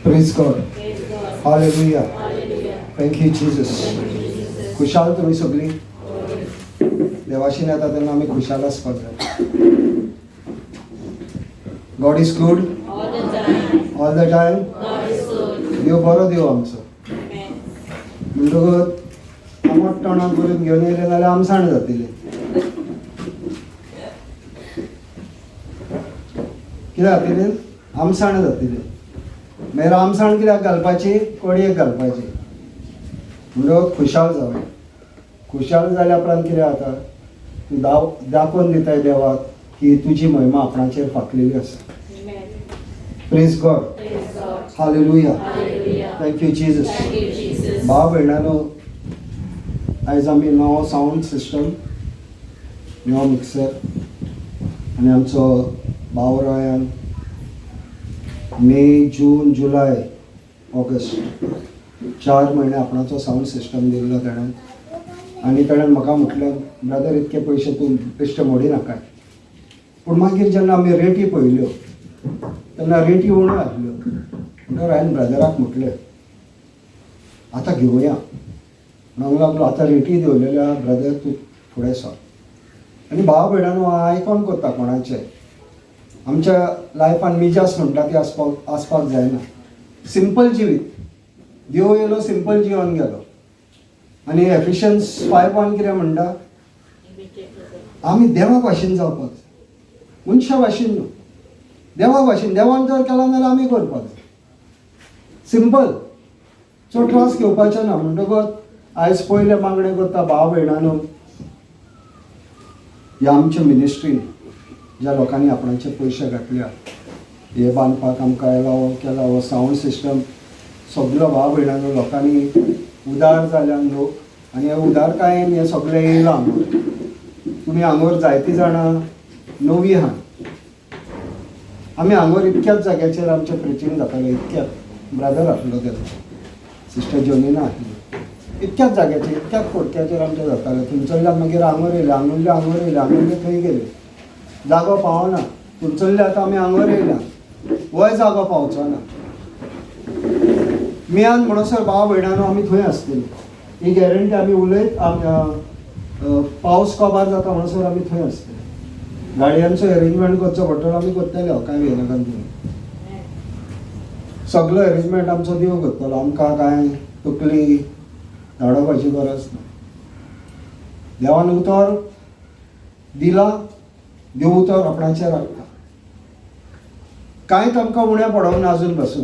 Praise God. Hallelujah. Thank you Jesus. खुशाल तुम्ही सगळी देवाशी येता तेन्ना आमी खुशाल आसपाक जाय. God is good all the time. देव बरो देव आमचो. म्हणटकच आमट तोंडाक करून घेवन येयले जाल्यार आमसाण जातली. कित्याक जातली? आमसाण जातली. मागीर आमसाण कित्याक घालपाची? कड्येक घालपाची. म्हणटकच खुशाल जावं. खुशाल जाल्या उपरांत कितें जाता? तूं दाखोवन दिताय देवाक की तुजी महिमा आपणाचेर फाकलेली आसा. Praise God. Hallelujah. Thank you Jesus. भाव भयणानो, आयज आमी नवो सावंड सिस्टम, नवो मिक्सर आनी आमचो बावरायान मे, जून, जुलय, ऑगस्ट 4 म्हयने आपणाचो सावंड सिस्टम दिल्लो ताणें. आनी ताणें म्हाका म्हटलें, ब्रदर इतके पयशे तूं बेश्टे मोडी नाकाय. पूण मागीर जेन्ना आमी रेटी पळयल्यो तेन्ना रेटी उण्यो आसल्यो. म्हणटकच हांवें ब्रदराक म्हटलें आतां घेवया. म्हणूंक लागलो आतां रेटी देंवलेल्या ब्रदर तूं फुडें सर. आनी भाव भयणानो, हांव आयकोन कोत्ता कोणाचें. आमच्या लायफान मिजास म्हणटा ती आसपाक जायना. सिंपल जिवीत. देव येयलो, सिंपल जिवन गेलो. आनी एफिशियन्स 5:1 कितें म्हणटा? आमी देवा भाशेन जावपाक जाय, मनशा भाशेन न्हू. देवा भाशेन. देवान जर केला जाल्यार आमी करपाक जाय. सिंपल. चड त्रास घेवपाचो ना. म्हणटकच आयज पयले मागणें करता भाव भयणानो, ह्या आमच्या मिनिस्ट्रीन ज्या लोकांनी आपणाचे पयशे घातल्या, हे बांदपाक आमकां केला हो सावंड सिस्टम, सगळो भाव भयणानो लोकांनी उदार जाल्यान लोक. आनी हे उदारकायेन हे सगळें येयलां हांगोर. तुमी हांगोर जायतीं जाणां नवीं आहात. आमी हांगोर इतक्याच जाग्याचेर आमचें प्रिचींग जातालें. इतक्याच ब्रदर आसलो तेन्ना, सिस्टर जोनिना आसली. इतक्याच जाग्याचेर, इतक्याच कोडक्याचेर आमचें जातालें. थंयसरल्यान मागीर हांगोर येयले, हांगोरले थंय गेले. जागो पावना. थंयसरले आतां आमी हांगोर येयल्या. वय जागो पावचो ना. मियान म्हणसर भाव भयणानो आमी थंय आसतलीं. ही गॅरंटी आमी उलयत. पावस कबार जाता म्हणसर आमी थंय आसतलीं. गाडयांचो अरेंजमेंट करचो पडटलो, आमी करतले. काय भियेनाकात तुमी. सगळो अरेंजमेंट आमचो देव करतलो. आमकां कांय तकली धाडोवपाची गरज ना. देवान उतर दिला, देव उतर आपणाचेर हाडटा. कांयच आमकां उणें पडोंक ना आजून पासून.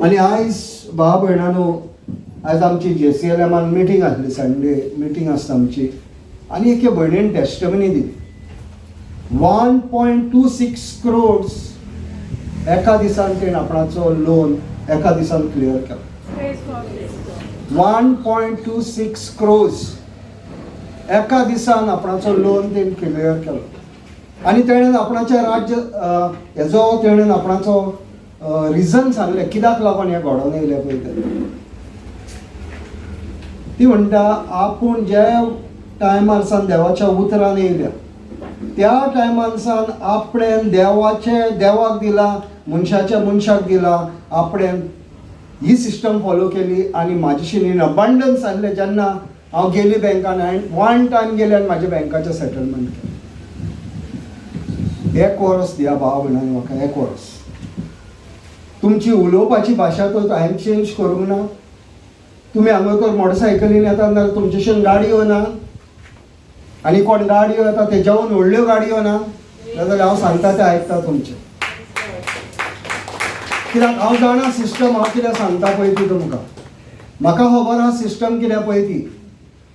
आनी आयज भाव भयणानो, आयज आमची JCLMान मिटींग आसली. संडे मिटींग आसता आमची. आनी एके भयणीन टेस्टमनी दिली. 1.26 crores एका दिसान तेणें आपणाचो लोन एका दिसान क्लियर केलो. 1.26 crores एका दिसान आपणाचो लोन तेणें क्लियर केलो. आनी तेणें आपणाचें राज्य हेजो तेणें आपणाचो रिजन सांगलें कित्याक लागून हें घडोवन येयलें पळय तें. ती म्हणटा आपूण जे टायमार सावन देवाच्या उतरान येयल्या त्या टायमान सावन आपणें देवाक दिला, मनशाक दिला. आपणें ही सिस्टम फॉलो केली आनी म्हाजेशी इन अबंडन्स आसलें. जेन्ना हांव गेली बँकान, हांवें 1 टायम गेलें आनी म्हाज्या बँकाचें सेटलमेंट केलें. 1 वर्स दिया भाव भयणानो म्हाका. 1 वर्स. तुमची उलोवपाची भाशा तर हांवें चेंज करूंक ना. तुमी हांगासर मोटरसायकलीन येतात जाल्यार तुमचेशन गाडयो ना. आनी कोण गाडयो येता तेज्याहून व्हडल्यो गाडयो ना जाल्यार हांव सांगता तें आयकता तुमचें. कित्याक हांव जाणा सिस्टम हांव कितें सांगता पळय ती तुमकां. म्हाका खबर आहा सिस्टम कितें पळय ती.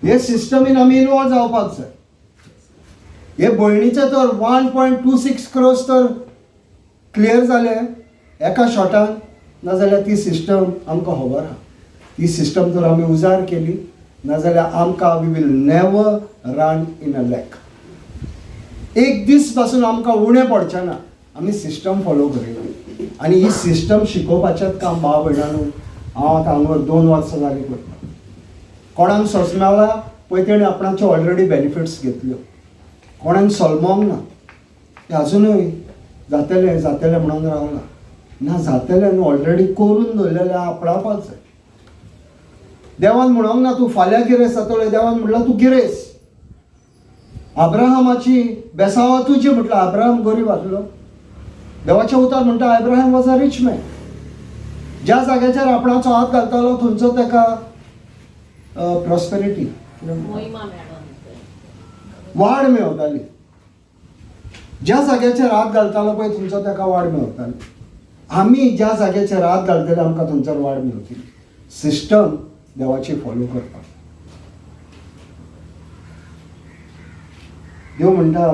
हे सिस्टमीन आमी इनवॉल्व जावपाक जाय. हे भयणीचे तर 1.26 crores तर क्लियर जाले एका शॉटान. नाजाल्यार ती सिस्टम आमकां खबर आहा. ती सिस्टम तर आमी उजार केली, नाजाल्यार आमकां we will never run in a lack. एक दीस पासून आमकां उणें पडचें ना. आमी सिस्टम फॉलो करिना. आनी ही सिस्टम शिकोवपाचेंच काम भाव भयणानो हांव आतां हांगार 2 वर्सां जालीं करता. कोणाक सोंसमेला पळय तेणें आपणाच्यो ऑलरेडी बेनिफिट्स घेतल्यो. कोणाक सोलमोंक ना. तें अजुनूय जातलें म्हणून रावला. ना जातलें ऑलरेडी करून दवरलेलें आपणावपाक जाय. देवान म्हणूंक ना तूं फाल्यां गिरेस जातलो, देवान म्हणलां तूं गिरेस. अब्राहमाची बेसांवां तुजी म्हटलं. अब्राहम गरीब आसलो. देवाचें उतर म्हणटा Abraham was a rich man. ज्या जाग्याचेर आपणाचो हात घालतालो थंयचो ताका प्रॉस्पेरिटी वाड मेळटाली. ज्या जाग्याचेर हात घालतालो पळय थंयचो ताका वाड मेळटाली. आमी ज्या जाग्याचेर हात घालतले आमकां थंयचर वाड मेळटली. सिस्टम देवाची फॉलो करपाक. देव म्हणटा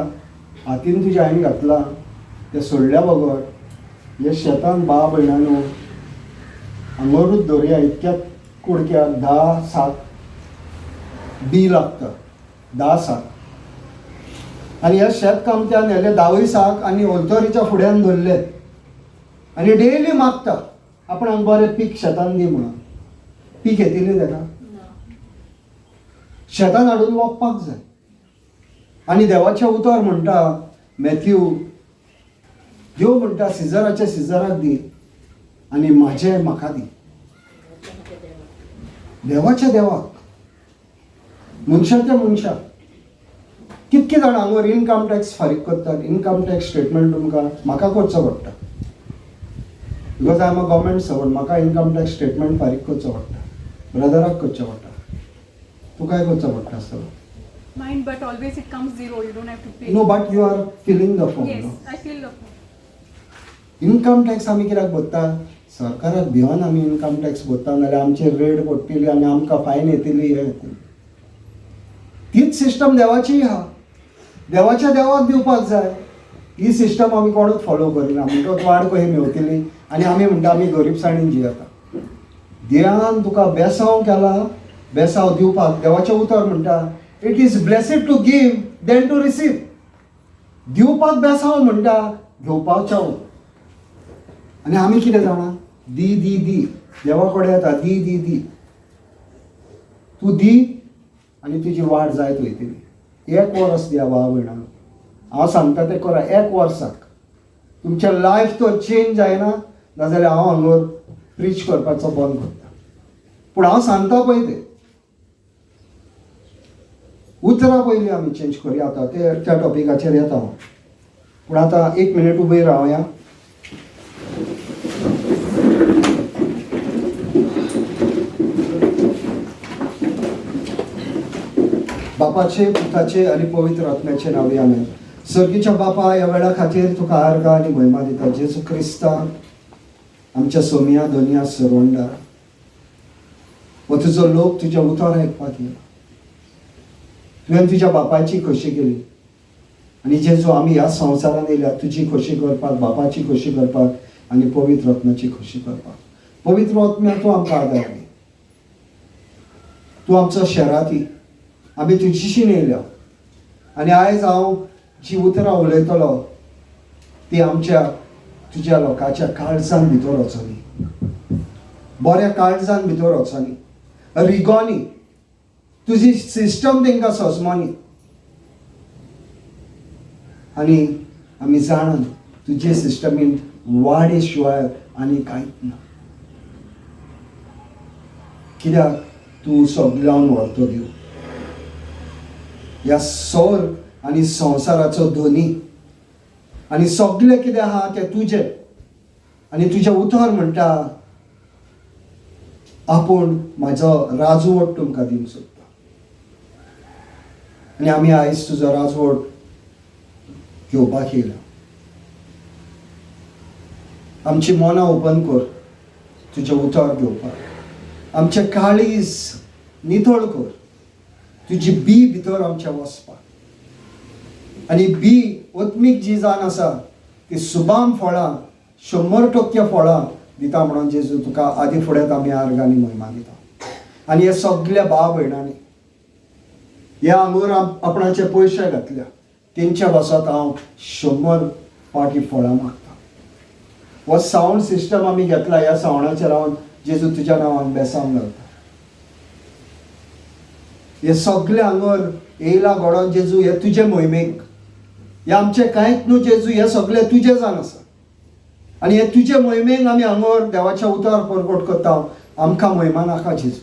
हातीन तुज्या हांवें घातला ते सोडल्या बगर हे शेतान बाब भयणानो हांगरूच दर्या इतक्या कुडक्याक 10 साक बी लागता. 10 साक. आनी ह्या शेत कामत्यान हेले 10 साक आनी ओलतरीच्या फुड्यान धरले आनी डेली मागता आपणाक बरें पीक शेतान दी म्हणून. पीक येतली ताका शेतान हाडून वखपाक जाय. आनी देवाचें उतर म्हणटा मॅथ्यू देव म्हणटा सिजराच्या सिजराक दी आनी म्हाजें म्हाका दी. देवाच्या देवाक मनशाच्या मनशाक. कितके जाण हांगर इनकम टॅक्स फारीक करतात. इनकम टॅक्स स्टेटमेंट तुमकां म्हाका करचो पडटा. Because I am a government servant. म्हाका इनकम टॅक्स स्टेटमेंट फारीक करचो पडटा. ब्रदराक करचो पडटा. तूं काय करचो पडटा आसतलो. Mine, but always it comes zero. You don't have to pay. No, but you are filling the form. Yes, No? I fill the form. Income tax आमी कित्याक भरता. सरकाराक भिवन आमी इनकम टॅक्स भरता नाल्यार आमचेर रेड पडटली आनी आमकां फायन येतली हे येतली. तीच सिस्टम देवाची आहा. देवाच्या देवाक दिवपाक जाय. ही सिस्टम आमी कोणूच फॉलो करिना. म्हणटच वाड कशी मेवतली आनी आमी म्हणटा आमी गरीबसाणीन जियेता. देवान तुका बेसांव केला. बेसांव दिवपाक देवाचें उतर म्हणटा it is blessed to give than to receive. दिवपाक बेसांव म्हणटा घेवपाचो. आनी आमी कितें जाणा दी दी दी. देवा कडेन येता दी दी दी. तूं दी आनी तुजी वाड जायत वयतली. 1 वर्स दिया भाव भयणानो. हांव सांगता तें करा. 1 वर्साक तुमचें लायफ तर चेंज जायना नाजाल्यार हांव हांगर प्रीच करपाचो बंद करता. पूण हांव सांगता पळय तें उतरां पयलीं आमी चेंज करुया. आतां त्या टॉपिकाचेर येता हांव. पूण आतां 1 मिनीट उबय रावया. बापाचे पुताचे आनी पवित्र आत्म्याचे नांवी आमेन. सर्गीच्या बापा ह्या वेळा खातीर तुका आर्गां आनी महिमा दिता. जेजू क्रिस्ता आमच्या सोमिया दोनिया सरवंडा व तुजो लोक तुज्या उतर आयकपाक येयला. तुवें तुज्या बापायची खोशी केली आनी जेजू आमी ह्या संवसारान येयल्या तुजी खोशी करपाक, बापाची खोशी करपाक आनी पवित्र आत्म्याची खोशी करपाक. पवित्र आत्म्या तूं आमकां आदार दी. तूं आमचो शेराती. आमी तुजीशीन येयल्या आनी आयज हांव जी उतरां उलयतलो ती आमच्या तुज्या लोकांच्या काळजान भितर वचोनी. बऱ्या काळजान भितर वचोनी. रिगोनी तुजी सिस्टम तांकां सोजमोनी. आनी आमी जाणन तुजे सिस्टमीन वाडे शिवाय आनी कांयच ना. कित्याक तूं सगळ्यांक व्हरतो दिव. ह्या सोर आनी संवसाराचो धोनी आनी सगळें कितें आहा तें तुजें. आनी तुजें उतर म्हणटा आपूण म्हाजो राजवट तुमकां दिवंक सोदता. आनी आमी आयज तुजो राजवट घेवपाक येयला. आमची मनां ओपन कर तुजें उतर घेवपाक. आमचें काळीज नितोळ कर. तुजी बी भितर आमच्या वचपाक. आनी बी ओत्मीक जी जाण आसा ती सुबाम फळां 100% फळां दिता म्हणून जेजू तुका आदी फुड्यांत आमी आर्गां आनी महिमा दिता. आनी हे सगळ्या भाव भयणांनी ह्या हांगर आपणाचे पयशे घातल्या तेंच्या वसत हांव 100 पाटी फळां मागता. हो सावंड सिस्टम आमी घेतला. ह्या सावंडाचेर रावन जेजू तुज्या नांवान बेसांव घालता. हे सगळे हांगर येयला घडोवन जेजू हे तुजे मोहिमेक. हे आमचे कांयच न्हू जेजू. हे सगळे तुजे जाण आसा. आनी हे तुजे मोहिमेक आमी हांगर देवाच्या उतार परगट करता. आमकां मोहिमा नाका जेजू,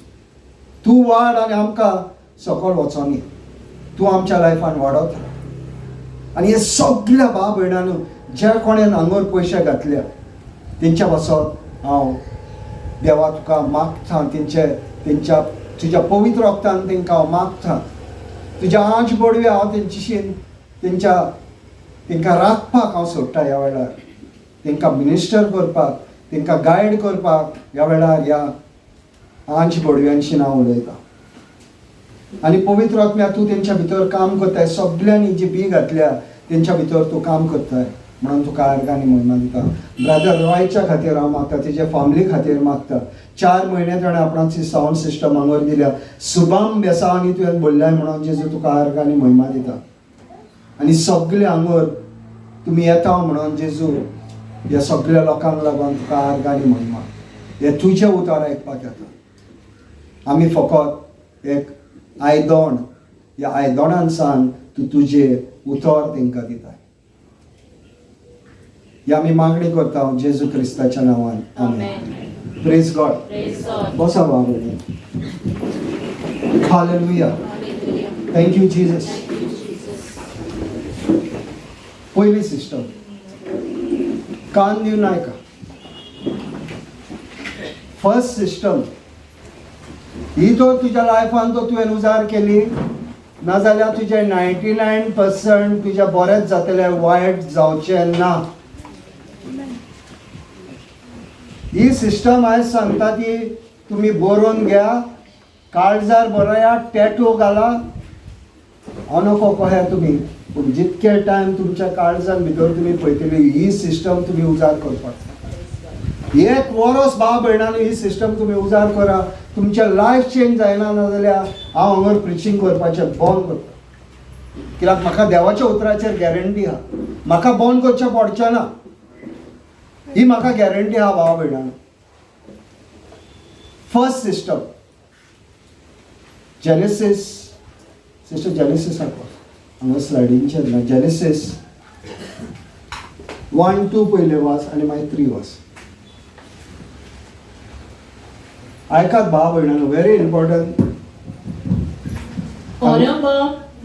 तूं वाड आनी आमकां सकयल वचोन दी. तूं आमच्या लायफान वाडत राव. आनी हे सगळ्या भाव भयणांनो ज्या कोणेन हांगर पयशे घातल्या तेंच्या पासत हांव देवा तुका मागता, तेंच्या तुज्या पवित्र रक्तान तेंकां हांव मागता. तुज्या आंच बडवे हांव तेंचेशीन तेंकां राखपाक हांव सोडटा. ह्या वेळार तेंकां मिनिस्टर करपाक, तेंकां गायड करपाक ह्या वेळार ह्या आंच बडव्यांशीन हांव उलयतां. आनी पवित्र आत्म्या तूं तेंच्या भितर काम करताय. सगळ्यांनी जी बी घातल्या तेंच्या भितर तूं काम करताय म्हणून तुका आर्गां आनी महिमा दिता. ब्रदर रॉयच्या खातीर हांव मागता, तेजे फॅमिली खातीर मागता. 4 म्हयने ताणें आपणाची सावंड सिस्टम हांगर दिल्या. सुबाम बेसांनी तुवें बोल्ल्याय म्हणून जेजू तुका आर्गां आनी महिमा दिता. आनी सगळे हांगर तुमी येता म्हणून जेजू ह्या सगळ्या लोकांक लागून तुका आर्गां आनी महिमा. हे तुजें उतार आयकपाक येता. आमी फकत एक आयदोण, ह्या आयदोणान सान तूं तुजें उतर तेंकां दिताय. ही आमी मागणी करता जेजू क्रिस्ताच्या नांवान. आमेन. Praise God. बसा बाबा. हालेलुया. Thank you Jesus. पयली सिस्टम कान दिवन आयका. फर्स्ट सिस्टम ही तो तुज्या लायफान तो तुवें उजार केली नाजाल्यार तुजे 99% तुजें बरेंच जातलें, वायट जावचें ना. ही सिस्टम आयज सांगता ती तुमी बरोवन घ्या, काळजार बरया, टॅटू घाला. हांव नको कहें तुमी, पूण जितके टायम तुमच्या काळजान भितर तुमी पळयतली ही सिस्टम तुमी उजार करपाक. 1 वर्स भाव भयणांनी ही सिस्टम तुमी उजार करा. तुमचें लायफ चेंज जायना नाजाल्यार हांव हांगर प्रिचींग करपाचें बंद करता. कित्याक म्हाका देवाच्या उतराचेर गॅरंटी आहा, म्हाका बंद करचें पडचें ना. ही म्हाका गॅरंटी आहा भाव भयणांनो. First sister Genesis, sister Genesis हांगा स्लायडींचेर ना. जेनेसीस 1-2 पयले वाच आनी मागीर 3 वाच. आयकात भाव भयणांनो, व्हेरी इम्पॉर्टंट. ओरंबा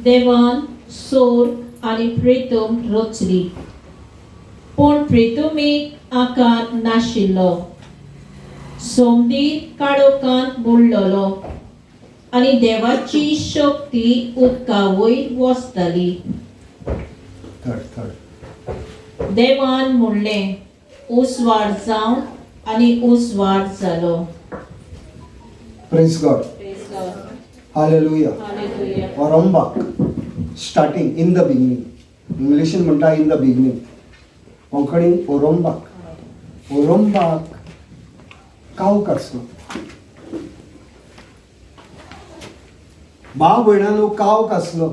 देवान सोर आनी प्रितूम रचली, पूण प्रितुमीक आकार नाशिल्लो. सोमदीर काळोखांत बुडलोलो आनी देवाची शक्ती उदका वयर वचताली. देवान म्हणलें उसवाड जावं आनी उसवाड जालो. Praise God. हालेलुया. ओरंबाक स्टार्टिंग इन द बिगिनिंग. इंग्लिशीन म्हणटा इन द बिगिनिंग, कोंकणीन ओरंबाक. ओरंबाक कावक आसलो. भाव भयणांनो कावक आसलो.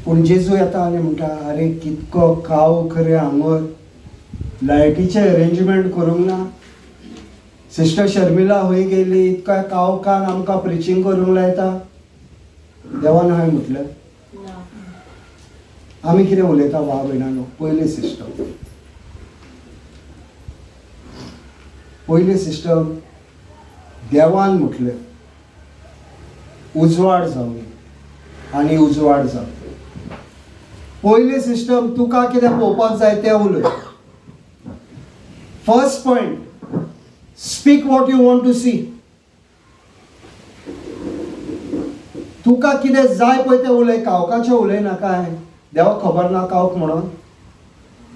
पूण जेजू येता आनी म्हणटा अरे कितको कावक रे हांगर, लायटीचें अरेंजमेंट करूंक ना. सिस्टर शर्मिला हूंय गेली, इतका कावकान आमकां प्रिचींग करूंक लायता. देवान हांवें म्हटलें आमी कितें उलयता भाव भयणांनो. पयली सिस्टम देवान म्हटलें उजवाड जावं आनी उजवाड जावं. पयली सिस्टम तुका कितें पळोवपाक जाय तें उलय. First point, speak what you want to see. तुका कितें जाय पळय तें उलय, कावकाचें उलय नाका. देवाक खबर ना कावक म्हणून,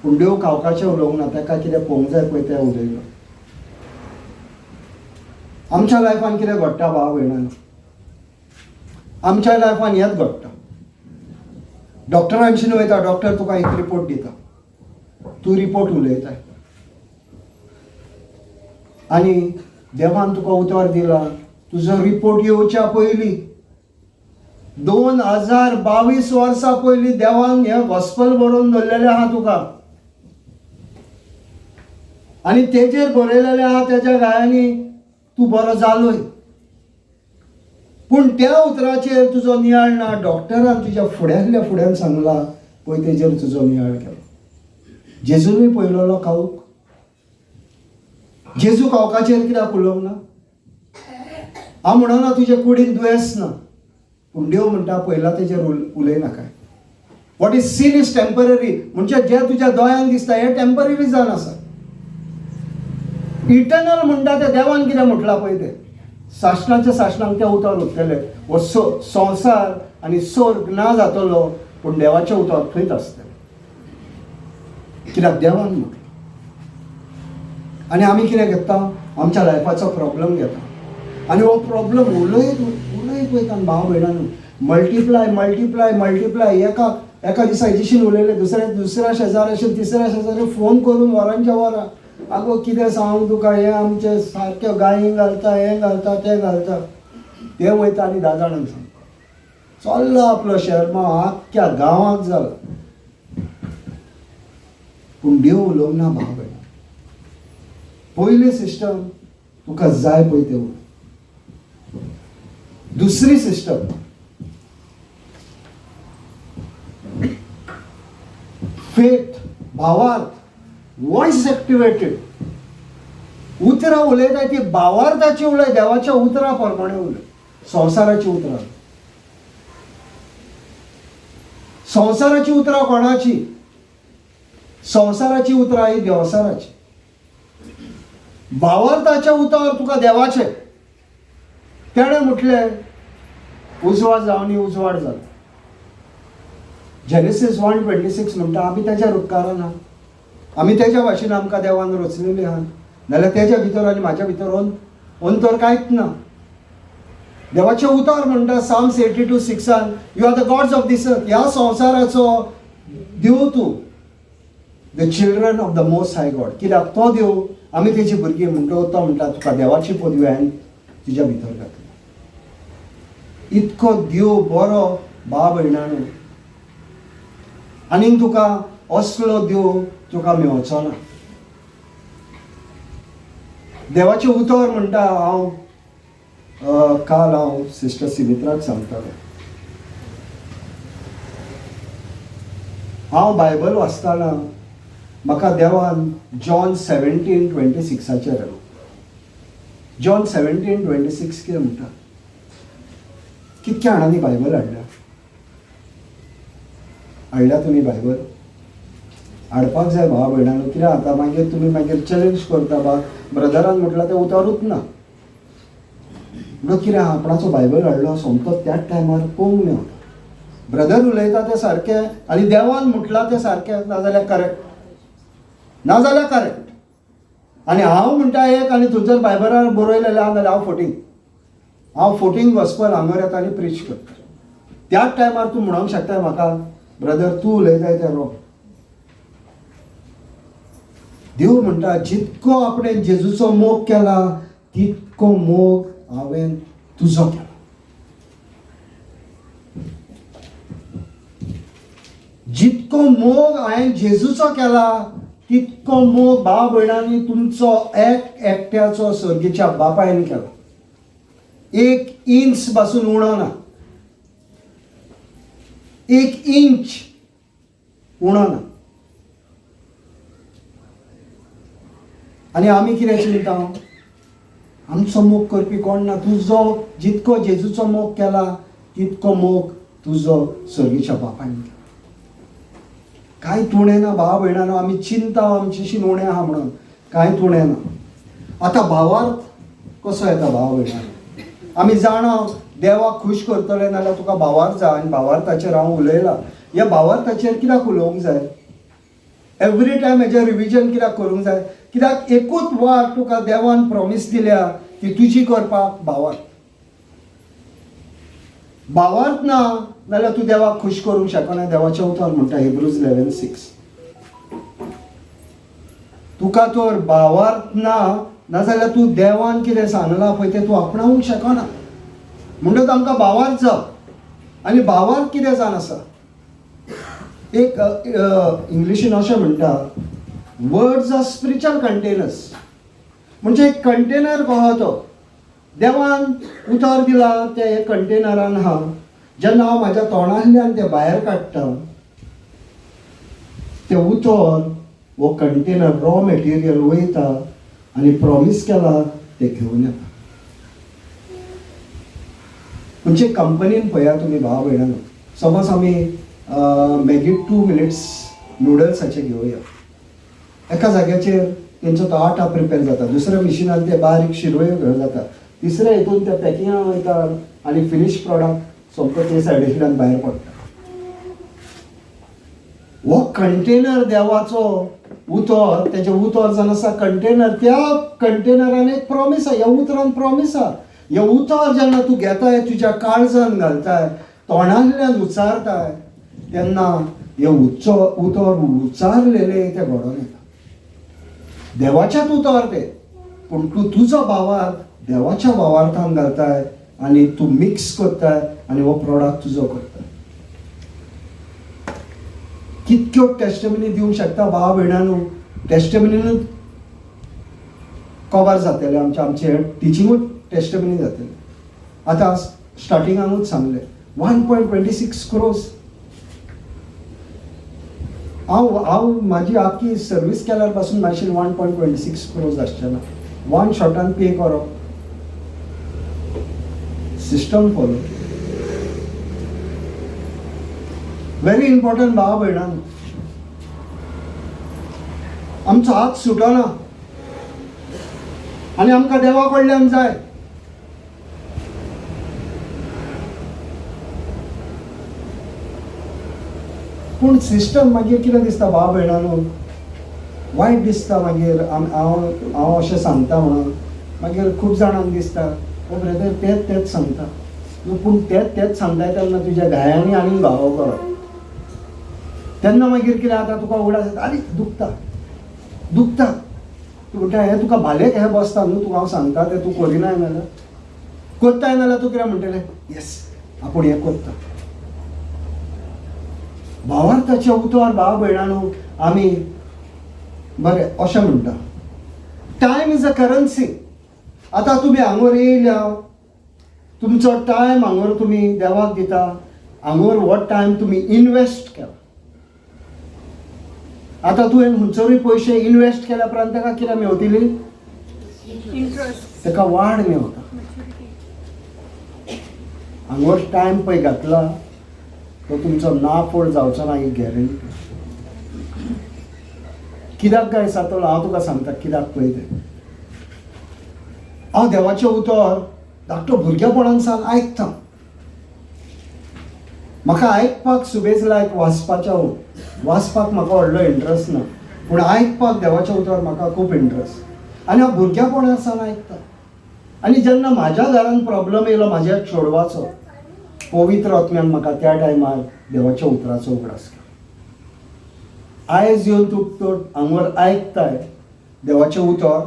पूण देव कावकाचें उलोवंक ना, ताका कितें पळोवंक जाय पळय तें उलयलो. आमच्या लायफान कितें घडटा भाव भयणांनो, आमच्या लायफान हेंच घडटा. डॉक्टरांशीन वयता, डॉक्टर तुका एक रिपोर्ट दिता, तूं रिपोर्ट उलयताय. आनी देवान तुका उतर दिला, तुजो रिपोर्ट येवच्या पयलीं 2022 वर्सां पयलीं देवान हें गॉस्पल बरोवन दवरलेलें आहा तुका. आनी तेजेर बरयलेलें आहा तेज्या गायांनी तूं बरो जालोय. पूण त्या उतराचेर तुजो नियाळ ना. डॉक्टरान तुज्या फुड्यांतल्या फुड्यान सांगला पळय तेजेर तुजो नियाळ केलो. जेजूनय पयलोलो खावूक. जेजू खावपाचेर कित्याक उलोवंक ना? हांव म्हणना तुजे कुडीन दुयेंस ना, पूण देव म्हणटा पयला तेजेर उलयनाकाय. What is seen is temporary. म्हणजे जे तुज्या दोळ्यांक दिसता हे टेम्पररी जावन आसा. इटर्नल म्हणटा ते देवान कितें म्हटलां पळय ते सासणाच्या सासणांक ते उतर उरतले. हो संवसार आनी स्वर्ग ना जातलो, पूण देवाचें उतर थंयच आसतलें. कित्याक देवान म्हटलां. आनी आमी कितें घेता? आमच्या लायफाचो प्रॉब्लेम घेता आनी हो प्रॉब्लेम उलयत उलयत वयता. भाव भयणांनो, मल्टिप्लाय मल्टिप्लाय मल्टिप्लाय. एका दिसा हेजेशीन उलयले, दुसऱ्या शेजाऱ्याशीन, तिसऱ्या शेजाऱ्याक फोन करून वरांच्या वरां, आगो कितें सांगू तुका, हें आमचें सारकें गायी घालता, हें घालता, तें घालता. ते वयता आनी 10 जाणांक सांगता. चल्लो आपलो शर्मा आख्ख्या गांवाक जाला. पूण देव उलोवंक ना भाव भयणां. पयली सिस्टम तुका जाय पळय ते उलय. दुसरी सिस्टम फेथ, भावार्थ, वॉइस एक्टिवेटेड. उतरां उलयताय ती भावार्थाची उलय, देवाच्या उतरा प्रमाणे उलय. संवसाराची उतरां, संवसाराची उतरां कोणाची? संवसाराची उतरां ही देवसाराची. भावार्थाचे उतर तुका देवाचे. तेणें म्हटलें उजवाड जावन उजवाड जालो. जेनेसीस 1:26 म्हणटा आमी तेज्या उपकारान आहा. आमी तेज्या भाशेन आमकां देवान रचलेली आहा. नाल्यार तेज्या भितर आनी म्हाज्या भितर अंतर कांयच ना. देवाचें उतर म्हणटा Psalms 82:6 you are the gods of this earth. ह्या संवसाराचो देव तूं, the children of the most high God. कित्याक तो देव आमी तेजी भुरगीं म्हणटा तो म्हणटा तुका देवाची पदवी हांवें तुज्या भितर घातली. इतको देव बरो भाव भयणांनो. आनीक तुका असलो देव तुका मेळचो ना. देवाचें उतर म्हणटा काल हांव सिस्टर सिमित्राक सांगतालो. हांव बायबल वाचताना म्हाका देवान जॉन 17:26 घालो. जॉन 17:26 कितें म्हणटा? कितक्या जाणांनी बायबल हाडल्या तुमी बायबल? हाडपाक जाय भाव भयणांनो. कित्याक आतां मागीर तुमी मागीर चॅलेंज करता बा ब्रदरान म्हटलां तें उतरूच ना. म्हणून कितें आपणाचो बायबल हाडलो सोमतो त्याच टायमार पळोवंक मेळटा. ब्रदर उलयता तें सारकें आनी देवान म्हटलां तें सारकें, नाजाल्यार करेक्ट, नाजाल्यार करेक्ट. आनी हांव म्हणटा एक आनी थंयसर बायबलार बरयलेलें आहा नाल्यार हांव फोटींग गॉस्पल हांगर येता आनी प्रीच करता. त्याच टायमार तूं म्हणूंक शकता म्हाका ब्रदर तूं उलयताय तें रॉंग. देव म्हणटा जितको आपणें जेजूचो मोग केला तितको मोग हांवें तुजो केला. जितको मोग हांवें जेजूचो केला तितको मोग भाव भयणांनी तुमचो एकट्याचो सर्गेच्या बापायन केला. 1 इंच पासून उणो ना. 1 इंच उणो ना. आनी आमी कितें चिंता? आमचो मोग करपी कोण ना. तुजो जितको जेजूचो मोग केला तितको मोग तुजो सर्गेच्या बापायन केला. कांय तुणें ना भाव भयणांनो. आमी चिंता आमचेशी उणें आहा म्हणून, कांय तुणें ना. आतां भावार्थ कसो येता भाव भयणांनो? आमी जाणा देवाक खूश करतले नाल्यार तुका भावार्थ जाय. आनी भावार्थाचेर हांव उलयलां. ह्या भावार्थाचेर कित्याक उलोवंक जाय? एवरी टायम हेजें रिविजन कित्याक करूंक जाय? कित्याक एकूच वाट तुका देवान प्रॉमीस दिल्या ती तुजी करपाक भावार्थ. भावार्थ ना नाल्यार तूं देवाक खूश करूंक शकना. देवाचें उतर म्हणटा हिब्रूज 11:6 तुका तर भावार्थ ना नाजाल्यार तूं देवान कितें सांगलां पळय तें तूं आपणावंक शकना. म्हणटच आमकां भावार्थ जाव. आनी भावार्थ कितें जावन आसा? एक इंग्लिशीन अशें म्हणटा वर्ड्स आर स्पिरिच्युअल कंटेनर्स. म्हणजे एक कंटेनर कहो तो देवान उतर दिलां तें एक कंटेनरान आहा. जेन्ना हांव म्हाज्या तोंडांतल्यान तें भायर काडटा तें उतर वो कंटेनर रॉ मटेरियल वयता आनी प्रॉमिस केला ते घेवन येता. म्हणजे कंपनीन पळया तुमी भाव भयणानो, समज आमी मॅगी 2 मिनिट्स नूडल्साचे घेवया. एका जाग्याचेर तेंचो तो आटा प्रिपेर जाता, दुसऱ्या मिशिनान ते बारीक शिरवयो घेवन जाता, तिसऱ्या हितून ते पॅकिंगां वयता आनी फिनिश प्रॉडक्ट सोमतो ते सायडींतल्यान भायर पडटा. हो कंटेनर देवाचो उतर, तेजें उतर जावन आसा कंटेनर. त्या कंटेनरान एक प्रॉमीस आहा, ह्या उतरान प्रॉमीस आहा. हे उतर जेन्ना तूं घेताय, तुज्या काळजान घालताय, तोंडांतल्यान उच्चारताय, तेन्ना हे उतर उच्चारलेले ते घडोवन येता. देवाचेच उतर ते, पूण तूं तुजो भावार्थ देवाच्या भावार्थान घालताय आनी तूं मिक्स करताय आनी हो प्रॉडक्ट तुजो करताय. कितक्यो टेस्टमनी दिवंक शकता भाव भयणांनो, टेस्टमनीनूच कवर जातले आमचे टिचिंगूच टेस्टमनी जातले. आतां स्टार्टिंगांगूच सांगलें 1.26 crores. हांव म्हाजी आख्खी सर्वीस केल्यार पासून मातशें 1.26 crores आसचें ना. वन शॉटान पे करप, सिस्टम फॉलो. व्हेरी इम्पॉर्टंट भाव भयणांनो. आमचो हात सुटना आनी आमकां देवा कडल्यान जाय. पूण सिस्टम मागीर कितें दिसता भाव भयणांनो, वायट दिसता. मागीर हांव अशें सांगता म्हणून मागीर खूब जाणांक दिसता ओ ब्रदर तेच सांगता. पूण तेच सांगताय तेन्ना तुज्या गायांनी आनीक भाव करप. तेन्ना मागीर कितें जाता, तुका उगडास येता, आरे दुखता. तूं म्हणटा हें तुका भालेक हें बसता न्हू, तुका हांव सांगता तें तूं करिनाय नाल्यार, कोत्ताय नाल्यार तूं कितें म्हणटलें, येस आपूण हें कोत्ता. भावार्थाचें उतर भाव भयणांनो आमी बरें अशें म्हणटा, टायम इज अ करन्सी. आतां तुमी हांगोर येयल्या, तुमचो टायम हांगोर तुमी देवाक दिता, हांगोर हो टायम तुमी इन्वेस्ट केला. आतां तुवें खंयसरूय पयशे इन्वेस्ट केल्या उपरांत ताका कितें मेवतली, इंटरेस्ट, ताका वाड मेवता. हांगोर टायम पळय घातला तो तुमचो नाफोड जावचो ना ही गॅरंटी. कित्याक काय सातोलो हांव तुका सांगता कित्याक पळय तें. हांव देवाचें उतर धाकटो भुरगेपणान सावन आयकता. म्हाका आयकपाक सुबेज लायक वाचपाक म्हाका व्हडलो इंट्रस्ट ना, पूण आयकपाक देवाचें उतर म्हाका खूब इंट्रस्ट. आनी हांव भुरगेपणान सावन आयकता. आनी जेन्ना म्हाज्या घरान प्रॉब्लम येयलो म्हाज्या चेडवाचो, पवित्र आत्म्यान म्हाका त्या टायमार देवाच्या उतराचो उगडास केलो. आयज येवन तूं हांगोर आयकताय देवाचें उतर.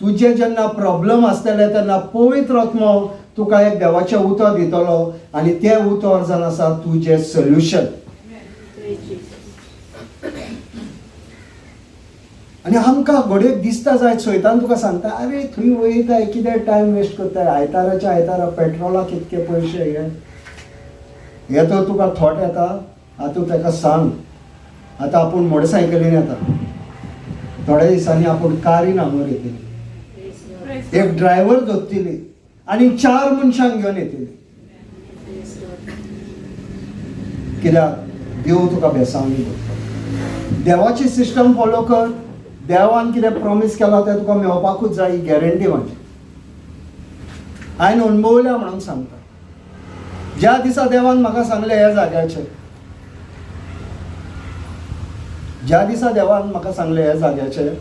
तुजे जेन्ना प्रॉब्लम आसतले तेन्ना पवित्र आत्मो तुका एक देवाचें उतर दितलो आनी तें उतर जावन आसा तुजें सोल्युशन. आनी आमकां घडये दिसता जाय, सैतान तुका सांगता अरे थंय वयताय कितें टायम वेस्ट करताय, आयताराच्या आयतारा पेट्रोलाक कितके पयशे हे तर तुका थॉट येता. आतां ताका सांग, आतां आपूण मोटरसायकलीन येता, थोड्या दिसांनी आपूण कारीन हांगोर येतली, एक ड्रायव्हर धरतली आनी 4 मनशांक घेवन येतली. कित्याक देव तुका बेसावनी करता. देवाची सिस्टम फॉलो कर. देवान कितें प्रॉमीस केला तें तुका मेळपाकूच जाय, ही गॅरंटी म्हाजी. हांवें अणभवल्या म्हणून सांगता. ज्या दिसा देवान म्हाका सांगलें ह्या जाग्याचेर, ज्या दिसा देवान म्हाका सांगलें ह्या जाग्याचेर,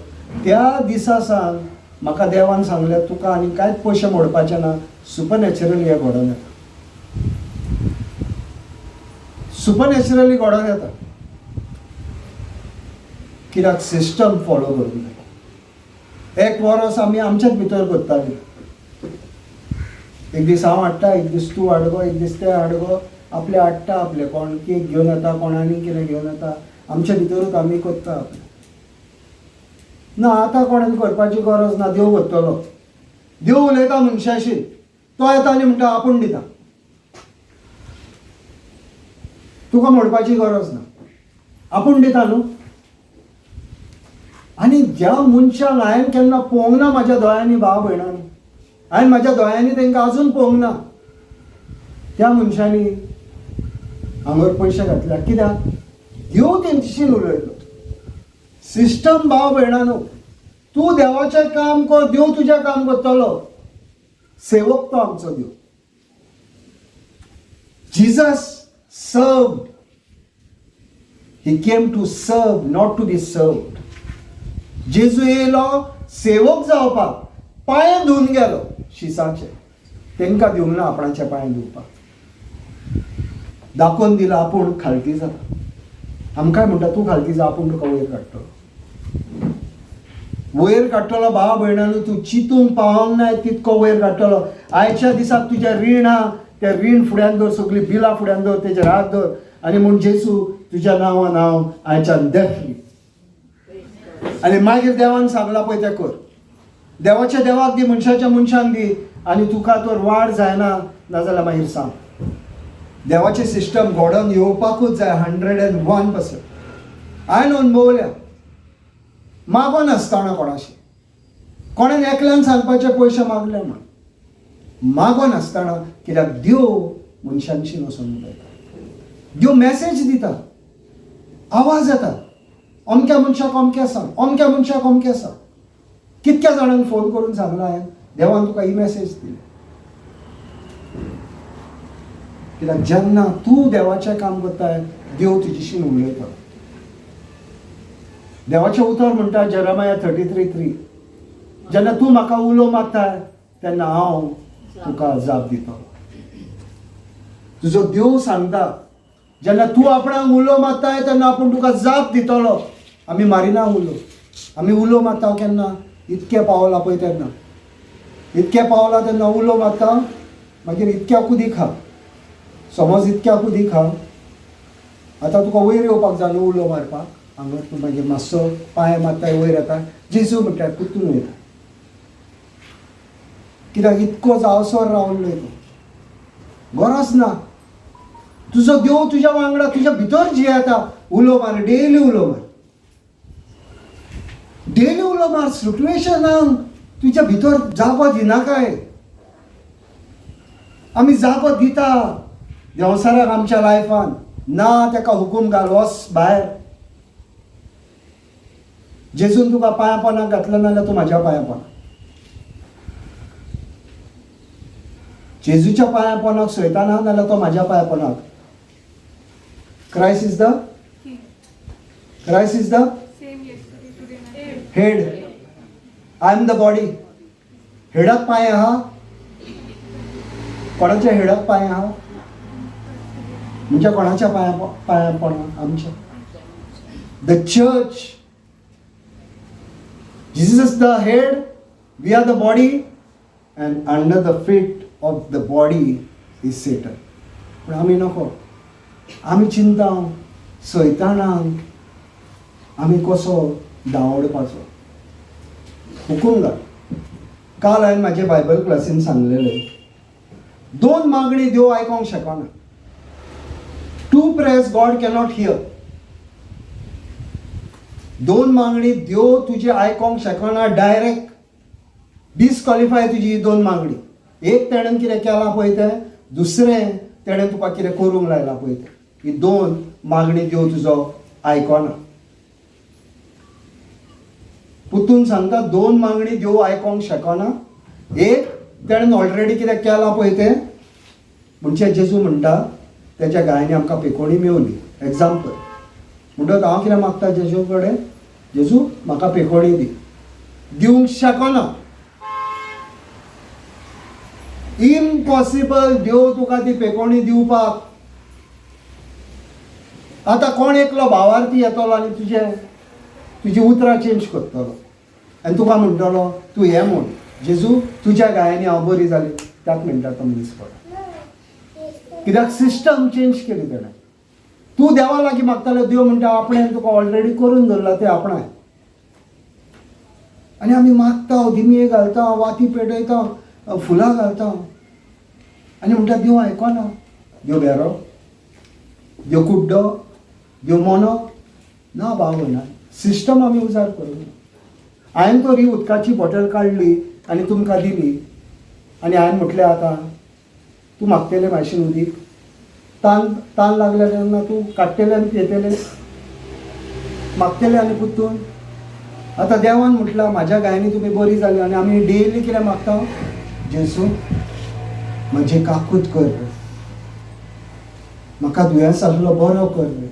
त्या दिसा सावन म्हाका देवान सांगलें तुका आनी कांयच पयशे मोडपाचे ना, सुपरनॅचरली हें घडोवन येता. सुपरनॅचरली घडोवन येता. कित्याक सिस्टम फॉलो करूंक जाय. 1 वर्स आमी आमचेच भितर करतालीं. एक दीस हांव हाडटा, एक दीस तूं हाड गो, एक दीस तें हाड गो, आपले हाडटा, आपले कोण केक घेवन येता, कोणानी कितें घेवन येता, आमच्या भितरूच आमी करता आपलें. ना आतां कोणान करपाची गरज ना, देव करतलो. देव उलयता मनशाशी, तो येता आनी म्हणटा आपूण दिता, तुका मोडपाची गरज ना, आपूण दिता न्हू. आनी ज्या मनशांक हांवें केन्ना पळोवंक ना म्हाज्या दोळ्यांनी भाव भयणांनी, हांवें म्हाज्या दोळ्यांनी तांकां अजून पळोवंक ना, त्या मनशांनी हांगर पयशे घातल्या. कित्याक? देव तेंचेशीन उलयलो. सिस्टम भाव भयणांनो, तूं देवाचें काम कर, देव तुजें काम करतलो. सेवक तो आमचो देव. Jesus served. He came to serve, not to be served. जेजू येयलो सेवक जावपाक, पांय धुवन गेलो शिसाचे. तांकां दिवंक ना आपणाचे पांय धुवपाक. दाखोवन दिला आपूण खालती जाता. आमकांय म्हणटा तूं खालती जा, आपूण तुका वयर काडटलो. वयर काडटलो भाव भयणांनो, तूं चिंतूंक पावंक ना तितको वयर काडटलो. आयच्या दिसाक तुजें रीण आहा, तें रीण फुड्यान दवर, सगळीं बिलां फुड्यान दवर, तेजेर हात दवर आनी म्हूण जेजू तुज्या नांवान हांव आयच्यान देफली. आनी मागीर देवान सांगलां पळय तें कर. देवाच्या देवाक दी, मनशाच्या मनशांक दी, आनी तुका तर वाड जायना नाजाल्यार मागीर सांग. देवाचें सिस्टम घडोवन येवपाकूच जाय 101%. हांवें अणभवल्या. मागो नासतना कोणाशी, कोणें एकल्यान सांगपाचे पयशे मागले म्हण, मागो नासतना. कित्याक देव मनशांची वचून उलयता. देव मॅसेज दिता, आवाज येता. अमक्या मनशाक अमकें सांग, अमक्या मनशाक अमकें सांग. कितक्या जाणांक फोन करून सांगला हांवें, देवान तुका ही मॅसेज दिली. कित्याक जेन्ना तूं देवाचें काम करताय, देव तुजेशीन उलयता. देवाचें उतर म्हणटा जेरेमिया 33:3, जेन्ना तूं म्हाका उलो मारताय तेन्ना हांव तुका जाप दितलो. तुजो देव सांगता, जेन्ना तूं आपणाक उलो मारताय तेन्ना आपूण तुका जाप दितलो. आमी मारिना उलो, आमी उलो मारता केन्ना? इतकें पावला पळय तेन्ना. इतकें पावला तेन्ना उलो मारता, मागीर इतक्या कुदीक हा. समज इतक्या कुदीक हा, आतां तुका वयर येवपाक जाय न्हू उलो मारपाक. हांगा तूं मागीर मातसो पांय मारताय, वयर येता, जेजू म्हणटा कुतून वयता. कित्याक इतको जावसर रावल्लो तो. गरज ना. तुजो देव तुज्या वांगडा, तुज्या भितर जियेता. उलो मार, डेली उलो मार, डेली उलो मार. सिट्युएशनांक तुज्या भितर जागो दिनाकाय. आमी जागो दिता देवसाराक आमच्या लायफान, ना ताका हुकूम घाल वच भायर. जेजून तुका पांया पोंदाक घातलं नाल्यार तूं म्हाज्या पांया पोंदा. जेजूच्या पांया पोंदाक सयतान आहा नाल्यार तो म्हाज्या पांया पोंदाक. Christ is the Same yesterday, today, and head. I am the body. हेडाक पांय आहा. कोणाच्या हेडाक पांय आहा? म्हणजे कोणाच्या पांया पोंदाक? आमच्या. The church. Jesus is the head, we are the body, and under the feet of the body is Satan. पण आमी नको. आमी चिंता सैतानाक आमी कसो दावडपाचो. हुकूम घाल. काल हांवें म्हाजे बायबल क्लासीन सांगलेलें, 2 मागणी देव आयकोंक शकना. 2 prayers God cannot hear. 2 मागणी देव तुजी आयकोंक शकना. डायरेक्ट डिस्क्वॉलिफाय तुजी ही 2 मागणी. एक तेणेन कितें केलां पळय तें, दुसरें तेणेन तुका कितें करूंक लायलां पळय तें. ही 2 मागणी देव तुजो आयकोना. पुतून सांगता 2 मागणी देव आयकोंक शकना. एक तेणेन ऑलरेडी कितें केलां पळय तें, म्हणजे जेजू म्हणटा तेच्या गायनी आमकां पेकोणी मेवली. एग्जाम्पल म्हणटच हांव कितें मागता जेजू कडेन, जेजू म्हाका पेकोणी दी. दिवंक शकना. इम्पॉसिबल देव तुका ती पेकोणी दिवपाक. आतां कोण एकलो भावार्थी येतलो आनी तुजी उतरां चेंज करतलो आनी तुका म्हणटलो तूं हें म्हण, जेजू तुज्या गायांनी हांव बरी जाली. त्याक म्हणटा तो मनीस पडा. कित्याक सिस्टम चेंज केली तेणें. तूं देवा लागीं मागतालो, देव म्हणटा आपणें तुका ऑलरेडी करून दवरला तें आपणाय. आनी आमी मागता, दिमये घालता, वाती पेटयता, फुलां घालता आनी म्हणटा देव आयकना. देव बेरो, देव कुड्डो, देव मोनो ना. भाव ना. सिस्टम आमी उजार करूं. हांवें तो ही उदकाची बॉटल काडली आनी तुमकां दिली आनी हांवें म्हटलें आतां तूं मागतलें मातशें उदीक तान लागलें तेन्ना तूं काडटलें आनी पियेतलें मागतलें आनी पुत्तून. आतां देवान म्हटलां म्हाज्या गायनी तुमी बरी जाली आनी आमी डेली कितें मागता जेजू म्हजें काकूत कर रे, म्हाका दुयेंस आसलो बरो कर रे.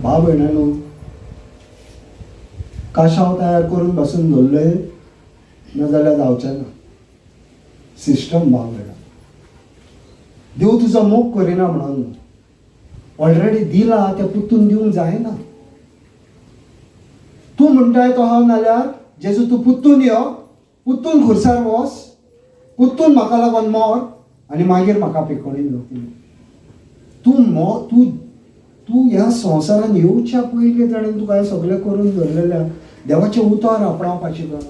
भाव भयणानो, काशाव तयार करून बसून दवरले नाजाल्यार जावचें ना. सिस्टम भाव भयणा, देव तुजो मोग करिना म्हणून ऑलरेडी दिला तें पुत्तून दिवंक जायना. तूं म्हणटाय तो हांव नाल्यार जेजू तूं पुत्तून यो, पुत्तून खुर्सार वच, पुत्तून म्हाका लागून मोर आनी मागीर म्हाका पिकोणी दवरतली. तूं ह्या संवसारान येवच्या पयलीं ताणें तुका हें सगळें करून दवरलेल्या देवाचें उतर आपणावपाची गरज.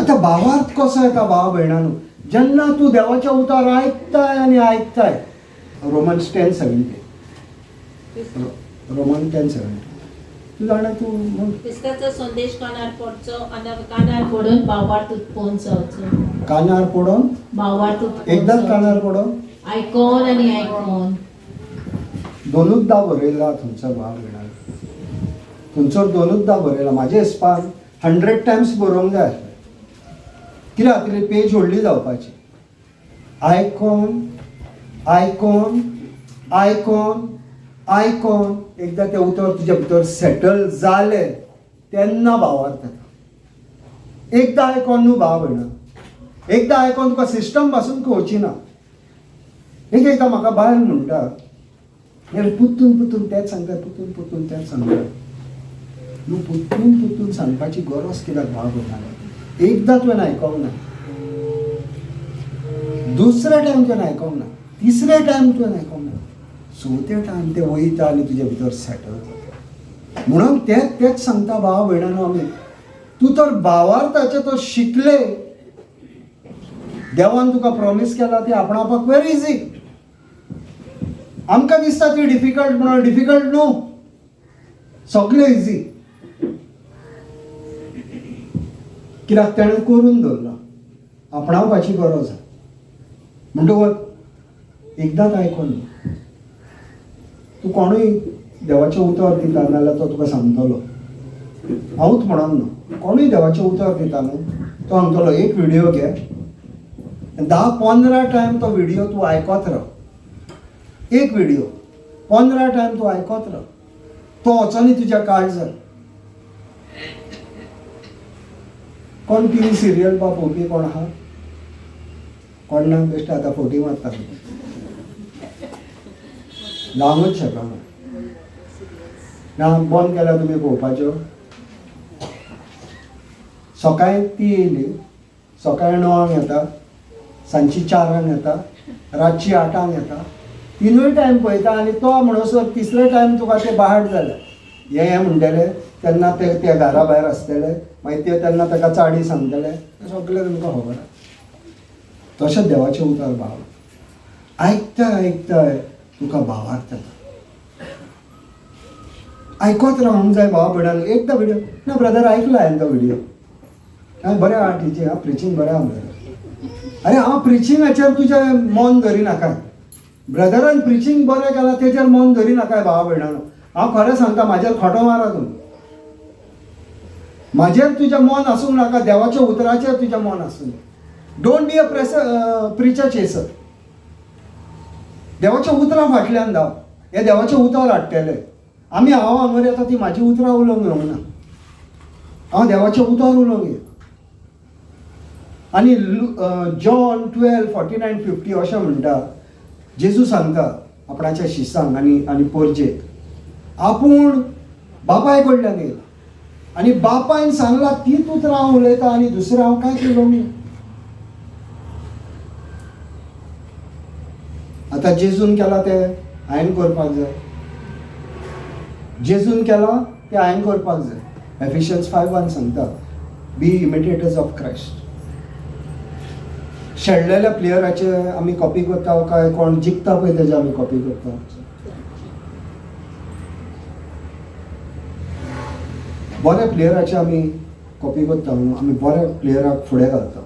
आतां भावार्थ कसो येता भाव भयणानो, जेन्ना तूं देवाचें उतर आयकताय आनी आयकताय. रोमन्स 10:17 रोमन 10:17 तूं जाणा तूं क्रिस्ताचो संदेश कानार पडचो आनी कानार पडून भावार्थ उत्पन्न जावचो. कानार पडोवन भावार्थ उत्पन्न एकदांच कानार पडोवन आयकोन आनी आयकोन दोनूचदा बरयला थंयचो भाव भयणानो, थंयचो दोनूचदा बरयला. म्हाज्या हिसपान 100 टायम्स बरोवंक जाय आसलें. कित्याक खातीर पेज व्हडली जावपाची. आयकोन आयकोन आयकोन आयकोन एकदां तें उतर तुज्या भितर सेटल जालें तेन्ना भावार्थ येता. एकदां आयकोन न्हू भाव भयणा, एकदां आयकोन तुका सिस्टम पासून खंवची ना. एकदां म्हाका बायल म्हणटा पुत्तून तेंच सांगता, पुत्तून तेंच सांगता. न्हू पुत्तून सांगपाची गरज कित्याक भाव भयणा. एकदां तुवें आयकोंक ना, दुसरे टायम तुवें आयकोंक ना, तिसरे टायम तुवें आयकोंक ना, चवथे टायम तें वयता आनी तुज्या भितर सेटल जाता. म्हणून तेच सांगता भाव भयणानो आमी, तूं तर भावार्थाचें तो शिकले. देवान तुका प्रॉमिस केला ती आपणावपाक व्हेरी इजी. आमकां दिसता ती डिफिकल्ट म्हणून, डिफिकल्ट न्हू, सगळें इजी. कित्याक ताणें करून दवरला. आपणावपाची गरज आसा. म्हणटकूच एकदांच आयकोन तूं कोणूय देवाचें उतर दिता नाल्यार तो तुका सांगतलो. हांवूच म्हणून न्हू, कोणूय देवाचें उतर दिता न्हू तो सांगतलो एक व्हिडियो घे, 10-15 टायम तो व्हिडियो तूं आयकत राव. एक व्हिडियो 15 टायम तूं आयकत राव. तो वचोनी तुज्या काळजांत. कोण टीव्ही सिरियल बा पळोवपी कोण आहा? कोण ना? बेश्ट आतां फोटी मारता. लावूंच शकना ना, बंद केल्यार तुमी पळोवपाच्यो. सकाळीं ती येयली, सकाळीं 9 येता, सांजची 4 येता, रातची 8 येता. तिनूय टायम पळयता आनी तो म्हणसर तिसरे टायम तुका ते बाहट जाले. हे म्हणटले तेन्ना ते घरा भायर आसतले, मागीर ते तेन्ना ताका चाडी सांगतले. सगळें तुमकां खबर आसा. तशें देवाचें उतर भाव. आयकताय तुका भावार्थ येता. आयकत रावंक जाय भाव भयणानो. एकदां व्हिडियो ना ब्रदर ऐकला हांवें तो व्हिडियो. हांवें बरें आहा टिचींग, हांव प्रिचींग बरें आहा ब्रदर. अरे हांव प्रिचींगाचेर तुजें मन धरिनाकाय. ब्रदरान प्रिचींग बरें केलां तेजेर मन धरिनाकाय भाव भयणानो. हांव खरें सांगता, म्हाजेर खोटो मारा तुमी. म्हाजेर तुजें मन आसूंक नाका, देवाच्या उतराचेर तुजें मन आसूं. डोंट बी अ प्रिचर चेसर. देवाच्या उतरा फाटल्यान धांव. हे देवाचें उतर हाडटले. आमी हांव हांगर येता ती म्हाजी उतरां उलोवंक येवंक ना. हांव देवाचें उतर उलोवंक येता. आनी जॉन 12:49-50 अशें म्हणटा, जेजू सांगता आपणाच्या शिसांक आनी परजेक, आपूण बापाय कडल्यान येयला आनी बापायन सांगलां तीच उतरां हांव उलयतां आनी दुसरें हांव कांयच उलोवंक ना. आतां जेजून केलां तें हांवें करपाक जाय. जेजून केलां तें हांवें करपाक जाय. एफिशियन्स 5:1 सांगता, बी इमिटेटर्स ऑफ क्रायस्ट. शेणलेल्या प्लेयराचे आमी कॉपी करता काय कोण जिखता पळय तेजे आमी कॉपी करता. बऱ्या प्लेयराची आमी कॉपी करता न्हू, आमी बऱ्या प्लेयराक फुडें घालता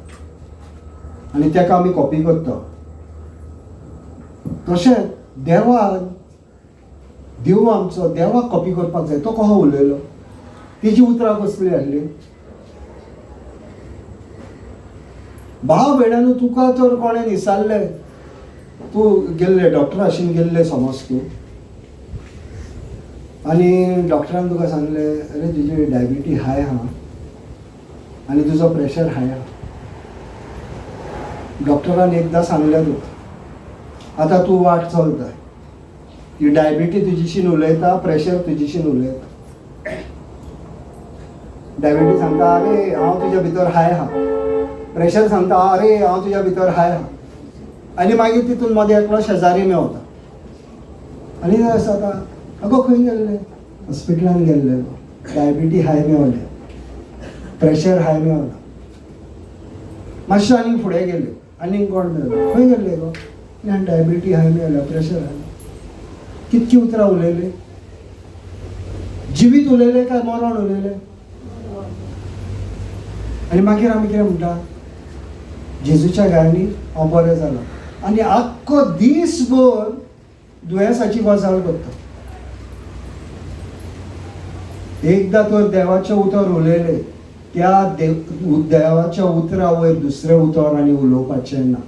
आनी ताका आमी कॉपी करता. तशेंच देव आमचो देवाक कॉपी करपाक जाय. तो कसो उलयलो, तेजी उतरां कसली आहली. भाव भयणानू तुका तर कोणें विचारलें, तूं गेल्ले डॉक्टराशीन गेल्ले समज तूं, आनी डॉक्टरान तुका सांगलें अरे तुजी डायबिटीज हाय आहा आनी तुजो प्रेशर हाय आहा. डॉक्टरान एकदां सांगलें तुका, आतां तूं वाट चलता, ही डायबिटीज तुजीशीन उलयता, प्रेशर तुजीशीन उलयता. डायबिटीज सांगता अरे हांव तुज्या भितर हाय आहा, प्रेशर सांगता अरे हांव तुज्या भितर हाय आहा. आनी मागीर तितून मदें एकलो शेजारी मेवता आनी जाता अगो खंय गेल्ले, हॉस्पिटलान गेल्ले, डायबिटीज हाय मेवले, प्रेशर हाय मेवला. मातशें आनीक फुडें गेले, आनीक कोण मेवले, खंय गेल्ले गो, डायबिटीज हाय मेवल्या, प्रेशर हाय. कितकी उतरां उलयले, जिवीत उलयले काय मरण उलयले. आनी मागीर आमी कितें म्हणटा, जेजूच्या गायनी हांव बरें जालां, आनी आख्खो दीसभर दुयेंसाची गजाल करता. एकदां तर देवाचें उतर उलयलें, त्या देवाच्या उतरा वयर दुसरें उतर आनी उलोवपाचें ना,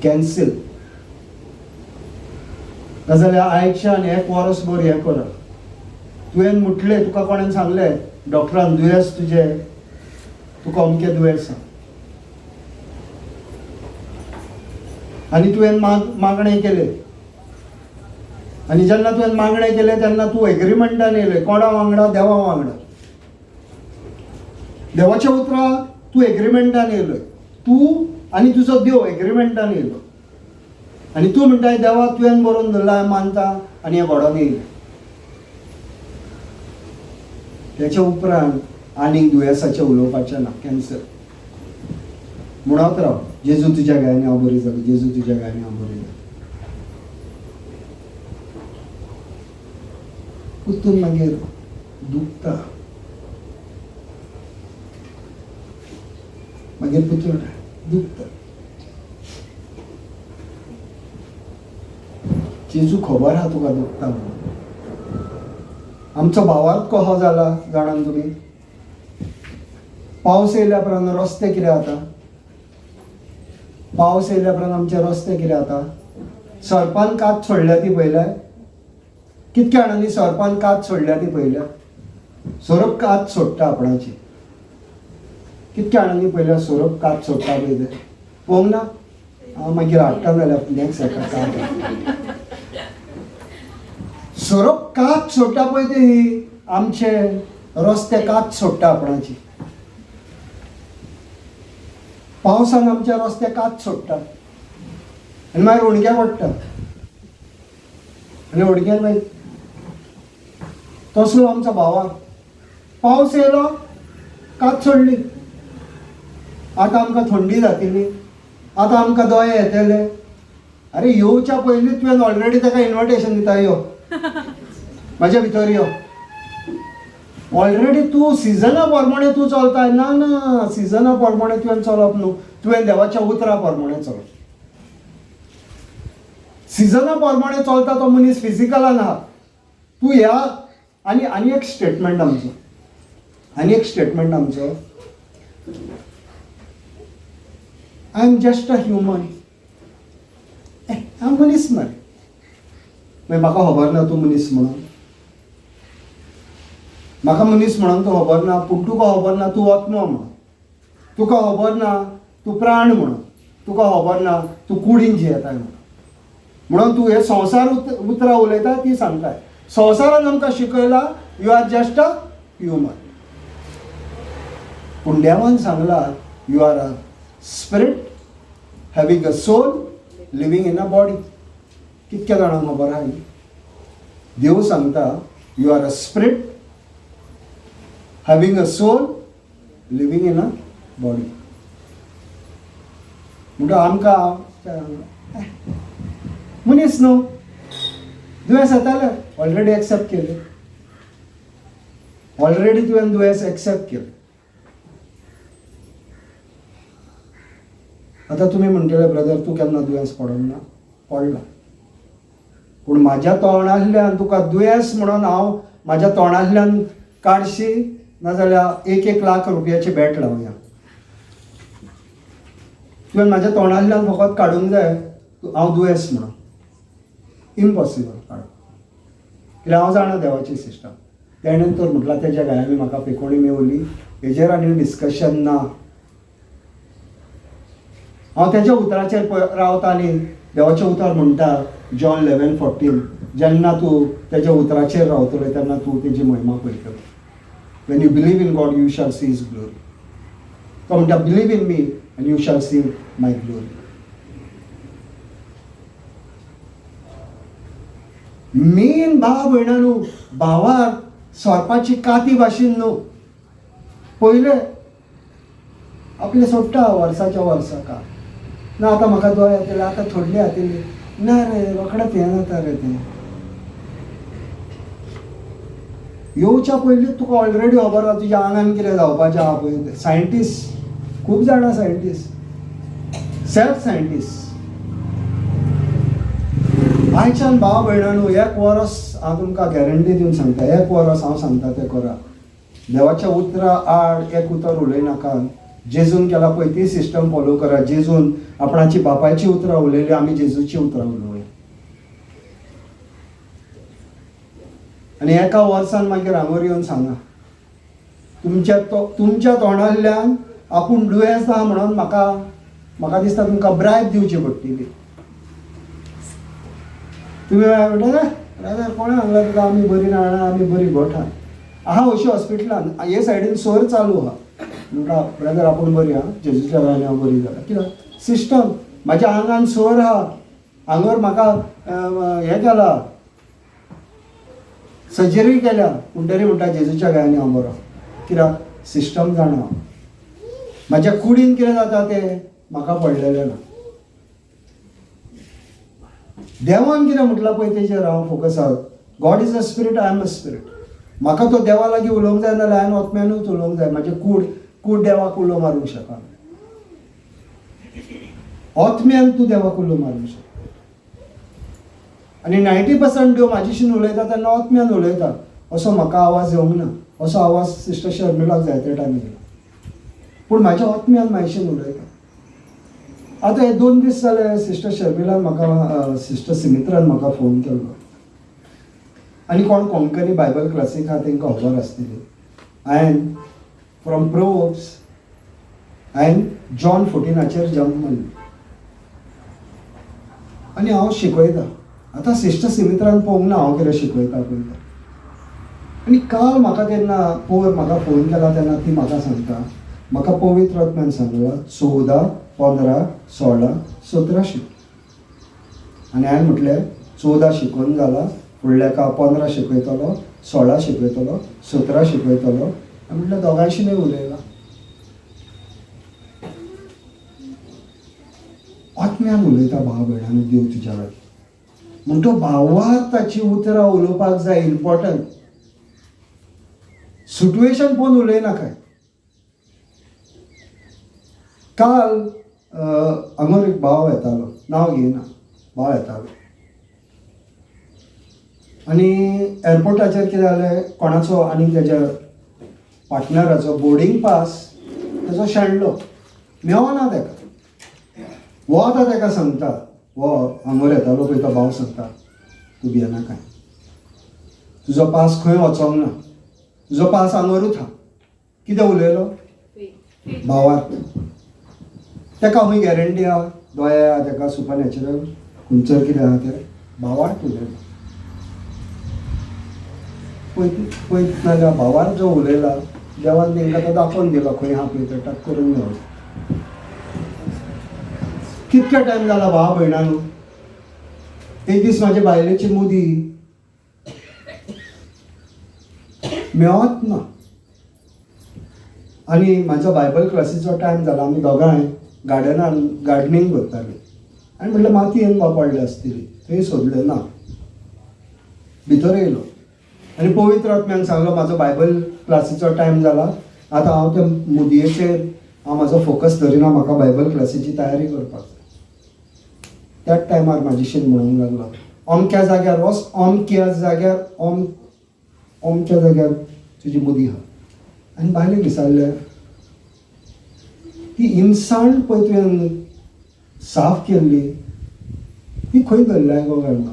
कॅन्सील. नाजाल्यार आयच्यान 1 वर्सभर हें कर. तुवें मुटलें, तुका कोणें सांगलें डॉक्टरान दुयेंस तुजें, तुका अमकें दुयेंस आसा, आनी तुवें मागणें केलें, आनी जेन्ना तुवें मागणें केलें तेन्ना तूं एग्रीमेंटान येयलें, कोणा वांगडा, देवा वांगडा. देवाच्या उतरां तूं एग्रीमेंटान येयलो, तूं आनी तुजो देव एग्रीमेंटान येयलो, आनी तूं म्हणटाय देवा तुवें बरोवन दवरला, हांव मानता, आनी हें घडोवन येयलें. तेच्या उपरांत आनीक दुयेंसाचें उलोवपाचें ना, कॅन्सर. म्हणत राव, जेजू तुज्या गायनी हांव बरी जालो, जेजू तुज्या गायनी हांव बरी जालो. उतून मागीर दुखता, मागीर पुतून दुखता. जेजू खबर आहा तुका दुखता म्हणून. आमचो भावार्थ कसो जाला जाणान तुमी. पावस येयल्या उपरांत रस्ते कितें जाता, पावस येयल्या उपरांत आमचे रस्ते कितें जाता. सरपान कात सोडल्या ती पयल्या, कितक्या जाणांनी सरपान कात सोडल्या ती पयल्या. सोरप कात सोडटा आपणाची, कितक्या जाणांनी पयल्या सोरप कात सोडटा पळय ते पळोवंक ना. हांव मागीर हाडटा जाल्यार नेक्स्ट हेका कात. सोरप कात सोडटा पळय ते ही आमचे रस्ते कात सोडटा आपणाची. पावसान आमचे रस्ते कात सोडटा आनी मागीर उडक्या पडटा, आनी उडक्यान मागीर तसलो आमचो भावा. पावस येयलो, कात सोडली, आतां आमकां थंडी जातली, आतां आमकां दोळे येतले. अरे येवच्या पयलींच तुवें ऑलरेडी ताका इन्विटेशन दिता, यो म्हाज्या भितर यो. ऑलरेडी तूं सिजना प्रमाणे तूं चलता. ना ना, सिजना प्रमाणे तुवें चलप न्हू, तुवें देवाच्या उतरा प्रमाणे चलप. सिजना प्रमाणे चलता तो मनीस फिजिकलान आहा. तूं ह्या आनी एक स्टेटमेंट आमचो, I am just a human. हांव मनीस मरे, मागीर म्हाका खबर ना तूं मनीस म्हणून. म्हाका मनीस म्हणून तूं खबर ना, पूण तुका खबर ना तूं आत्मा म्हणून. तुका खबर ना तूं प्राण म्हणून. तुका खबर ना तूं कुडीन जियेताय म्हणून. म्हणून तूं हे संवसार उतरां उलयता ती सांगताय. संवसारान आमकां शिकयला you are just a human. पूण देवान सांगला you are a spirit having a soul living in a body. कितक्या जाणांक खबर आहा? देव सांगता you are a spirit having a soul living in a body. म्हणटा आमकां मनीस न्हू, दुयेंस येताले ऑलरेडी एक्सेप्ट केले. ऑलरेडी तुवें दुयेंस एक्सेप्ट केलें. आतां तुमी म्हणटले ब्रदर तूं केन्ना दुयेंस पडोंक ना. पडला. पूण म्हाज्या तोंडांतल्यान तुका दुयेंस म्हणून हांव म्हाज्या तोंडांतल्यान काडशी नाजाल्यार 1 लाख रुपयाची बॅट लावया. तुवें म्हाज्या तोंडांतल्यान फकत काडूंक जाय हांव दुयेंस म्हणून. इम्पॉसिबल काडप. कित्याक हांव जाणा देवाची सिस्टम. तेणें तर म्हटलां तेज्या गायांनी म्हाका पेकोणी मेवली, हेजेर आनी डिस्कशन ना. हांव तेज्या उतराचेर रावता आनी देवाचें उतर म्हणटा जॉन 11:14 जेन्ना तूं तेज्या उतराचेर रावतलो तेन्ना तूं तेजी महिमा पळयतलो. Wien you believe in God you shall see his glory. तो म्हणटा believe in me and you shall see my glory. Main भाव भयणानू भावार सोरपाची काती भाशेन न्हू. पयले आपले सोडटा वर्साच्या वर्साका ना आतां म्हाका दोळे येतले आतां थोडली येतली ना रे रोखडेंच हें जाता रे तें. येवच्या पयलींच तुका ऑलरेडी खबर आसा तुज्या आंगान कितें जावपाचें आहा पळय तें. सायंटिस्ट खूब जाणां सायंटिस्ट सेल्फ सायंटिस्ट आयच्यान भाव भयणानू 1 वर्स हांव तुमकां गॅरंटी दिवन सांगता 1 वर्स हांव सांगता तें करा. देवाच्या उतरा आड एक उतर उलयनाका. जेजून केला पळय ती सिस्टम फॉलो करा. जेजून आपणाची बापायची उतरां उलयली आमी जेजूची उतरां उलोवया. आनी 1 वर्सान मागीर हांगर येवन सांगा तुमच्या तोंडांतल्यान आपूण दुयेंस आहा म्हणून म्हाका दिसता तुमकां ब्रायब दिवची पडटली. तुमी म्हणटा ब्रदर कोणें सांगलें तुका आमी बरी ना आमी बरी गोठां आहा अशी हॉस्पिटलान हे सायडीन सर चालू आहा. म्हणटा ब्रदर आपूण बरी आहा जेजूच्या वेळान हांव बरी जालां. कित्याक सिस्टम म्हाज्या आंगान सर आहा. हांगर म्हाका हें केलां सर्जरी केल्या पूण तरी म्हणटा जेजूच्या गायांनी हांव बरो. कित्याक सिस्टम जाणा. म्हाज्या कुडीन कितें जाता तें म्हाका पडलेलें ना. देवान कितें म्हटलां पळय तेजेर हांव फोकस आहा. God is a spirit I am a spirit. म्हाका तो देवा लागीं उलोवंक जाय नाल्यार हांवें ओतम्यानूच उलोवंक जाय. म्हाजें कूड देवाक उलो मारूंक शकना. ओतम्यान तूं देवाक उलो मारूंक शकता. आनी 90% देव म्हाजेशीन उलयता तेन्ना ओतम्यान उलयता असो म्हाका आवाज येवंक ना. असो आवाज सिस्टर शर्मिलाक जाय त्या टायमार येयला पूण म्हाज्या ओतम्यान म्हाजेशीन उलयता. आतां हे 2 दीस जाले सिस्टर शर्मिलान म्हाका सिस्टर सिमित्रान म्हाका फोन केल्लो. आनी कोण कोंकणी बायबल क्लासीक आहा तांकां खबर आसतली. हांवें फ्रॉम प्रोवर्ब्स हांवें जॉन 14 जंप मारली आनी हांव शिकयता. आतां सिस्टर सिमित्रान पळोवंक ना हांव कितें शिकयता पळय. आनी काल म्हाका तेन्ना म्हाका फोन केला तेन्ना ती म्हाका सांगता म्हाका पवित्र आत्म्यान सांगलां 14, 15, 16, 17 शिक. आनी हांवें म्हटलें 14 शिकून जाला फुडल्या 15 शिकयतलो 16 शिकयतलो 17 शिकयतलो. हांवें म्हटलें दोगांयशीं उलयलां. आत्म्यान उलयता भाव भयणांनी देव तुज्या लागीं. म्हणटो भावार ताची उतरां उलोवपाक जाय. इम्पॉर्टंट सिट्युएशन पळोवन उलयनाकाय. काल हांगर एक भाव येतालो नांव घेयना भाव येतालो आनी एअरपोर्टाचेर कितें जालें कोणाचो आनी तेज्या पार्टनराचो बोर्डींग पास तेजो शेणलो मेळना ताका. वो आतां ताका सांगता वो हांगर येतालो पळय तो भाव सांगता तूं भियेनाकाय. तुजो पास खंय वचोंक ना. तुजो पास हांगरूच आहा. कितें उलयलो भावार. ताका खंय गॅरंटी आहा दोळे आहा ताका सुपर नॅचरल खंयसर कितें आहा तें भावार्थ उलयलो. पळयत नाल्यार भावार जो उलयला देवान तांकां तो दाखोवन दिलो खंय आहा पळय तें टक करून मेळ्ळो. कितके टायम जाला भाव भयणानू. एक दीस म्हाजे बायलेची मुदी मेळत ना आनी म्हाजो बायबल क्लासीचो टायम जाला. आमी दोगांय गार्डनान गार्डनींग करतालीं. हांवें म्हटलें मातयेन पडले आसतली थंय सोदलें ना. भितर येयलो आनी पवित्र आत्म्यान सांगलो म्हाजो बायबल क्लासीचो टायम जाला, आतां हांव त्या मुदयेचेर हांव म्हाजो फोकस धरिना, म्हाका बायबल क्लासीची तयारी करपाक जाय. त्याच टायमार म्हाजेशीन म्हणूंक लागलो, अमक्या जाग्यार वच, अमक्या जाग्यार अमक्या जाग्यार तुजी मुदी आहा. आनी बायलेक विचारलें, ही इन्साण पळय तुवें साफ केल्ली ती खंय दवरल्या गो घालना.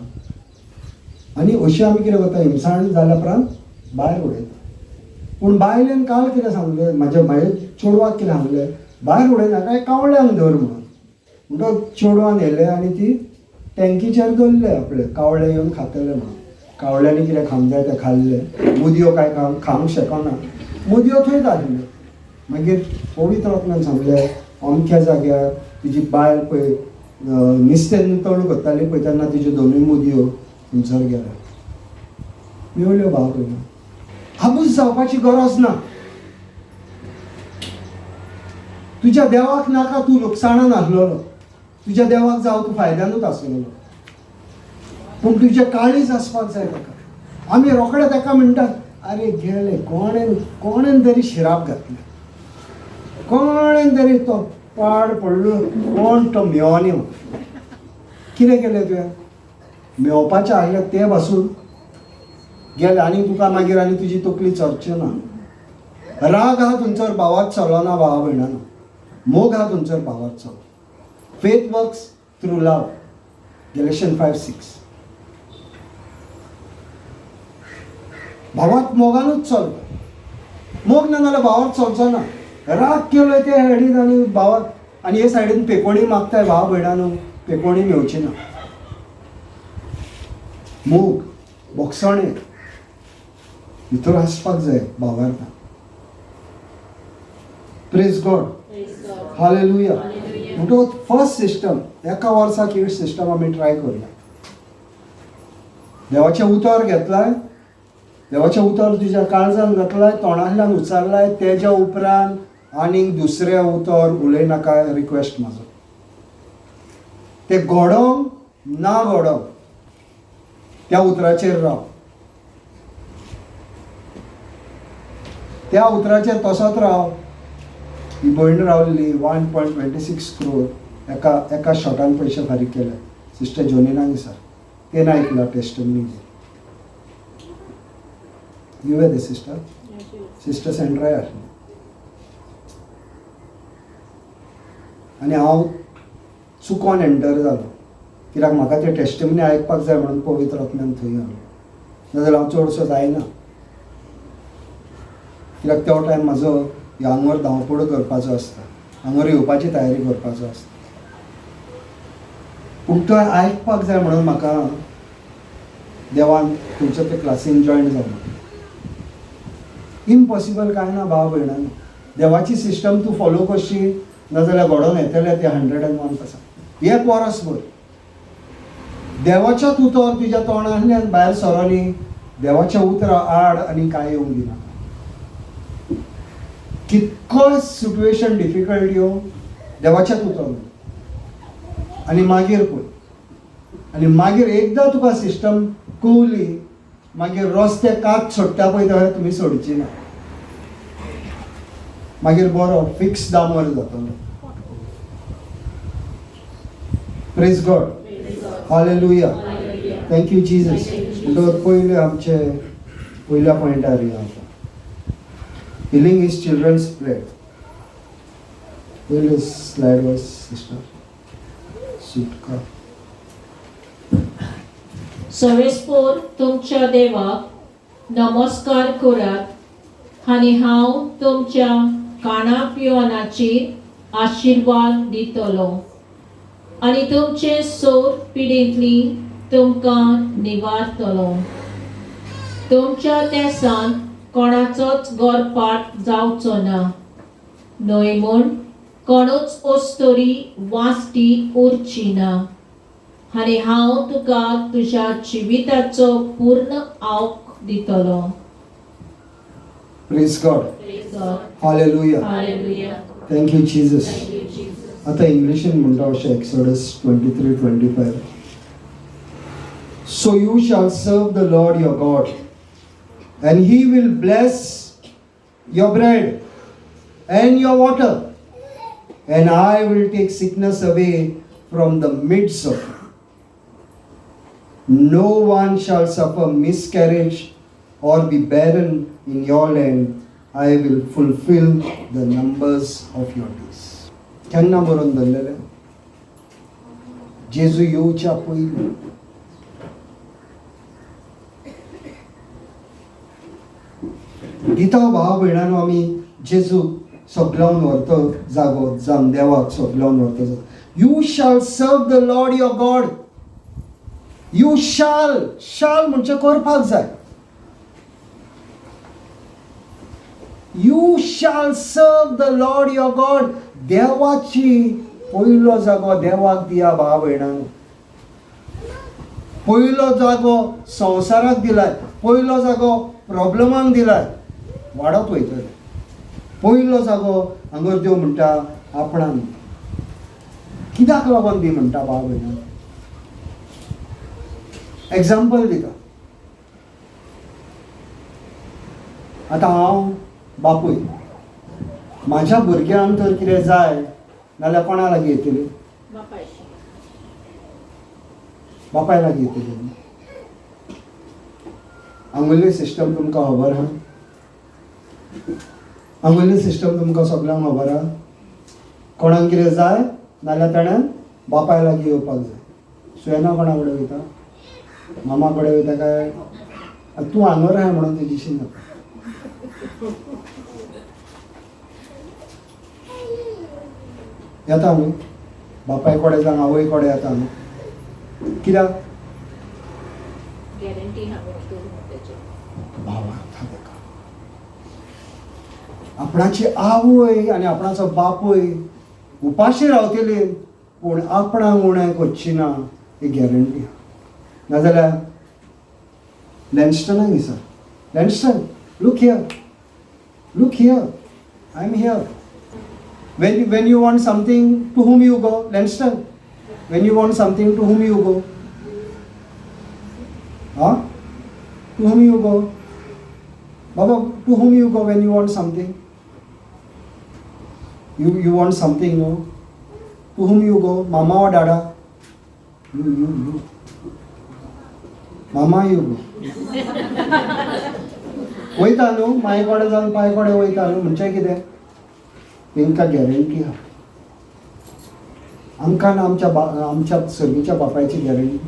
आनी अशी आमी कितें करता, इन्साण जाल्या उपरांत भायर उडयता. पूण बायलेन काल कितें सांगलें, म्हाज्या चेडवाक कितें सांगलें, भायर उडयनाका, कावळ्यांक धर म्हणून. म्हणटकच चेडवान येयलें आनी ती टँकीचेर दवरले आपले, कावळे येवन खातले म्हणून. कावळ्यांनी कितें खावंक जाय तें खाल्लें, मुदयो काय खावंक शकना, मुदयो थंय घातल्यो. मागीर पवित्र आत्म्यान सांगलें, अमक्या जाग्यार तुजी बायल पळय नुस्तें नitôll करताली पळय तेन्ना तिज्यो दोनूय मुदयो थंयसर गेल्या, मेवल्यो भाव पळय. हाबूस जावपाची गरज ना. तुज्या देवाक नाका तूं लुकसाणान आसलेलो, तुज्या देवाक जावं तूं फायद्यानूच आसलेलो, पूण तुजें काळीज आसपाक जाय ताका. आमी रोखडे ताका म्हणटात, आरे गेले कोणेन तरी शिराप घातले, कोणेन तरी तो पाड पडलो, कोण तो मेवोनी. कितें केलें तुवें? मेवपाचें आसलें तें पासून गेले आनी तुका मागीर आनी तुजी तकली चडचें ना. राग हा तुमचो भावाक चलना भावा भयणानो, मोग हा तुमचो भावाक चलो. फेथ वर्क्स थ्रू लव, Galatians 5:6. भावाक मोगानूच चल, मोग ना जाल्यार भावाक चलचो ना. राग केलो ते सायडीन आनी भावाक, आनी हे सायडीन पेकोणी मागताय भाव भयणानो, पेकोणी मेवची ना. मोग बोगसणे भितर आसपाक जाय भावार. Praise God, hallelujah. म्हणटकच फर्स्ट सिस्टम, एका वर्साक एक सिस्टम आमी ट्राय करूया. देवाचें उतर घेतलाय, देवाचें उतर तुज्या काळजान घातलाय, तोंडांतल्यान उच्चारलाय, तेज्या उपरांत आनीक दुसरें उतर उलयनाका, रिक्वेस्ट म्हाजो. तें घडोवंक ना घडोवंक त्या उतराचेर राव, त्या उतराचेर तसोच राव. ही भयण रावल्ली 1.26 crore एका शॉटान पयशे फारीक केले. सिस्टर जोनिनाक विचार, तें आयकला testimony. You way the sister सेंड्राय आसली. आनी हांव चुकोन एंटर जालो, कित्याक म्हाका ते टेस्टमनी आयकपाक जाय म्हणून पवित्र आत्म्यान थंय हाडलो. नाजाल्यार हांव चडसो जायना, कित्याक तो टायम म्हाजो हांगार धांवपळ करपाचो आसता, हांगार येवपाची तयारी करपाचो आसता. पूण तो आयकपाक जाय म्हणून म्हाका देवान तुमच्या ते क्लासीन जॉयन जावं. इम्पॉसिबल कांय ना भाव भयणानो. देवाची सिस्टम तूं फॉलो करशी, नाजाल्यार घडोवन येतले ते 101%. एक वर्स भर देवाच्याच उतर तुज्या तोंडांतल्यान भायर सरोनी, देवाच्या उतरा आड आनी कांय येवंक दिना. कितकोय सिट्युएशन डिफिकल्ट येवं, देवाच्याच उतर आनी मागीर पळय. आनी मागीर एकदां तुका सिस्टम कळली, मागीर रस्ते कात सोडटा पळय ते तुमी सोडची ना. मागीर बरो फिक्स दामोर जातलो. Praise God, hallelujah. Thank you Jesus. म्हणटकच पयले आमचे पयल्या पॉयंटार या. Healing is children's bread. पयले स्लायड वॉज सिस्टर सुटका. सवेस्पोर तुमच्या देवाक नमस्कार करात आनी हांव तुमच्या खाणा पिवनाचेर आशिर्वाद दितलो आनी तुमचे सोर पिडींतली तुमकां निवारतलो. तुमच्या देसान कोणाचोच गोरपाट जावचो ना, न्हय म्हूण कोणूच ओस्तोरी वास्ती उरची ना. आनी हांव तुका तुज्या जिविताचो पूर्ण आवक दितलो. Praise God, hallelujah. Thank you Jesus. आता इंग्लिशीन म्हणटा अशें exodus 23:25. So you shall serve the Lord your God, and he will bless your bread and your water, and I will take sickness away from the midst of you. No one shall suffer miscarriage or be barren in your land. I will fulfill the numbers of your days. केन्ना बरोवन दवरलेलें? जेजू येवच्या पयलीं. दिता भाव भयणांनो, आमी जेजू सगळ्यान व्हरतो जागो जावन देवाक सगळ्यान व्हरतो जागो. You shall serve the Lord your God. You शाल म्हणजे करपाक जाय. You shall serve the Lord your God. देवाची पयलो जागो देवाक दिया भाव भयणांनो. पयलो जागो संवसाराक दिलाय. पयलो जागो प्रॉब्लमांक दिलाय. वाडत वयतले. पयलो जागो हांगर देव म्हणटा आपणान. कित्याक लागून दी म्हणटा भाव भयणांनो? एग्जाम्पल दिता. आतां हांव बापूय, म्हाज्या भुरग्यांक तर कितें जाय नाल्यार कोणा लागीं येतली? बापाय लागीं येतली. आंगुल्ली सिस्टम तुमकां खबर आहा? आंगुल्ली सिस्टम तुमकां सगळ्यांक खबर आहा? कोणाक कितें जाय नाल्यार ताणें बापाय लागीं येवपाक जाय. सुयेना कोणा कडेन वयता? मामा कडेन वयता काय? तूं हांगर आहा म्हणून तेजी नाका. येता न्हू बापाय कडेन जावं आवय कडेन येता न्हू. कित्याक? आपणाची आवय आनी आपणाचो बापूय उपाशी रावतली पूण आपणाक उणें करची ना ही गॅरंटी आहा. नाजाल्यार लॅन्स्टनाक विचार. Lanston, look here, I am here. When you want something, to whom you go? Lanston. When you want something, to whom you go? Huh? To whom you go? Baba, to whom you go when you want something? You want something, no? To whom you go? Mama or Dada? You. Mama, you go. वयता न्हू माये कडेन जावन पाय कडेन वयता न्हू म्हणजे कितें? तांकां गॅरंटी आहा. आमकां ना आमच्या सर्वीच्या बापायची गॅरंटी.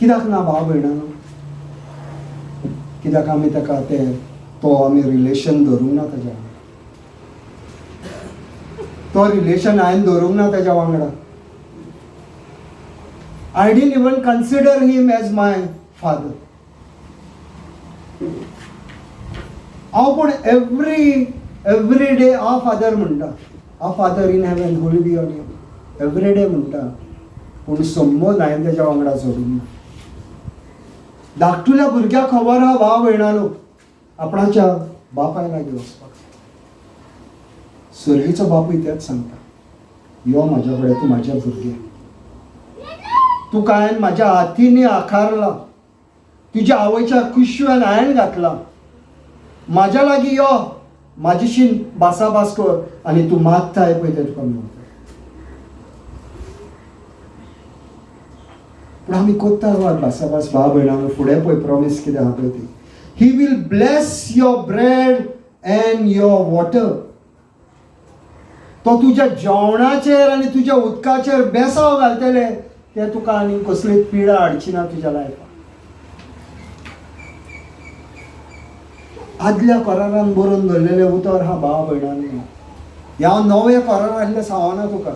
कित्याक ना भाव भयणांनो? कित्याक आमी ताका तो आमी रिलेशन धरूंक ना ताच्या वांगडा. तो रिलेशन हांवें धरूंक ना ताच्या वांगडा. I didn't even consider him as my father. हांव पूण एवरी डे आ फादर म्हणटा. Our father in heaven hall be on you every day म्हणटा. पूण समोज हांवें ताच्या वांगडा सोडूंक ना. धाकटुल्या भुरग्याक खबर आहा भाव भयणांनो आपणाच्या बापाय लागीं वचपाक. सर्वीचो बापूय तेच सांगता, यो म्हाज्या कडेन, तूं म्हाजें भुरगें. तुका हांवें म्हाज्या हातींनी आकारला. तुज्या आवयच्या कुशिवान हांवें घातला. म्हाज्या लागीं यो, म्हाजेशी भासाभास कर आनी तूं मागताय पळय तें तुका मेळटा. पूण आमी कोत्ता भासाभास भाव भयणांनो. फुडें पळय प्रॉमीस कितें आहा पळय ती. He will bless your bread and your water. तो तुज्या जेवणाचेर आनी तुज्या उदकाचेर बेसांव घालतले. तें तुका आनी कसली पिडा हाडची ना तुज्या लायफाक. आदल्या करारान बरोवन धरलेलें उतर हा भाव भयणांनी. ह्या नवे करार आहले सांगना तुका.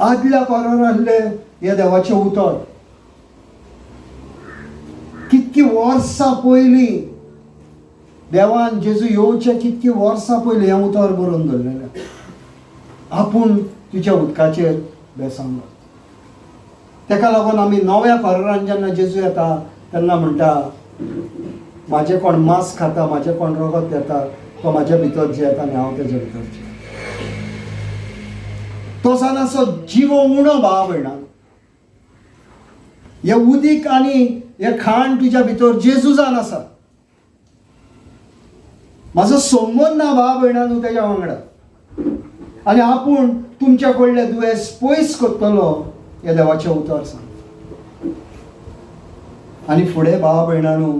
आदल्या करार आहले हे देवाचें उतर. कितकी वर्सां पयलीं देवान जेजू येवचे कितकी वर्सां पयलीं हें उतर बरोवन धरलेलें. आपूण तुज्या उदकाचेर बेसांव. तेका लागून आमी नव्या करारान जेन्ना जेजू येता तेन्ना म्हणटा म्हाजें कोण मांस खाता, म्हाजें कोण रगत घेता, तो म्हाज्या भितर जियेता आनी हांव तेज्या भितर जियेता. तो सानाचो जिवो उणो भाव भयणां. हे उदीक आनी हे खाण तुज्या भितर जेजूजान आसा. माझो संबंद ना भाव भयणांनो तेज्या वांगडा. आनी आपूण तुमच्या कडले दुयेंस पयस करतलो हे देवाचें उतर सांग. आनी फुडें भाव भयणांनो,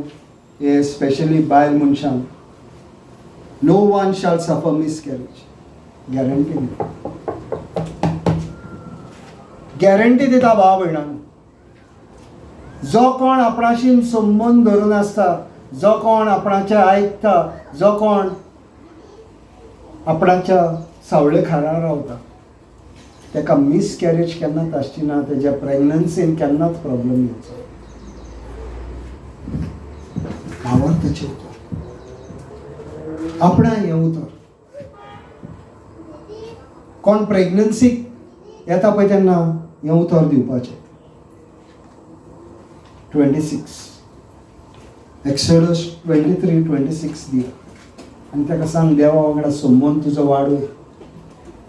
हे स्पेशली बायल मनशांक, नो वन शाल सफर मिसकॅरेज. गॅरंटी दिता, गॅरंटी दिता भाव भयणांनो. जो कोण आपणाशी संबंद धरून आसता, जो कोण आपणाचें आयकता, जो कोण आपणाच्या सावळे खारार रावता, ताका मिसकॅरेज केन्नाच आसची ना. तेज्या प्रेग्नन्सीन केन्नाच प्रॉब्लेम येवचो. भावार तशें उतर, आपणा हें उतर. कोण प्रेग्नन्सीक येता पळय तेन्ना हें उतर दिवपाचें. 26 एक्सोडस 23:26 दिया आनी ताका सांग, देवा वांगडा संबंद तुजो वाडूय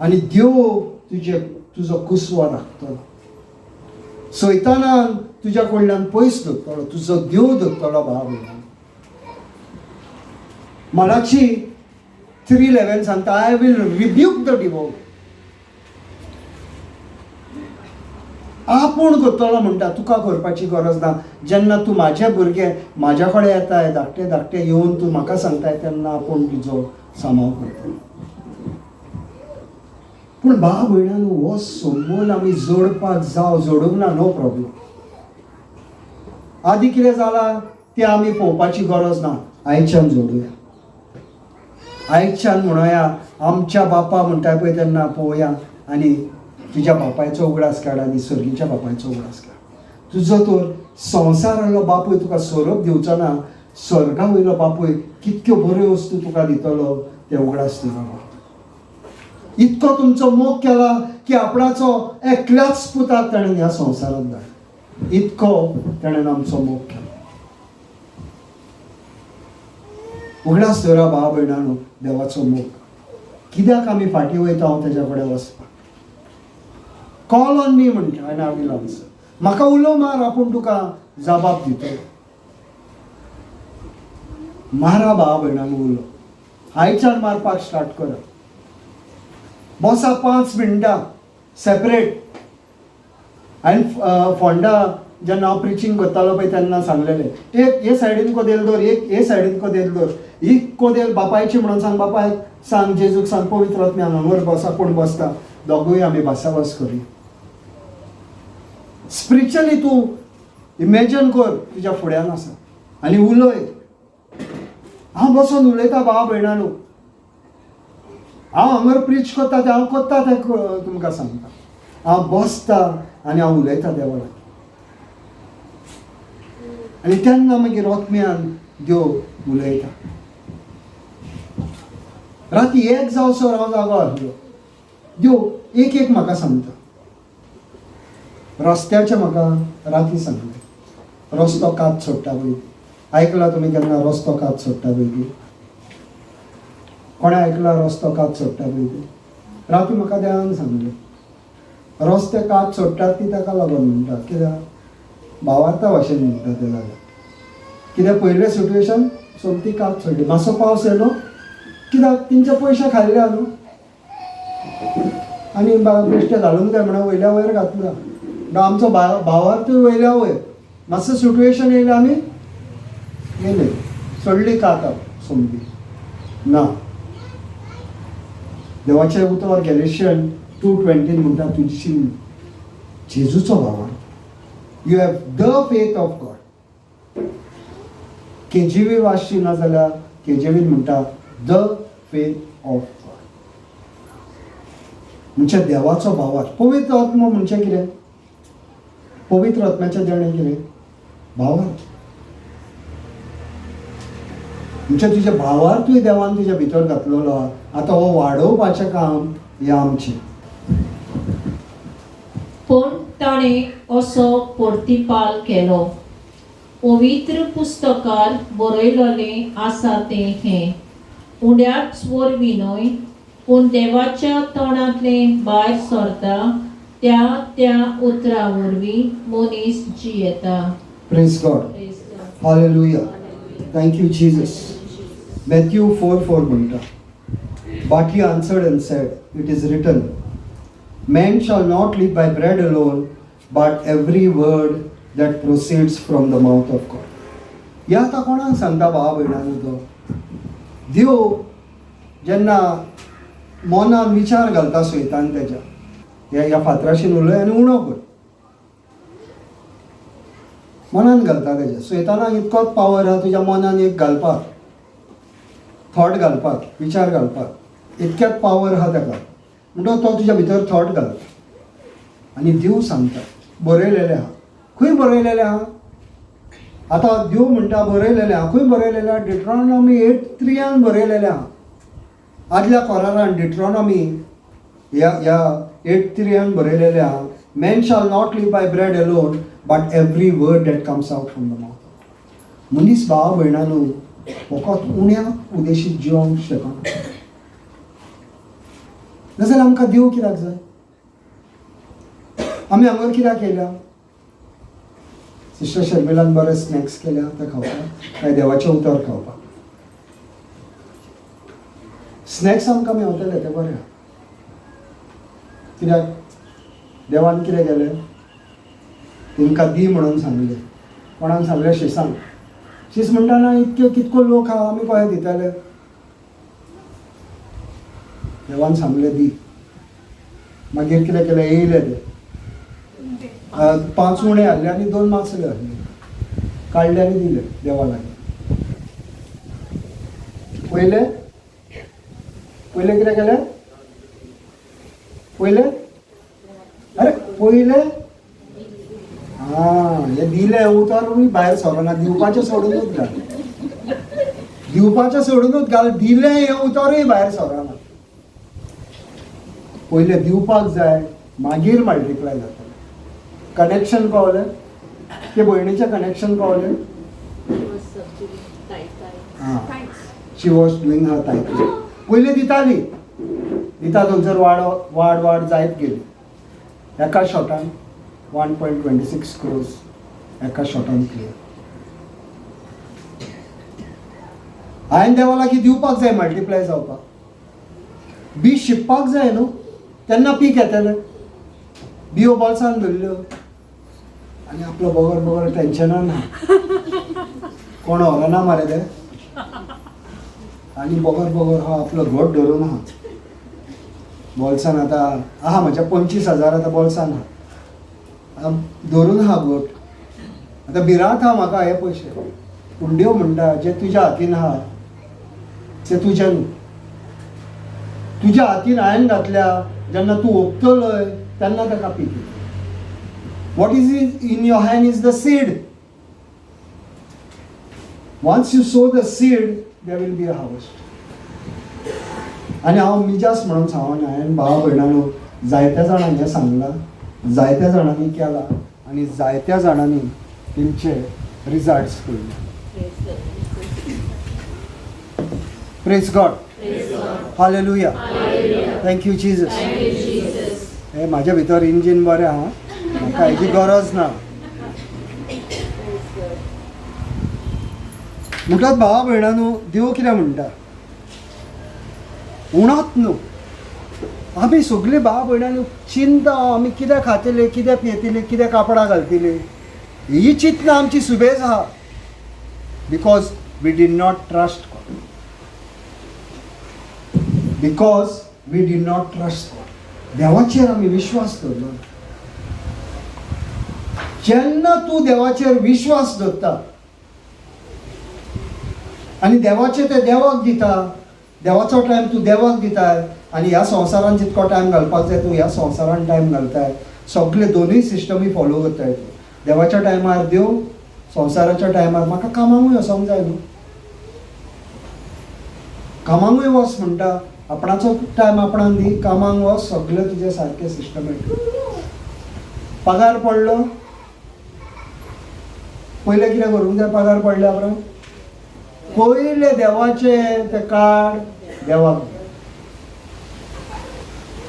आनी देव तुजो कुसवा राखतलो. सैतानान तुज्या कडल्यान पयस दवरतलो, तुजो देव दवरतलो भाव भयणांनो. मलाची 3:11 सांगता, I will rebuke the devour. आपूण करतलो म्हणटा, तुका करपाची गरज ना. जेन्ना तूं म्हाजे भुरगे म्हाज्या कडेन येताय, धाकटे धाकटे येवन तूं म्हाका सांगताय, तेन्ना आपूण तुजो सांबाळ करतलो. पूण भाव भयणांनो, हो संबंद आमी जोडपाक जाव, जोडूंक ना, नो प्रॉब्लेम. आदी कितें जालां तें आमी पळोवपाची गरज ना. आयच्यान जोडुया, आयच्यान म्हणुया. आमच्या बापा म्हणटाय पळय तेन्ना पळोवया आनी तुज्या बापायचो उगडास काड आनी सर्गीच्या बापायचो उगडास काड. तुजो तर संवसारांतलो बापूय तुका सोरोप दिवचो ना, स्वर्गा वयलो बापूय कितक्यो बऱ्यो वस्तू तुका दितलो ते उगडास दिवचो. इतको तुमचो मोग केला की आपणाचो एकल्याच पुताक ताणें ह्या संवसारांत धाडलो. इतको ताणें आमचो मोग केलो. उगडास दवरा भाव भयणांनो देवाचो मोग. कित्याक आमी फाटीं वयता हांव तेज्या कडेन वचपाक. कॉल ऑन मी म्हणटा आनी आय विल आन्सर. म्हाका उलो मार, आपूण तुका जबाब दितलो. मारा भाव भयणांनो उलो. आयच्यान मारपाक स्टार्ट करा. बसा 5 मिनटां सेपरेट. आनी फोंडा जेन्ना हांव प्रिचींग करतालो पळय तेन्ना सांगलेलें, एक हे सायडीन कोदेल दवर, एक हे सायडीन कोदेल दवर. ही कोदेल बापायची म्हणून सांग, बापाय सांग, जेजूक सांग, पवित्र आत्म्या हांगावर बसा. कोण बसता दोगूय आमी भासाभास करी. स्पिरिच्युअली तूं इमॅजिन कर तुज्या फुड्यान आसा आनी उलय. हांव बसून उलयता भाव भयणांनो. हांव हांगर प्रीच करता तें हांव करता तें तुमकां सांगता. हांव बसता आनी हांव उलयता देवा लागीं. आनी तेन्ना मागीर आत्म्यान देव उलयता. राती 1 जावसर हांव जागो आसलो. देव एक एक म्हाका सांगता. रस्त्याचें म्हाका राती सांगता. रस्तो कात सोडटा पळय. आयकला तुमी केन्ना रस्तो कात सोडटा पळय ती? कोणें आयकला रस्तो कात सोडटा पळय ती? राती म्हाका देवान सांगलें. रस्ते कात सोडटात ती ताका लागून म्हणटात. कित्याक भावार्था भाशेन म्हणटा ते लागून. कित्याक पयलें सिट्युएशन सोमती कात सोडली. मातसो पावस येयलो कित्याक तेंचे पयशे खाल्ले न्हू आनी बेश्टे घालूंक जाय म्हणून वयल्या वयर घातला. आमचो भावार्थूय वयल्या वयर. मातसो सिट्युएशन येयलें आमी गेले, सोडली कात सोमती. ना, देवाचें उतर गॅलेशियन 2:20 म्हणटा, तुजी जेजूचो भावार्थ. You have the faith of God. KJV वाचची ना जाल्यार KJV म्हणटा द फेथ ऑफ गॉड. म्हणजे देवाचो भावार्थ. पवित्र आत्मा म्हणजे कितें? पवित्र आत्म्याचें देणें कितें? भावार्थ. म्हणजे तुज्या भावार्थूय देवान तुज्या भितर घातलेलो आहा. आतां हो वाडोवपाचें काम हें आमचें. पूण ताणें असो परतिपाल केलो. पवित्र पुस्तकार बरयलोलें आसा तें हें, उण्याच वरवीं न्हय, पूण देवाच्या तोंडांतलें भायर सरता त्या उतरा वरवीं मनीस जियेता. Praise God. Praise God. Hallelujah. Hallelujah. Thank you, Jesus. Matthew 4:4 म्हणटा. But he answered and said, It is written, Man shall not live by bread alone, but every word that proceeds from the mouth of God. या आता कोणाक सांगता भावा भयणांनो तो? देव जेन्ना मनान विचार घालता सैतान त्याच्या ह्या फातराशीन उलय आनी उणो कर. मनान घालता तेच्या. सैतानाक इतकोच पावर आहा तुज्या मनान एक घालपाक, थॉट घालपाक, विचार घालपाक. इतक्यात पावर आहा ताका. म्हणटकच तो तुज्या भितर थॉट घालता. आनी देव सांगता बरयलेलें आहा. खंय बरयलेलें आहा? आतां देव म्हणटा बरयलेलें आहा. खंय बरयलेलें आहा? डिट्रॉनॉमी 8:3 बरयलेलें आहा. आदल्या कोरारान डिट्रॉनॉमी ह्या 8:3 बरयलेलें आहा. Man shall not live by bread alone but every word that comes out from the mouth. मनीस भावा भयणांनो फकत उण्या उद्देशीत जिवंक शकना. नाजाल्यार आमकां देव कित्याक जाय? आमी हांगर कित्याक येयल्या? सिस्टर शर्मिलान बरे स्नॅक्स केल्या ते खावपाक काय देवाचें उतर खावपाक? स्नॅक्स आमकां मेळटले ते बरें. कित्याक देवान कितें केलें? तेंकां दी म्हणून सांगलें. कोणाक सांगलें? शिसांक. शीस म्हणटाना इतके कितको लोक आहा आमी कशें दितले? देवान सांगलें दी. मागीर कितें केलें? येयले ते 5 उणे हाडले आनी 2 मासले हाडले. काडले आनी दिले देवा लागीं. पयले कितें केलें? पयले हे दिले उतरूय भायर सरना. दिवपाचें सोडूनच घाल. दिवपाचें सोडूनच घाल. दिले हे उतरूय भायर सरना. पयले दिवपाक जाय मागीर मल्टिप्लाय जाता. कनेक्शन पावलें? ते भयणीचें कनेक्शन पावलें? हां. शी वॉज डुईंग हर टायप. पयलीं दिताली. दिता थंयसर वाड जायत गेली. एका शॉटान 1.26 crores एका शॉटान क्लियर. हांवें देवा लागीं दिवपाक जाय मल्टिप्लाय जावपाक. बी शिंपपाक जाय न्हू. तेन्ना पीक येतलें. बियो बोल्सान धरल्यो आनी आपलो बगर टेन्शनान ना. कोण व्हरना मरे ते. आनी बगर हा आपलो घोट धरून आहा बोल्सान. आतां आहा म्हज्या 25,000 आतां बोल्सान आहा. धरून आहा घोट. आतां भिरांत आहा म्हाका हे पयशे. पूण देव म्हणटा जे तुज्या हातीन आहा ते तुजें न्हू. तुज्या हातीन हांवें घातल्या. जेन्ना तूं ओंपतलोय तेन्ना ताका पीक. What is in your hand is the seed. Once you sow the seed there will be a harvest. आनी हांव मिजास म्हणून सांगना. हांवें भावा भयणांनो जायत्या जाणांक हें सांगलां. जायत्या जाणांनी केलां आनी जायत्या जाणांनी तेंचे रिजल्ट्स पळयले. Praise God. Hallelujah. Thank you Jesus. हे म्हाज्या भितर इंजीन बरें आहा. म्हाका हेजी गरज ना. म्हणटात भावा भयणांनो देव कितें म्हणटा? उणोच न्हू. आमी सगळीं भावा भयणांनो चिंता आमी कितें खातले, कितें पियेतले, कितें कापडां घालतले ही चिंतना आमची सुबेज आहा. Because we did not trust God. Because we did not trust God. देवाचेर आमी विश्वास दवरलो. जेन्ना तूं देवाचेर विश्वास दवरता आनी देवाचें तें देवाक दिता. देवाचो टायम तूं देवाक दिताय आनी ह्या संवसारान जितको टायम घालपाक जाय तूं ह्या संवसारान टायम घालताय. सगळे दोनूय सिस्टमी फॉलो करताय तूं. देवाच्या टायमार देव, संवसाराच्या टायमार म्हाका कामांकूय वचोंक जाय न्हू. कामांकूय वच म्हणटा. आपणाचो टायम आपणाक दी. कामांक वच. सगळें तुजें सारकें सिस्टमेटीक. पगार पडलो. पयलें कितें करूंक जाय? पगार पडल्या उपरांत पयलें देवाचें तें कार्ड देवाक.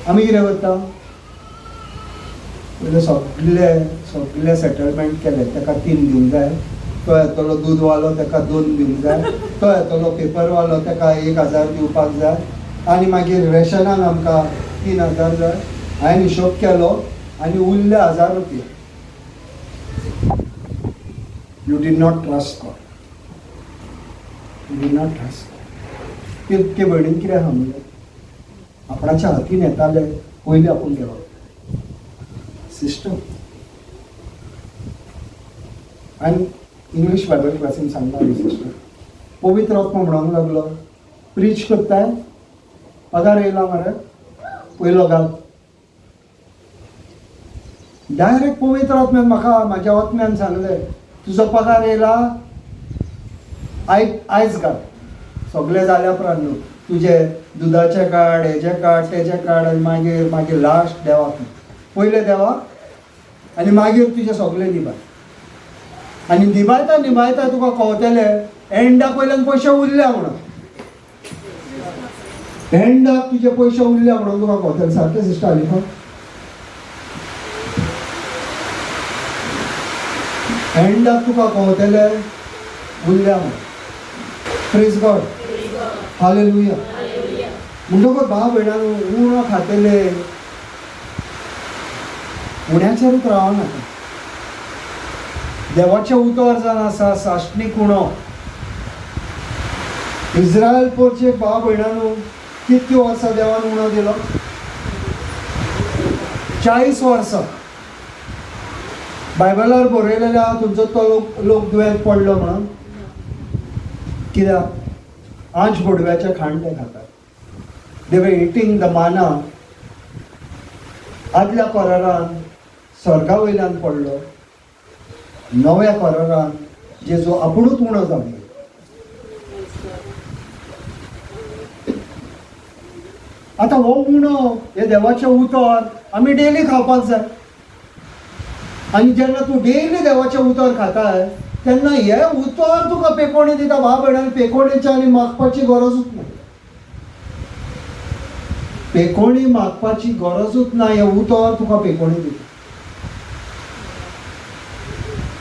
आमी कितें करता? पयले सगळे सेटलमेंट केले. ताका 3 दिवंक जाय. तो येतलो दूदवालो, ताका 2 दिवंक जाय. तो येतलो पेपरवालो, ताका 1000 दिवपाक जाय. आनी मागीर रेशनाक आमकां 3000 जाय. हांवें हिशोब केलो आनी उरले 1000 रुपया. You did not trust God. You did not trust God. ते भयणीन कितें सांगलें? आपणाच्या हातीन येताले पयलीं आपूण गेलो. सिस्टम. आनी इंग्लीश बायबल क्लासीन सांगताली सिस्टर, पवित्र आत्मा म्हणूंक लागलो, प्रीच करताय, पगार येयला मरे, पयलो घाल. डायरेक्ट पवित्र आत्म्यान म्हाका म्हाज्या आत्म्यान सांगलें, तुजो पगार येयला, आयज घाल. सगळे जाल्या उपरांत न्हू, तुजे दुदाचे कार्ड, हेजे कार्ड, तेजे कार्ड, आनी मागीर लास्ट देवाक. पयले देवाक आनी मागीर तुजे सगळे निबाय. आनी निबायता तुका कळटले एंडाक वयल्यान पयशे उरल्या म्हणून. एंडाक तुजे पयशे उरल्या म्हणून तुका कळटले. सारकें सिस्टर आली. एंडाक तुका कळटले उरल्या म्हणून. Praise God. हालेलुया. म्हणटकूच भाव भयणांनो, उणो खातेले उण्याचेरूच रावनाका. देवाचे उतर जावन आसा साश्टीक उणो. इस्रायल पोरचे भाव भयणांनो, कितकी वर्सां देवान उणो दिलो? 40 वर्सां. बायबलार बरयलेलें आहा तुमचो तो लोक दुयेंत पडलो म्हणून. कित्याक? आंच गोडव्याचे खाण ते खातात. दे वर इटींग द माना. आदल्या कोरारान स्वर्गा वयल्यान पडलो. नव्या कोरारान जेजू आपुणूच उणो जालो. आतां हो उणो, हे देवाचें उतर आमी डेली खावपाक जाय. आनी जेन्ना तूं डेली देवाचें उतर खाताय तेन्ना हे उतर तुका पेकोणी दिता. भाव भयणांनो, पेकोणीची आनी मागपाची गरजूच ना. पेकोणी मागपाची गरजूच ना. हे उतर तुका पेकोणी दिता.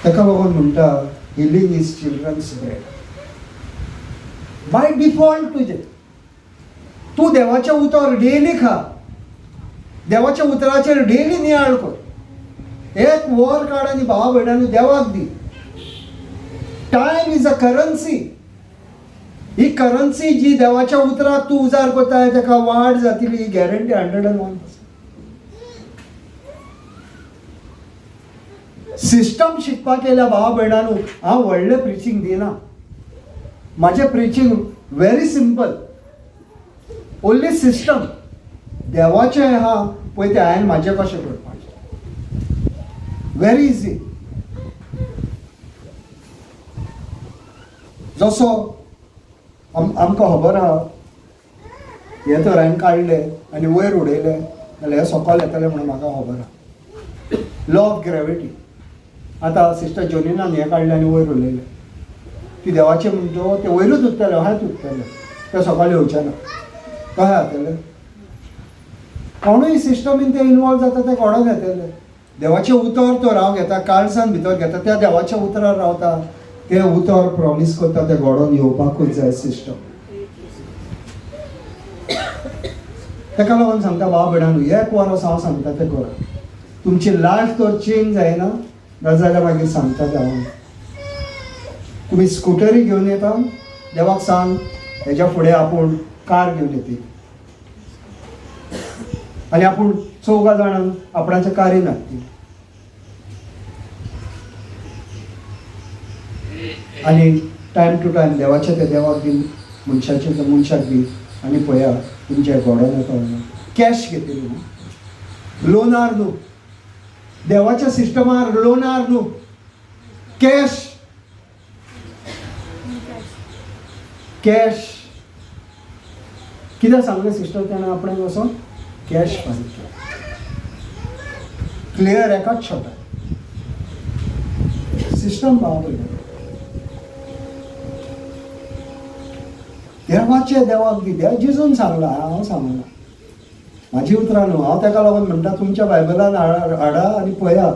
ताका लागून म्हणटा healing is children's bread. By default तूं देवाचें उतर डेली खा. देवाच्या उतराचेर डेली नियाळ कर. 1 वर काड आनी भावा भयणांनो देवाक दी. Time is a currency. ही करन्सी जी देवाच्या उतराक तूं उजार करताय ताका वाड जातली ही गॅरंटी 101%. सिस्टम शिकपाक येयल्या भावा भयणांनो, हांव व्हडलें प्रिचींग दिना. म्हाजें preaching very simple. Only system देवाचें आहा पळय तें हांवें म्हाजें कशें करपाचें. Very easy. जसो आमकां खबर आहा हे तर हांवें काडले आनी वयर उडयले जाल्यार हे सकयल येतले म्हणून म्हाका खबर आहा. Law of gravity. आतां सिस्टर जोनिनान हें काडलें आनी वयर उडयलें. ती देवाचें म्हणटो ते वयरूच उरतले, अशेंच उरतले, ते सकयल येवचे ना. कशें जातलें? कोणूय सिस्टमीन ते इनवॉल्व जाता ते घडोवन येतले. देवाचें उतर तो राव घेता, काळजान भितर घेता, त्या देवाच्या उतरार रावता. ते उतर प्रॉमिस करता ते घडोवन येवपाकूच जाय सिस्टम. ताका लागून सांगता भाव भयणांनो, 1 वर्स हांव सांगता तें करा. तुमची लायफ तर चेंज जायना जाल्यार मागीर सांगता ते हांव. तुमी स्कुटरी घेवन येता, देवाक सांग हेज्या फुडें आपूण कार घेवन येतली आनी आपूण 4 जाणांक आपणाच्या कारीन हाडटली. आनी टायम टू टायम देवाचे ते देवाक बीन, मनशाचे ते मनशाक बीन. आनी पळया तुमचे घोडोन येता कॅश घेतली न्हू, लोनार न्हू. देवाच्या सिस्टमार लोनार न्हू, कॅश. कॅश कित्याक सांगलें सिस्टर तेणें आपणें वचोन कॅश फारीक केलो. क्लियर एकाच शॉटाक सिस्टम भाव भयणांनो. देवाचे देवाक दी. देव जेजून सांगला, हांव सांगला. माझी उतरां न्हू. हांव ताका लागून म्हणटा तुमच्या बायबलान हाडा आनी पळया.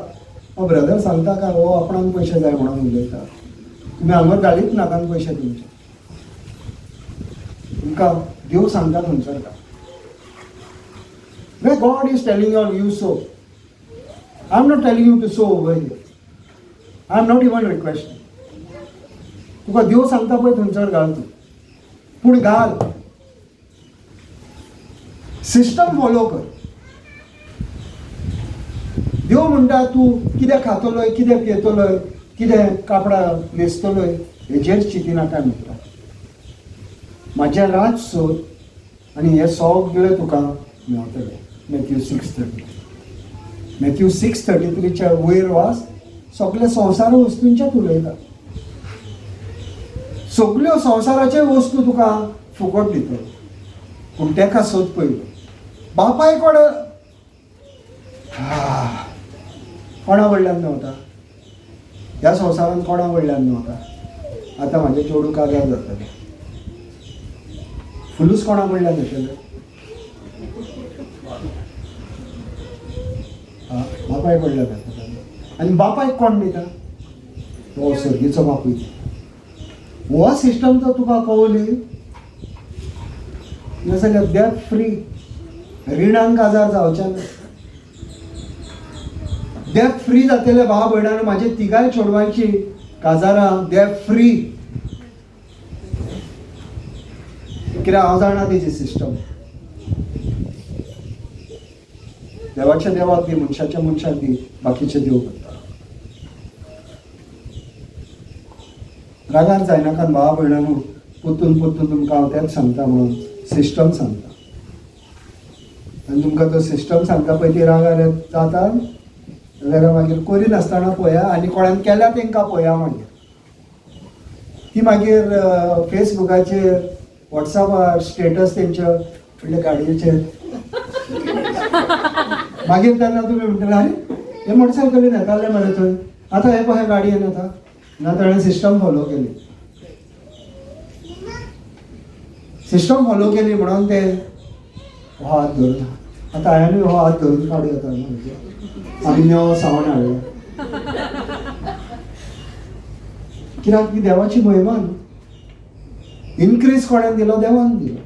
ब्रदर सांगता काय हो आपणाक पयशे जाय म्हणून उलयता. तुम्ही हांगर घालीत नाकान पयशे तुमचे. तुमकां देव सांगता थंयसर का. Where God is telling you, you sow. I'm not telling you to sow over here. I'm not even requesting. तुका देव सांगता पळय थंयसर घाल तूं. पूण घाल. सिस्टम फॉलो कर. देव म्हणटा तूं कितें खातलोय, कितें पियेतलोय, कितें कापडां न्हेसतलोय हेजेर चिंती नाका म्हणटा. म्हाजें राज सोद आनी हें सगळें तुका मेळटलें. Matthew 6:30. Matthew 6:33च्या वयर वास. सगळे संवसार वस्तूंचेच उलयता. सगळ्यो संवसाराच्यो वस्तू तुका फुकट दितलो. पूण तेका सोद पयलो. बापाय कोणा कडल्यान मेवता. ह्या संवसारान कोणा कडल्यान मेवता. आतां म्हाजें चेडूं कागार जातलें. फुलूस कोणा कडल्यान येतलें. बापाय कडल्यान येतलें. आनी बापायक कोण दिता. हो सर्गीचो बापूय. हो सिस्टम जर तुका कळली नाजाल्यार देव फ्री. रिणांक आजार जावचे ना. देव फ्री जातले भाव भयणान. म्हाजे तिगाय चेडवांची काजारां देव फ्री. कित्याक हांव जाणा तेजी सिस्टम. देवाच्या देवाक दी, मनशाच्या मनशाक दी, बाकीचे देव करता. रागार जायनाका भावा भयणानू. पोतून तुमकां हांव तेंच सांगता म्हणून सिस्टम सांगता. आनी तुमकां तो सिस्टम सांगता पळय ती रागार जाता जाल्यार मागीर कोरी नासतना पळया आनी कोणान केल्या तेंकां पळया. मागीर ती मागीर फेसबुकाचेर वॉट्सॅपार स्टेटस तेंच्या फुडल्या गाडयेचेर मागीर तेन्ना तुमी म्हणटले अरे हे मोटरसायकलीन येताले मरे थंय. आतां हे पळय गाडयेन येता. ना ताणें सिस्टम फॉलो केली. सिस्टम फॉलो केली म्हणून ते हो हात धरून. आतां हांवें हो हात धरून काडूं येता म्हणजे आमी नेवो सावण हाडलो. कित्याक ती देवाची महिमा न्हू. इनक्रीज कोणें दिलो. देवान दिलो.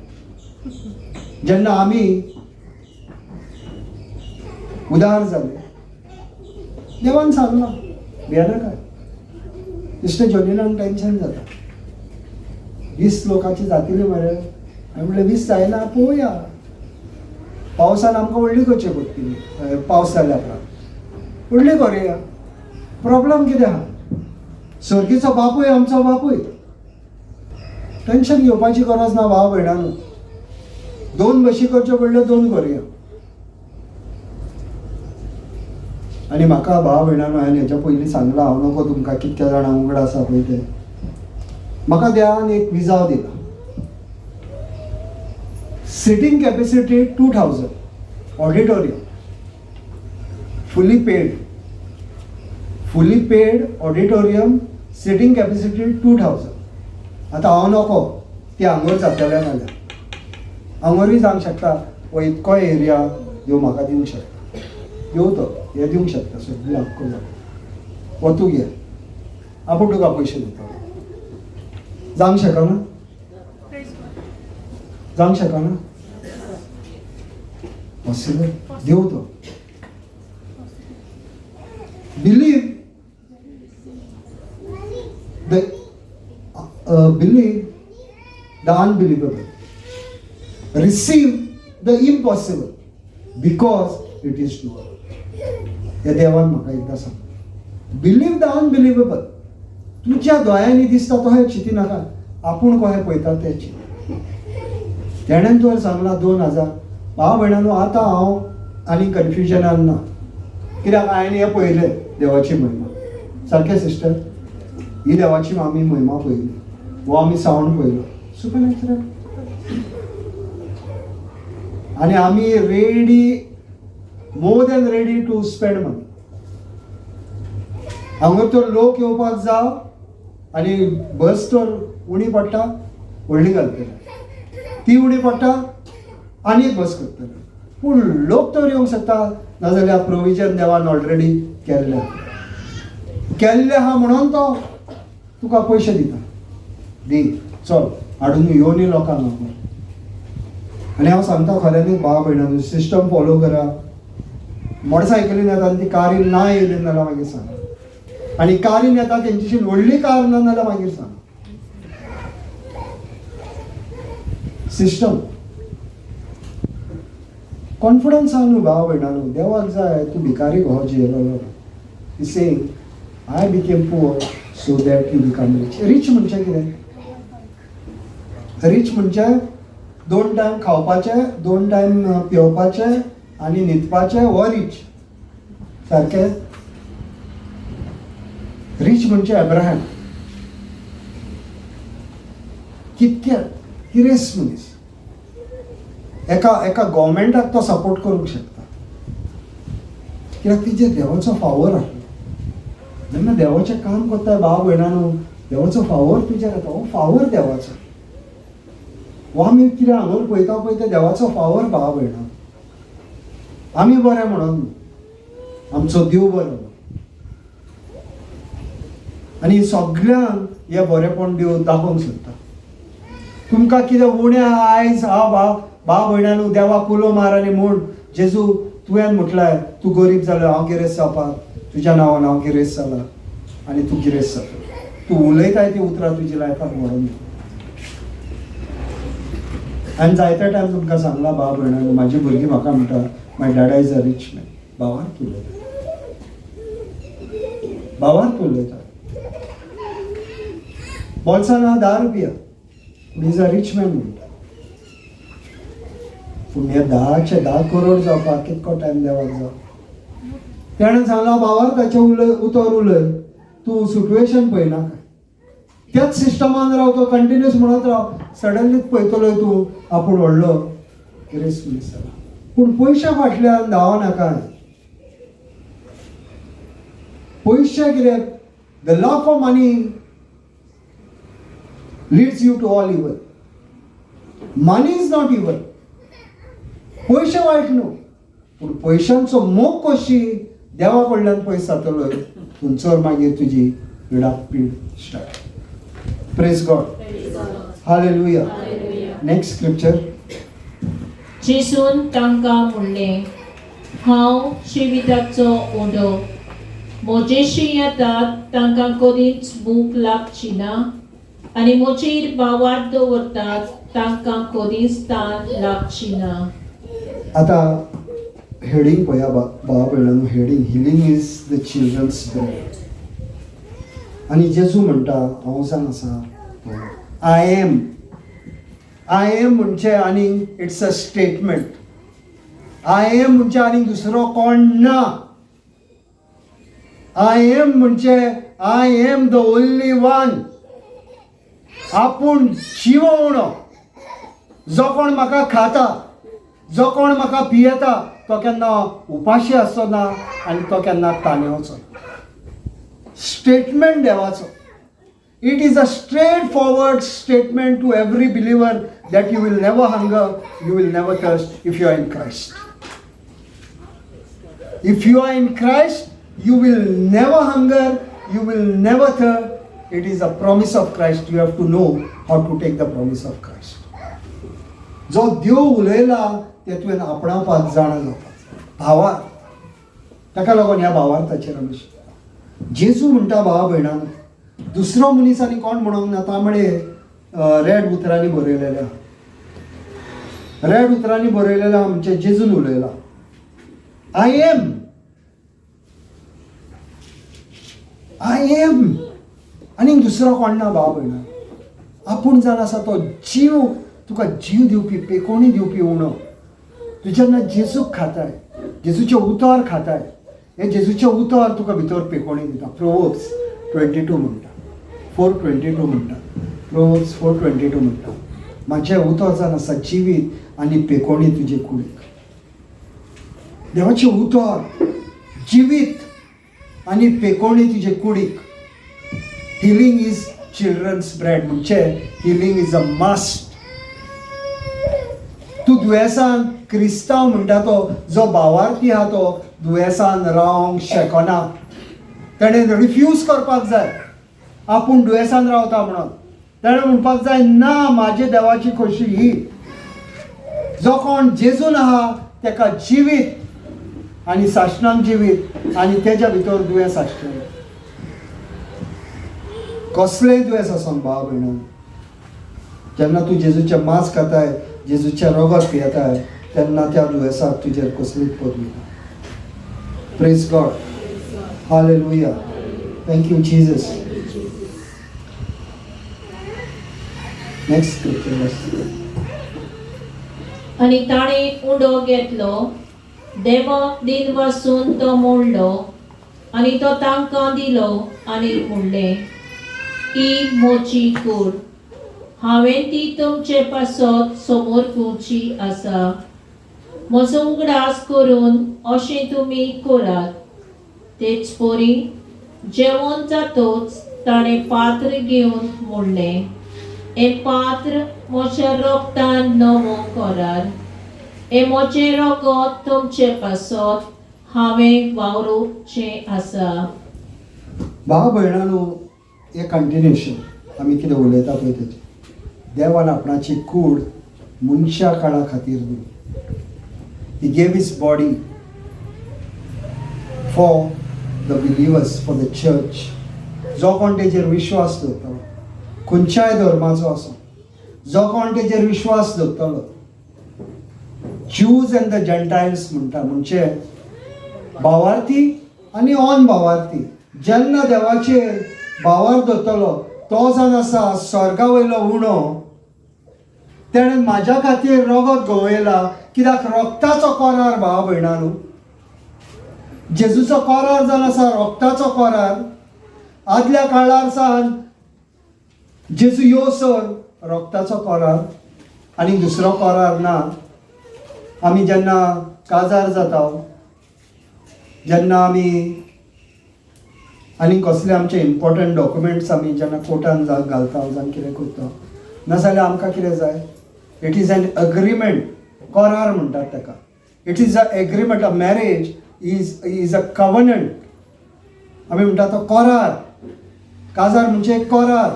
जेन्ना आमी उदार जाले देवान सांगला भियेनाका. दिसता जॉनिनाक टेन्शन जाता. 20 लोकांची जातली मरे. हांवें म्हणलें 20 जायना पळोवया. पावसान आमकां व्हडली करची पडटली. पावस जाल्या उपरांत व्हडली करुया. प्रॉब्लेम कितें आहा. सर्गीचो बापूय आमचो बापूय. टेन्शन घेवपाची गरज ना भाव भयणानू. 2 बशी करच्यो पडल्यो 2 करुया. आनी म्हाका भाव भयणानू हांवें हेच्या पयलीं सांगलां हांव नको तुमकां कितक्या जाणां उगड आसा पळय ते. म्हाका देवान एक विजाव दिला. Seating capacity 2000. Auditorium fully paid auditorium. Seating capacity 2000. आतां हांव नको ती हांगर जातलें नाल्यार हांगरूय जावंक शकता. वो इतको एरिया देव म्हाका दिवंक शकता. देव तो हे दिवंक शकता सगळें हक्क जाता. वो तूं घे आपूण तुका पयशे दिता. जावंक शकना. जावंक शकना. पॉसिबल. देव तो. Believe the unbelievable. Receive the impossible because it is true. हे देवान म्हाका एकदां सांग. Believe the unbelievable. तुज्या दोळ्यांनी दिसता तो हे चिंती नाका. आपूण कशें पळयता तें चिंत. तेणेन तुवें सांगलां 2000. भाव भयणानू आतां हांव आनी कन्फ्युजनान ना. कित्याक हांवें हें पळयलें देवाची महिमा. सारकें सिस्टर. ही देवाची आमी महिमा पळयली. हो आमी सावंड पळयलो. सुपरनॅचरल. आनी आमी ready more than ready to spend money. हांगर तर लोक येवपाक जाव आनी बस तर उणी पडटा व्हडली घालतले. ती उणी पडटा आनी एक बस करतले. पूण लोक तर येवंक शकता, नाजाल्यार प्रोविजन देवान ऑलरेडी केल्लें आहा म्हणून तो तुका पयशे दिता, दी चल हाडून येवनी लोकांक नको. आनी हांव सांगता खऱ्यांनी भाव भयणांनो, सिस्टम फॉलो करा. मोटरसायकलीन येता आनी ती कारीन ना येयली नाल्यार मागीर सांगा, आनी कारीन येता तेंची व्हडली कार ना नाल्यार मागीर सांगा. सिस्टम कॉन्फिडन्स आहा न्हू भाव भयणांनो, देवाक जाय तूं भिकारी हो जियेलो. He saying I became poor so that you become rich. Rich म्हणजे कितें? रिच म्हणजे 2 टायम खावपाचें, 2 टायम पेंवपाचें आनी न्हिदपाचें हो रिच. सारकें? रिच म्हणजे अब्राहम. कितक्याक किरेस मनीस एका गव्हर्मेंटाक तो सपोर्ट करूंक शकता, कित्याक तिचेर देवाचो फावर आसलो. जेन्ना देवाचें काम करता भाव भयणांनो, देवाचो फावर तुजेर येता. हो फावर देवाचो. हो आमी कितें हांगून पळयता पळय ते देवाचो फावर भाव भयणां. आमी बरे म्हणून, आमचो देव बरो म्हणून. आनी सगळ्यांक हे बरेपण देव दाखोवंक सोदता. तुमकां कितें उणें आयज भाव भयणांनो, देवाक उलो मार आनी म्हूण जेजू तुवें म्हटल्यार तूं गरीब जालो, हांव गिरेस्त जावपाक, तुज्या नांवान हांव गिरेस्त जाला आनी तूं गिरेस्त जाता. तूं उलयताय ती उतरां तुज्या लायफाक म्हणून. आनी जायत्या टायम तुमकां सांगला भाव भयणांनो, म्हाजी भुरगीं म्हाका म्हणटा माय डॅडा इज अ रिच मॅन. भावार तूं उलयता, भावार तूं उलयता. बोल्सान आहा 10 रुपया, इज अ रिच मॅन म्हणटा. पूण हे 10 करोड जावपाक कितको टायम देवाक जावं. ताणें सांगला भावार ताचें उतर उलय, तूं सिट्युएशन पळयना काय. त्याच सिस्टमान राव, तो कंटिन्यूस म्हणत राव, सडनलीच पळयतलो तूं आपूण व्हडलो गिरेस्त मनीस जाला. पूण पयशे फाटल्यान धांवनाका. पयशे कितें? The love for money leads you to all evil. Money is not इवल. पयशे वायट न्हू, पूण पयशांचो मोग कशी देवा कडल्यान पयस जातलो, थंयसर मागीर तुजी पिडापीड start. Praise God. Hallelujah. Next scripture. जेजून तांकां म्हणलें, हांव जिविताचो ओडो. म्हजेशी येतात तांकां कधीच भूक लागची ना, आनी म्हजेर बावार दवरतात तांकां कधीच तान लागची ना. आता हेडिंग पळया भाव भयणांनो, heading healing is the children's bread. आनी जेजू म्हणटा, हांव सांग आसा आय एम म्हणजे आनी it's a statement. I am म्हणजे आनी दुसरो कोण ना. आय एम म्हणजे I am the only one. आपूण जीव उणो. जो कोण म्हाका खाता, जो कोण म्हाका पियेता, तो केन्ना उपाशी आसचो ना आनी तो केन्ना ताणेवचो. स्टेटमेंट देवाचो. It is a straight forward statement to every believer that you will never hunger, you will never thirst if you are in Christ. If you are in Christ, you will never hunger, you will never thirst. It is a promise of Christ. You have to know how to take the promise of Christ. जो देव उलयला ते तुवें आपणावपाक जाणा जावपाक भावार. ताका लागून ह्या भावार्थाचेर आमी शिकता. जेजू म्हणटा भावा भयणांनो, दुसरो मनीस आनी कोण म्हणूंक ना. तांबडे रेड उतरांनी बरयलेले आहा. रेड उतरांनी बरयलेले आहा म्हणजे जेजून उलयला. आय एम आनी दुसरो कोण ना भाव भयणां. आपूण जावन आसा तो जीव. तुका जीव दिवपी, पेकोणी दिवपी उणो. तूं जेन्ना जेजूक खाताय, जेजूचे उतर खाताय, हे जेजूचे उतर तुका भितर पेकोणी दिता. प्रोवर्ब्स 22 म्हणटा, 4:22 म्हणटा. प्रोवर्ब्स 4:22 म्हणटा, म्हाजें उतर जावन आसा जिवीत आनी पेकोणी तुजे कुडीक. देवाचें उतर, जिवीत आनी पेकोणी तुजे कुडीक. हिलिंग इज चिल्ड्रन्स ब्रेड म्हणजे हिलिंग इज अ मस्ट. तूं दुयेंसान क्रिस्तांव म्हणटा तो जो भावार्थी आहा तो दुयेंसान रावंक शकना. ताणें रिफ्यूज करपाक जाय आपूण दुयेंसान रावता म्हणून. ताणें म्हणपाक जाय ना, म्हाजे देवाची खोशी ही. जो कोण जेजून आहा ताका जिवीत आनी साश्णांत जिवीत आनी तेज्या भितर दुयेंस आसचें. कसलेंय दुयेंस आसूं भाव भयणां, जेन्ना तूं जेजूचें मांस खाताय, जेजूचें रगत पियेताय, तेन्ना त्या दुयेंसाक तुजेर कसलीच पदवी ना. Praise God. Hallelujah. Thank you Jesus. Next scripture. आनी ताणें उंडो घेतलो, देवाक दिन वासून तो मोडलो आनी तो तांकां दिलो आनी म्हणलें, ही मोची कूड. हांवें ती तुमचे पासत समोर घेवची आसा. म्हजो उगडास करून अशें तुमी करात. तेच परी जेवण जातोच ताणें पात्र घेवन म्हणलें, हे पात्र म्हज्या रोगतान नवो करार. हे म्हजें रगत तुमचे पासत हांवें वावरूचें आसा. भाव भयणांनो, हे कंटिन्युएशन आमी कितें उलयता पळय तेजें. देवान आपणाची कूड मनशा काळा खातीर दिली. He gave his body for the believers, for the church. जो कोण तेजेर विश्वास दवरतलो, खंयच्याय धर्माचो आसूं, जो कोण तेजेर विश्वास दवरतलो, ज्यूज एंड द जेंटायल्स म्हणटा, म्हणजे भावार्थी आनी ऑन भावार्थी. जेन्ना देवाचेर भावार दवरतलो तो जावन आसा स्वर्गा वयलो उणो, तेणें म्हाज्या खातीर रगत घोवयला. कित्याक रोगताचो करार भाव भयणांनो, जेजूचो करार जावन आसा रोगताचो करार. आदल्या काळार सावन जेजू येवसर रोगताचो करार आनी दुसरो करार ना. आमी जेन्ना काजार जाता, जेन्ना आमी आनी कसले आमचे इम्पॉर्टंट डॉक्युमेंट्स आमी जेन्ना कोर्टान घालता जावं कितें करता, नाजाल्यार आमकां कितें जाय? It is an agreement. करार म्हणटात ताका. It is a agreement. A marriage is a covenant. आमी म्हणटा तो करार. काजार म्हणजे एक करार.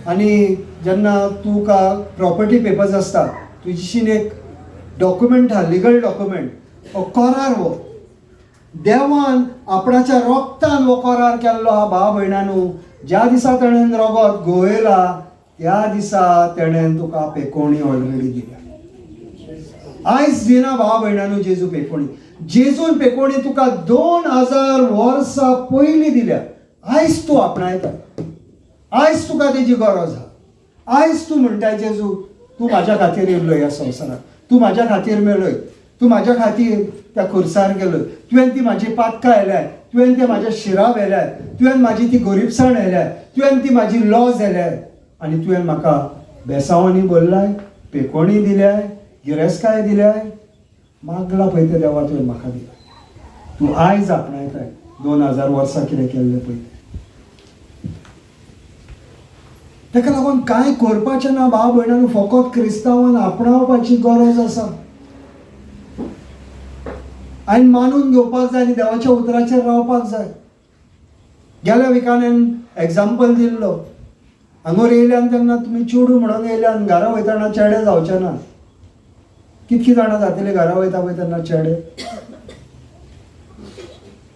आनी जेन्ना तुका प्रॉपर्टी पेपर्स आसता, तुजीशीन एक डॉक्युमेंट आहा, लिगल डॉक्युमेंट, हो करार. हो देवान आपणाच्या रोगतान हो करार केल्लो आहा भाव भयणांनो. ज्या दिसा ताणें रगत घोवयला त्या दिसा ताणें तुका पेकोवणी ऑलरेडी दिल्या. आयज दिना भाव भयणांनो जेजू पेकोवणी. जेजून पेकोवणी तुका 2000 वर्सां पयलीं दिल्या. आयज तूं आपणायता, आयज तुका तेजी गरज आहा. आयज तूं म्हणटाय जेजू तूं म्हाज्या खातीर येयल्लो ह्या संवसाराक, तूं म्हाज्या खातीर मेलोय, तूं म्हाज्या खातीर त्या खुर्सार गेलो, तुवें ती म्हाजी पातकां व्हेल्याय, तुवें ते म्हाज्या शिरा व्हेल्याय, तुवें म्हाजी ती गरीबसाण व्हेल्याय, तुवें ती म्हाजी लॉज व्हेल्याय, आनी तुवें म्हाका बेसांवांनी भरलाय, पेकोवणी दिल्याय, गिरेस्काय दिल्याय. मागला पळय ते देवा तुवें म्हाका दिला. तूं आयज आपणायताय 2000 वर्सां कितें केल्लें पळय. ताका लागून कांय करपाचें ना भाव भयणांनो. फकत क्रिस्तांवान आपणावपाची गरज आसा आनी मानून घेवपाक जाय आनी देवाच्या उतराचेर रावपाक जाय. गेल्या विकान हांवें एग्जाम्पल दिल्लो. हांगोर येयल्यान तेन्ना तुमी चेडूं म्हणून येयल्यान घरा वयताना चेडे जावचे ना. कितकीं जाणां जातले घरा वयता पळय तेन्ना चेडे?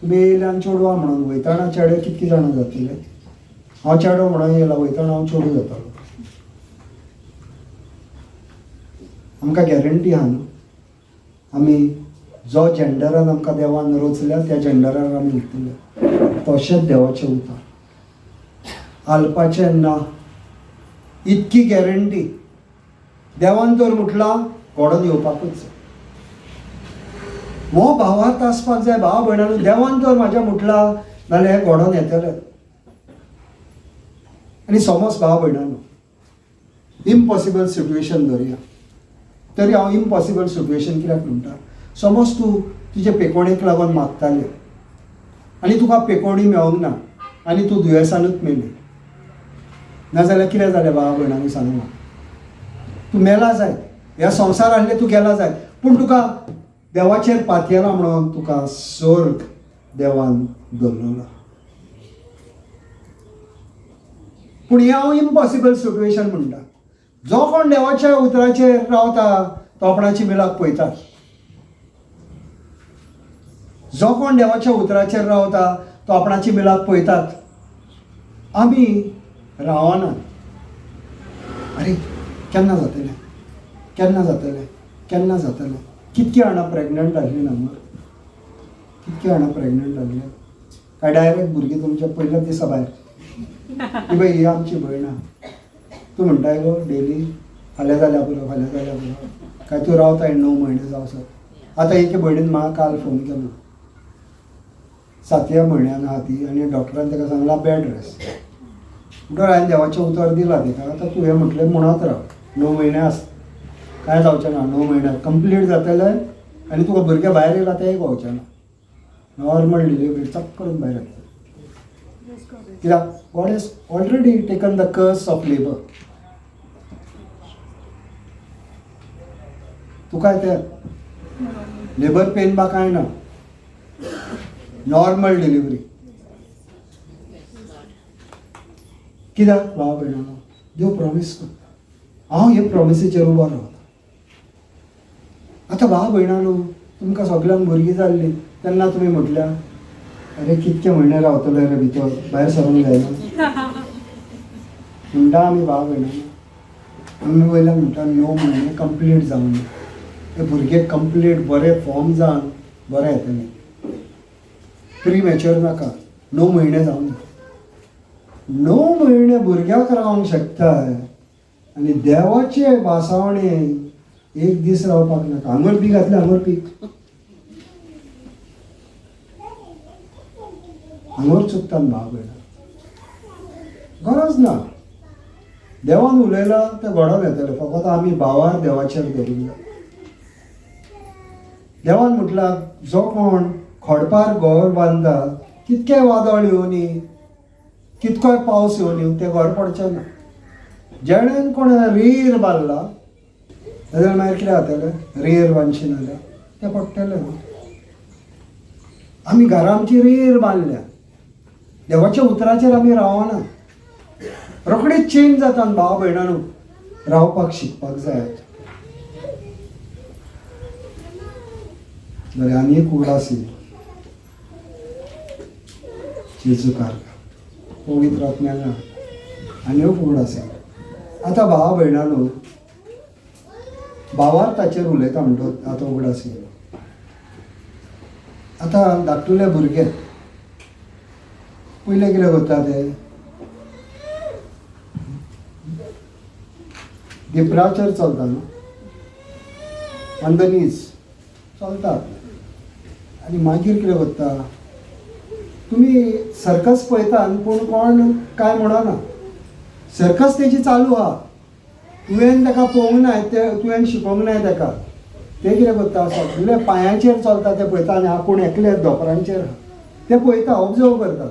तुमी येयल्यान चेडवा म्हणून वयताना चेडे कितकीं जाणां जातले? हांव चेडो म्हणून येयला, वयताना हांव चेडूं जातालो. आमकां गॅरंटी आहा न्हू, आमी जो जेंडरान आमकां देवान रचल्या त्या जेंडरान आमी उरतले. तशेंच देवाचें उतर. हालपाचें ना, इतकी गॅरंटी. देवान तर म्हटलां घोडोन येवपाकूच जाय. हो भावार्थ आसपाक जाय भाव भयणांनो. देवान तर म्हाज्या म्हटलां नाल्यार हे घोडोन येतले. आनी समज भाव भयणांनो इम्पॉसिबल सिट्युएशन धरया, तरी हांव इम्पॉसिबल सिट्युएशन कित्याक म्हणटा? समज तूं तुजे पेकोवणेक लागून मागतालें आनी तुका पेकोवणी मेळोंक ना आनी तूं दुयेंसानूच मेली, नाजाल्यार कितें जालें भाव भयणांनो सांग म्हाका? तूं मेला जाय ह्या संवसार आहले तूं गेला जाय, पूण तुका देवाचेर पातयेला म्हणून तुका स्वर्ग देवान दवरलो. पूण हें हांव इम्पॉसिबल सिट्युएशन म्हणटा. जो कोण देवाच्या उतराचेर रावता तो आपणाची मिलाक पळयता. जो कोण देवाच्या उतराचेर रावता तो आपणाची मिलाक पळयतात. आमी रावनात. अरे केन्ना जातलें, केन्ना जातलें, केन्ना जातलें. कितके जाणां प्रेग्नंट जाल्लीं ना मग, कितके जाणां प्रेग्नंट जाल्ले काय डायरेक्ट भुरगीं तुमच्या पयल्या दिसा भायर की बाई ही आमची भयण आहा. तूं म्हणटाय गो डेली फाल्यां जाल्या पुरो, फाल्यां जाल्या पुरो, काय तूं रावताय 9 म्हयने जावसर. आतां एके भयणीन म्हाका काल फोन केलो, 7व्या म्हयन्यान आहा ती आनी डॉक्टरान ताका सांगलां बेड रेस्ट. म्हणटकीर हांवें देवाचें उतर दिलां ताका. आतां तुवें म्हटलें म्हणत राव, 9 म्हयने आसा, कांय जावचें ना. 9 म्हयने कंप्लीट जातलें आनी तुका भुरगें भायर येयला तेंय कळचें ना. नॉर्मल डिलिव्हरी चक करून भायर येता. कित्याक God has already taken the curse of labour. तुका तें लेबर पेन बा कांय ना, नॉर्मल डिलिव्हरी. कित्याक भाव भयणानो, देव प्रॉमिस करता. हांव हे प्रॉमिसीचेर उबो रावता. आतां भाव भयणानो, तुमकां सगळ्यांक भुरगीं जाल्लीं तेन्ना तुमी म्हटल्या अरे कितके म्हयने रावतले रे भितर, भायर सरूंक जायना म्हणटा आमी भाव भयणानो. आमी वयल्यान म्हणटा 9 म्हयने कंप्लीट जावन ते भुरगे कंप्लीट बरे फॉर्म जावन बरे येतले. प्री मॅच्युअर नाका, 9 म्हयने जावन 9 म्हयने भुरग्याक रावंक शकताय आनी देवाचे भासावणे 1 दीस रावपाक नाका. आंगोर पीक घातलें, आंगोर पीक आंगोर चुकतात भाव भयणां. गरज ना. देवान उलयलां तें घडोवन येतलें. फकत आमी भावार देवाचेर धरूंक जाय. देवान म्हटलां जो कोण खोडपार घर बांदता, कितकेय वादळ येवनी, कितकोय पावस येवनी, तें घर पडचें ना. जेणेन कोण रीर बांदला जाल्यार मागीर कितें जातलें, रीर बांदची नाल्यार तें पडटलें न्हू. आमी घरां आमची रीर बांदल्या, देवाच्या उतराचेर आमी रावना. रोखडीच चेंज जाता भाव भयणानो. रावपाक शिकपाक जाय. बरें, आनी एक उडास जेजूकार पवित्र आत्म्यान आनी एक उडास. आतां भाव भयणानो, भावार ताचेर उलयता म्हणटा आतां उगडास. आतां धाकटुले भुरगे पयलें कितें करता ते दिपराचेर चलता न्हू, ऑन द नीज चलतात. आनी मागीर कितें करता, तुमी सर्कस पळयतात पूण कोण कांय म्हणना. सर्कस तेजी चालू आहा, तुवें ताका पळोवंक ना, तुवें शिकोवंक नाय ताका. ते कितें करता, सगळे पांयाचेर चलता ते पळयता आनी आपूण एकले धोपरांचेर ते पळयता, ऑब्जर्व करता.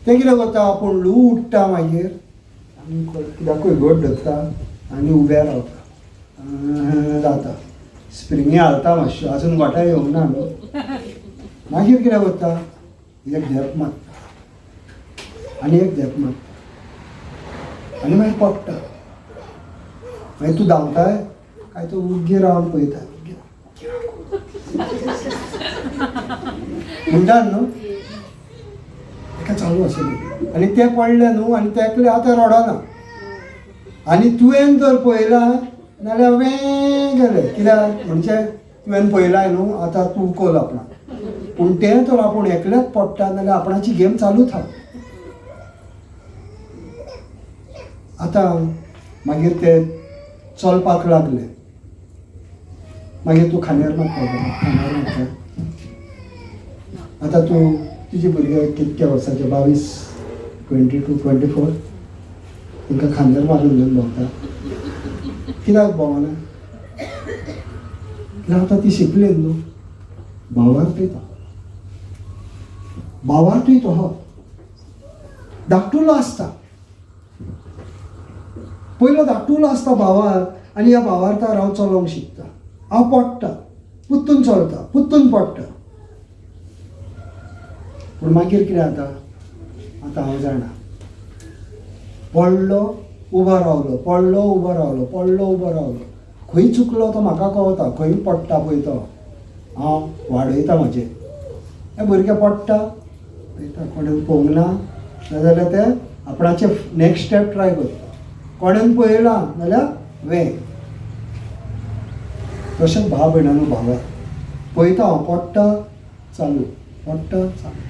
ते कितें करता, आपूण लू उठटा मागीर आनी कित्याकूय घट धरता आनी उबे रावता. जाता स्प्रिंगी हालता मातश्यो, आजून गोठाय येवंक ना न्हू. मागीर कितें करता, एक झेप मारता आनी एक झेप मारता आनी मागीर पडटा. मागीर तूं धांवताय काय तूं उग्गी रावन पळयता म्हणटात न्हू. ताका चालू आसलें आनी ते पडले न्हू आनी ते एकले आतां रडना. आनी तुवें जर पळयलां नाल्यार वें गेलें. कित्याक म्हणजे तुवें पळयलाय न्हू, आतां तूं कोल आपणाक. पूण तें तर आपूण एकलेच पडटा नाल्यार आपणाची गेम चालूच आहा. आतां मागीर ते चलपाक लागले. मागीर तूं खांद्यार मारता, खांद्यार मारता. आतां तूं तुजे भुरगे कितके वर्साचे, 22, 22, 24 तांकां खांद्यार मारून घेवन भोंवता. कित्याक भोंवना, कित्याक आतां ती शिकले न्हू. भावार पळयता, भावार्थूय तो आहा. धाकटुलो आसता, पयलो धाकटुलो आसता भावार आनी ह्या भावार्थार हांव चलोवंक शिकता. हांव पडटा, पुत्तून चलता, पुत्तून पडटा. पूण मागीर कितें जाता, आतां हांव जाणा, पडलो उबो रावलो, पडलो उबो रावलो, पडलो उबो रावलो. खंय चुकलो तो म्हाका कळटा, खंय पडटा पळय तो हांव वाडयता म्हाजें. हे भुरगे पडटा पळयता, कोणें पळोवंक ना नाजाल्यार ते आपणाचें नेक्स्ट स्टेप ट्राय करता. कोणें पळयलां नाल्यार तशेंच भाव भयणानो भावा पळयता हांव पडटा चालू, पडटा चालू.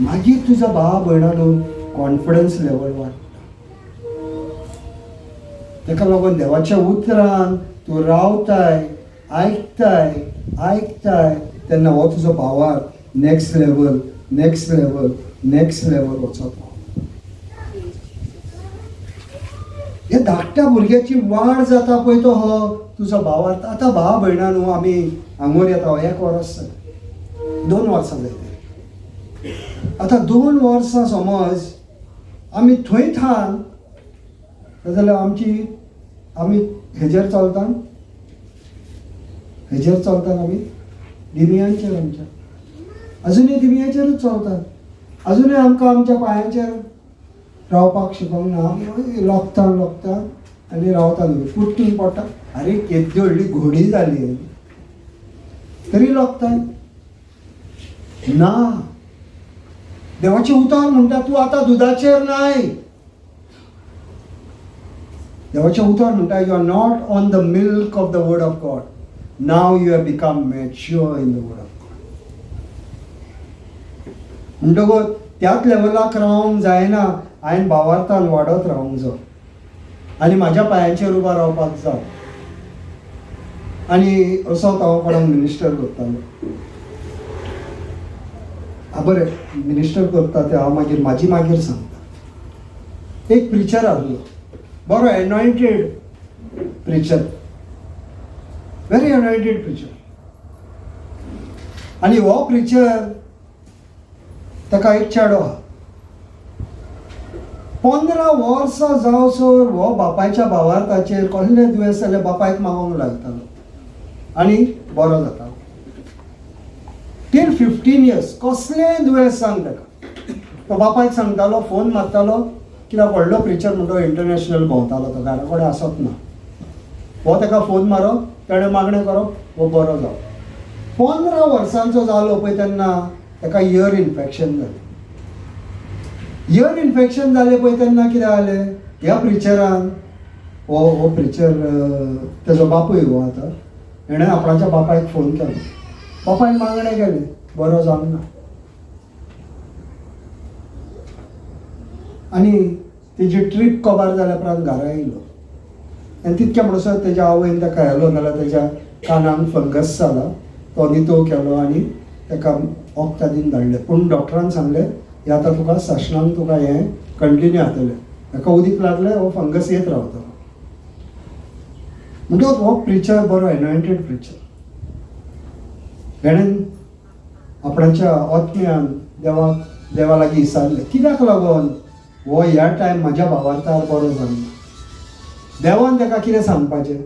मागीर तुजो भाव भयणानो कॉन्फिडन्स लेवल वाडटा. ताका लागून देवाच्या उतरान तूं रावताय, आयकताय तेन्ना हो तुजो भावार नेक्स्ट लेवल वचत. हे धाकट्या भुरग्याची वाड जाता पळय तो हो तुजो भावार्थ. आतां भाव भयणानो आमी हांगोर येता 1 वर्स जालें, 2 वर्सां जालीं. आतां 2 वर्सां समज आमी थंय थान जाल्यार आमी हेजेर चलता आमी दिमयांचेर. आमच्या अजुनूय दिमयांचेरूच चलतात. अजुनूय आमकां आमच्या पांयांचेर रावपाक शिकोवंक ना. आमी लोकता आनी रावता न्हू, पुट्टून पडटा. आरे केदी व्हडली घोडी जाली तरी लोकता ना. देवाचें उतर म्हणटा तूं आतां दुदाचेर नाय. देवाचें उतर म्हणटा you are not on the milk of the word of God, now you have become mature in the word of God. म्हणटकूच त्याच लेवलाक रावंक जायना. हांवें भावार्थान वाडत रावंक जाय आनी म्हाज्या पांयांचेर उबा रावपाक जाय. आनी असोच हांव कोणाक मिनिस्टर करतालो. बरें मिनिस्टर करता ते हांव मागीर सांगता. एक प्रिचर आहलो, बरो एनॉयंटेड प्रिचर, व्हेरी एनॉयंटेड प्रिचर. आनी हो प्रिचर ताका एक चेडो आहा. 15 वर्सां जावसर हो बापायच्या भावार्थाचेर कसलें दुयेंस जाल्यार बापायक मागोंक लागतालो आनी बरो जातालो. टील 15 years कसलेंय दुयेंस सांग ताका, तो बापायक सांगतालो, फोन मारतालो. कित्याक व्हडलो प्रिचर म्हणटो इंटरनॅशनल भोंवतालो तो, घरा कडेन आसत ना. हो ताका फोन मारप, तेणें मागणें करप, हो बरो जावप. 15 वर्सांचो जालो पळय तेन्ना ताका इयर इन्फेक्शन जालें. इयर इन्फेक्शन जालें पळय तेन्ना कितें जालें, ह्या प्रिचरान हो प्रिचर तेजो बापूय हो आतां, हेणें आपणाच्या बापायक फोन केलो. बापायन मागणें केलें, बरो जावंक ना. आनी तेजी ट्रीप कवर जाल्या उपरांत घरा येयलो. आनी तितके म्हणसर तेज्या आवयन ताका व्हेलो, नाल्यार तेज्या कानान फंगस जाला, तो नितोळ केलो आनी ताका वखदां धाडलें. पूण डॉक्टरान सांगलें हे आतां तुका सशनांक तुका हें कंटिन्यू जातलें. ताका उदीक लागलें हो फंगस येत रावतलो. म्हणटकूच हो प्रिचर बरो एनॉयंटेड प्रिचर. हेणेन आपणाच्या आत्म्यान देवा लागीं विचारलें कित्याक लागून हो ह्या टायम म्हाज्या भावार्थार बरो जालो. देवान ताका कितें सांगपाचें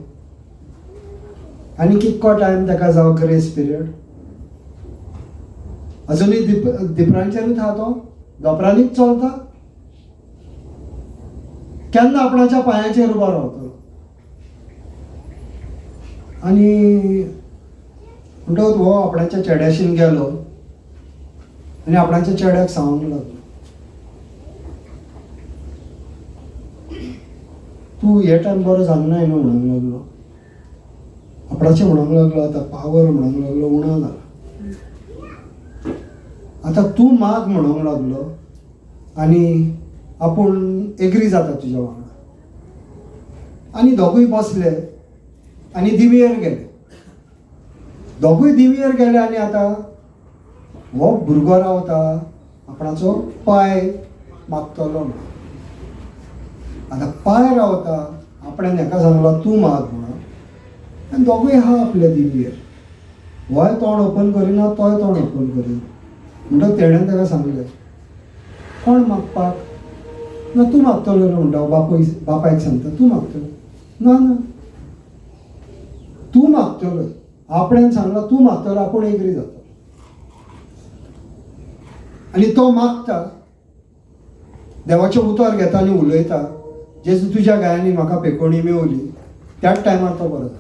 आनी कितको टायम ताका जावं ग्रेस पिरियड. अजुनूय दिपरांचेरूच आहा तो, दोपरांनीच चलता. केन्ना आपणाच्या पांयांचेर उबो रावतलो. आनी म्हणटकूच हो आपणाच्या चेड्याशीन गेलो आनी आपणाच्या चेड्याक सांगूंक लागलो तूं हे टायम बरो जालनाय न्हू म्हणूंक लागलो. आपणाचें म्हणूंक लागलो, आतां पावर म्हणूंक लागलो, उणो जाला. आतां तूं माग म्हणूंक लागलो आनी आपूण एग्री जाता तुज्या वांगडा. आनी दोगूय बसले आनी दिवेर गेले. दोगूय दिवेर गेले आनी आतां हो भुरगो रावता आपणाचो पांय मागतलो म्हणून. आतां पांय रावता, आपणें हेका सांगलो तूं माग म्हणून. आनी दोगूय आहा आपल्या दिवेर. होय तोंड ओपन करिना, तोय तोंड ओपन करिना. म्हणटकच तेणें ताका सांगलें कोण मागपाक ना तूं मागतलो न्हू. म्हणटा बापायक सांगता तूं मागतलो. ना तूं मागतलो, आपणें सांगलां तूं मागतलो, आपूण एग्री जाता. आनी तो मागता, देवाचें उतर घेता आनी उलयता, जेजू तुज्या गायांनी म्हाका पेकोणी मेवली, त्याच टायमार तो बरो जाता.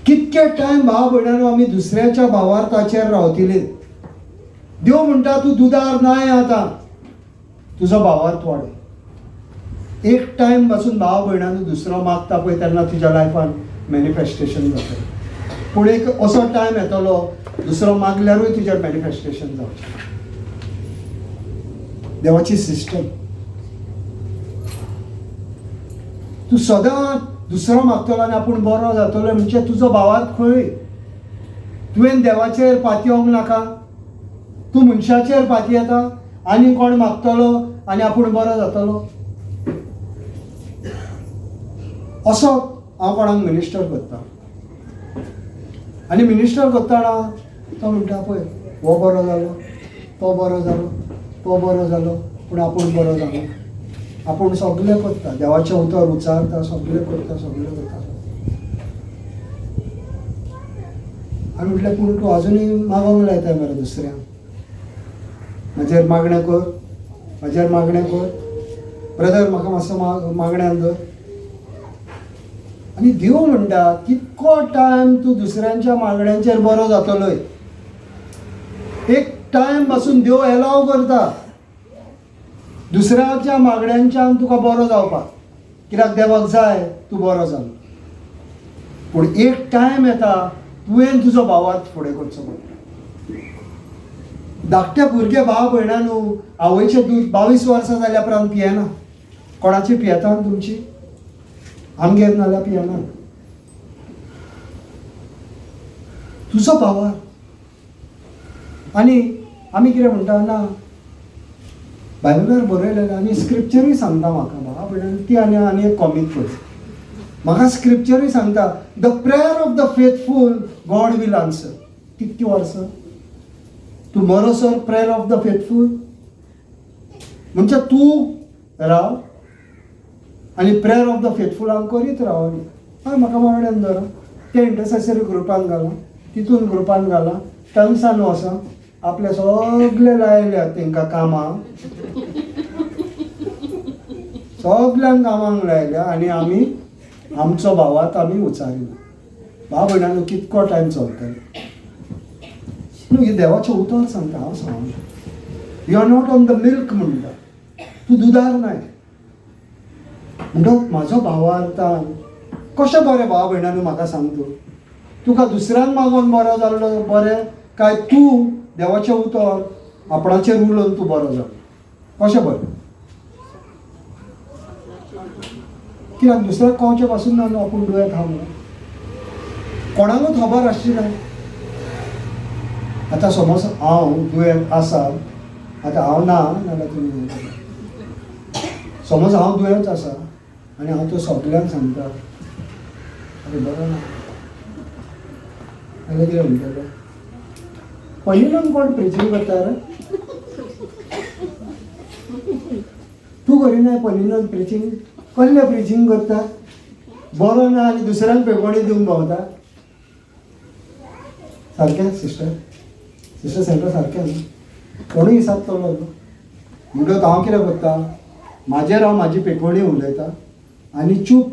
कितके टायम भाव भयणानो आमी दुसऱ्याच्या भावार्थाचेर रावतले. देव म्हणटा तूं दुदार नाय आतां, तुजो भावार्थ वाडय. एक टायम पासून भाव भयणानो दुसरो मागता पळय तेन्ना तुज्या लायफान मॅनिफेस्टेशन जाता. पूण एक असो टायम येतलो दुसरो मागल्यारूय तुजेर मॅनिफेस्टेशन जावचें. देवाची सिस्टम. तूं सदां दुसरो मागतलो आनी आपूण बरो जातलो म्हणजे तुजो भावार्थ खंय? तुवें देवाचेर पातयेवंक नाका. तूं मनशाचेर पातयेता आनी कोण मागतलो आनी आपूण बरो जातलो. असो हांव कोणाक मिनिस्टर करता. आनी मिनिस्टर करतना तो म्हणटा पळय हो बरो जालो, तो बरो जालो, तो बरो जालो, पूण आपूण बरो जालो. आपूण सगळें करता, देवाचें उतर उच्चारता, सगळें करता. आनी म्हटलें पूण तूं आजुनूय मागोंक लायता मरे दुसऱ्यांक. म्हाजेर मागणें कर, ब्रदर म्हाका मातसो मागण्यान धर. आनी देव म्हणटा कितको टायम तूं दुसऱ्यांच्या मागण्यांचेर बरो जातलोय. एक टायम पासून देव एलाव करता दुसऱ्याच्या मागण्यांच्यान तुका बरो जावपाक, कित्याक देवाक जाय तूं बरो जालो. पूण एक टायम येता तुवें तुजो भावार्थ फुडें करचो पडटा. धाकटे भुरगे भाव भयणानू आवयचें दूद 22 वर्सां जाल्या उपरांत पियेना. कोणाची पियेता तुमची? आमगेर नाल्यार पियेना. तुजो भावार्थ. आनी आमी कितें म्हणटा ना बायबलार बरयलेलें आनी स्क्रिप्चरूय सांगता म्हाका भावा भयणान ती आनी एक कॉमीक पळय. म्हाका स्क्रिप्चरूय सांगता the prayer of the faithful God will answer. कितकी वर्सां तूं मरोसर प्रेयर ऑफ द फेथफूल म्हणजे तूं राव आनी प्रेयर ऑफ द फेथफूल हांव करीत राव. हय म्हाका वांगड्यान धरा, ते इंटरसेसरी ग्रुपान घाला, तितून ग्रुपान घाला, टंग्सान वसा, आपले सगळे लायल्यात तांकां कामाक, सगळ्यांक कामाक लायल्या आनी आमी आमचो भावार्थ आमी उच्चारिना. भाव भयणानो कितको टायम चलतलो? हे देवाचें उतर सांगता. हांव सांगता you are not on the milk म्हणटा, तूं दुदार नाय म्हणटत. म्हाजो भावार्थान कशें बरें भाव भयणानो म्हाका सांग तूं. तुका दुसऱ्यांक मागोन बरो जाल्लो बरें काय तूं देवाचें उतर आपणाचेर उलोवन तूं बरो जालो? कशें बरें? कित्याक दुसऱ्याक कळचें पासून ना न्हू आपूण दुयेंत आहा म्हणून. कोणाकूच खबर आसची ना. आतां समज हांव दुयेंत आसा, आतां हांव ना नाल्यार तुमी समज हांव दुयेंत आसा आनी हांव तो सगळ्यांक सांगता अरे बरो ना जाल्यार कितें म्हणटलो? पयलीं कोण प्रिचींग करता रे? तूं करिना पयलीं प्रिचींग? कसलें प्रिचींग करता? बरो ना आनी दुसऱ्यांक पेपणी दिवंक भोंवता. सारकें सिस्टर सेंटर सारकें न्हू? कोणूय हिसाब तोलो म्हणटच हांव कितें करता, म्हाजेर हांव म्हाजी पेकोणी उलयता आनी चूप,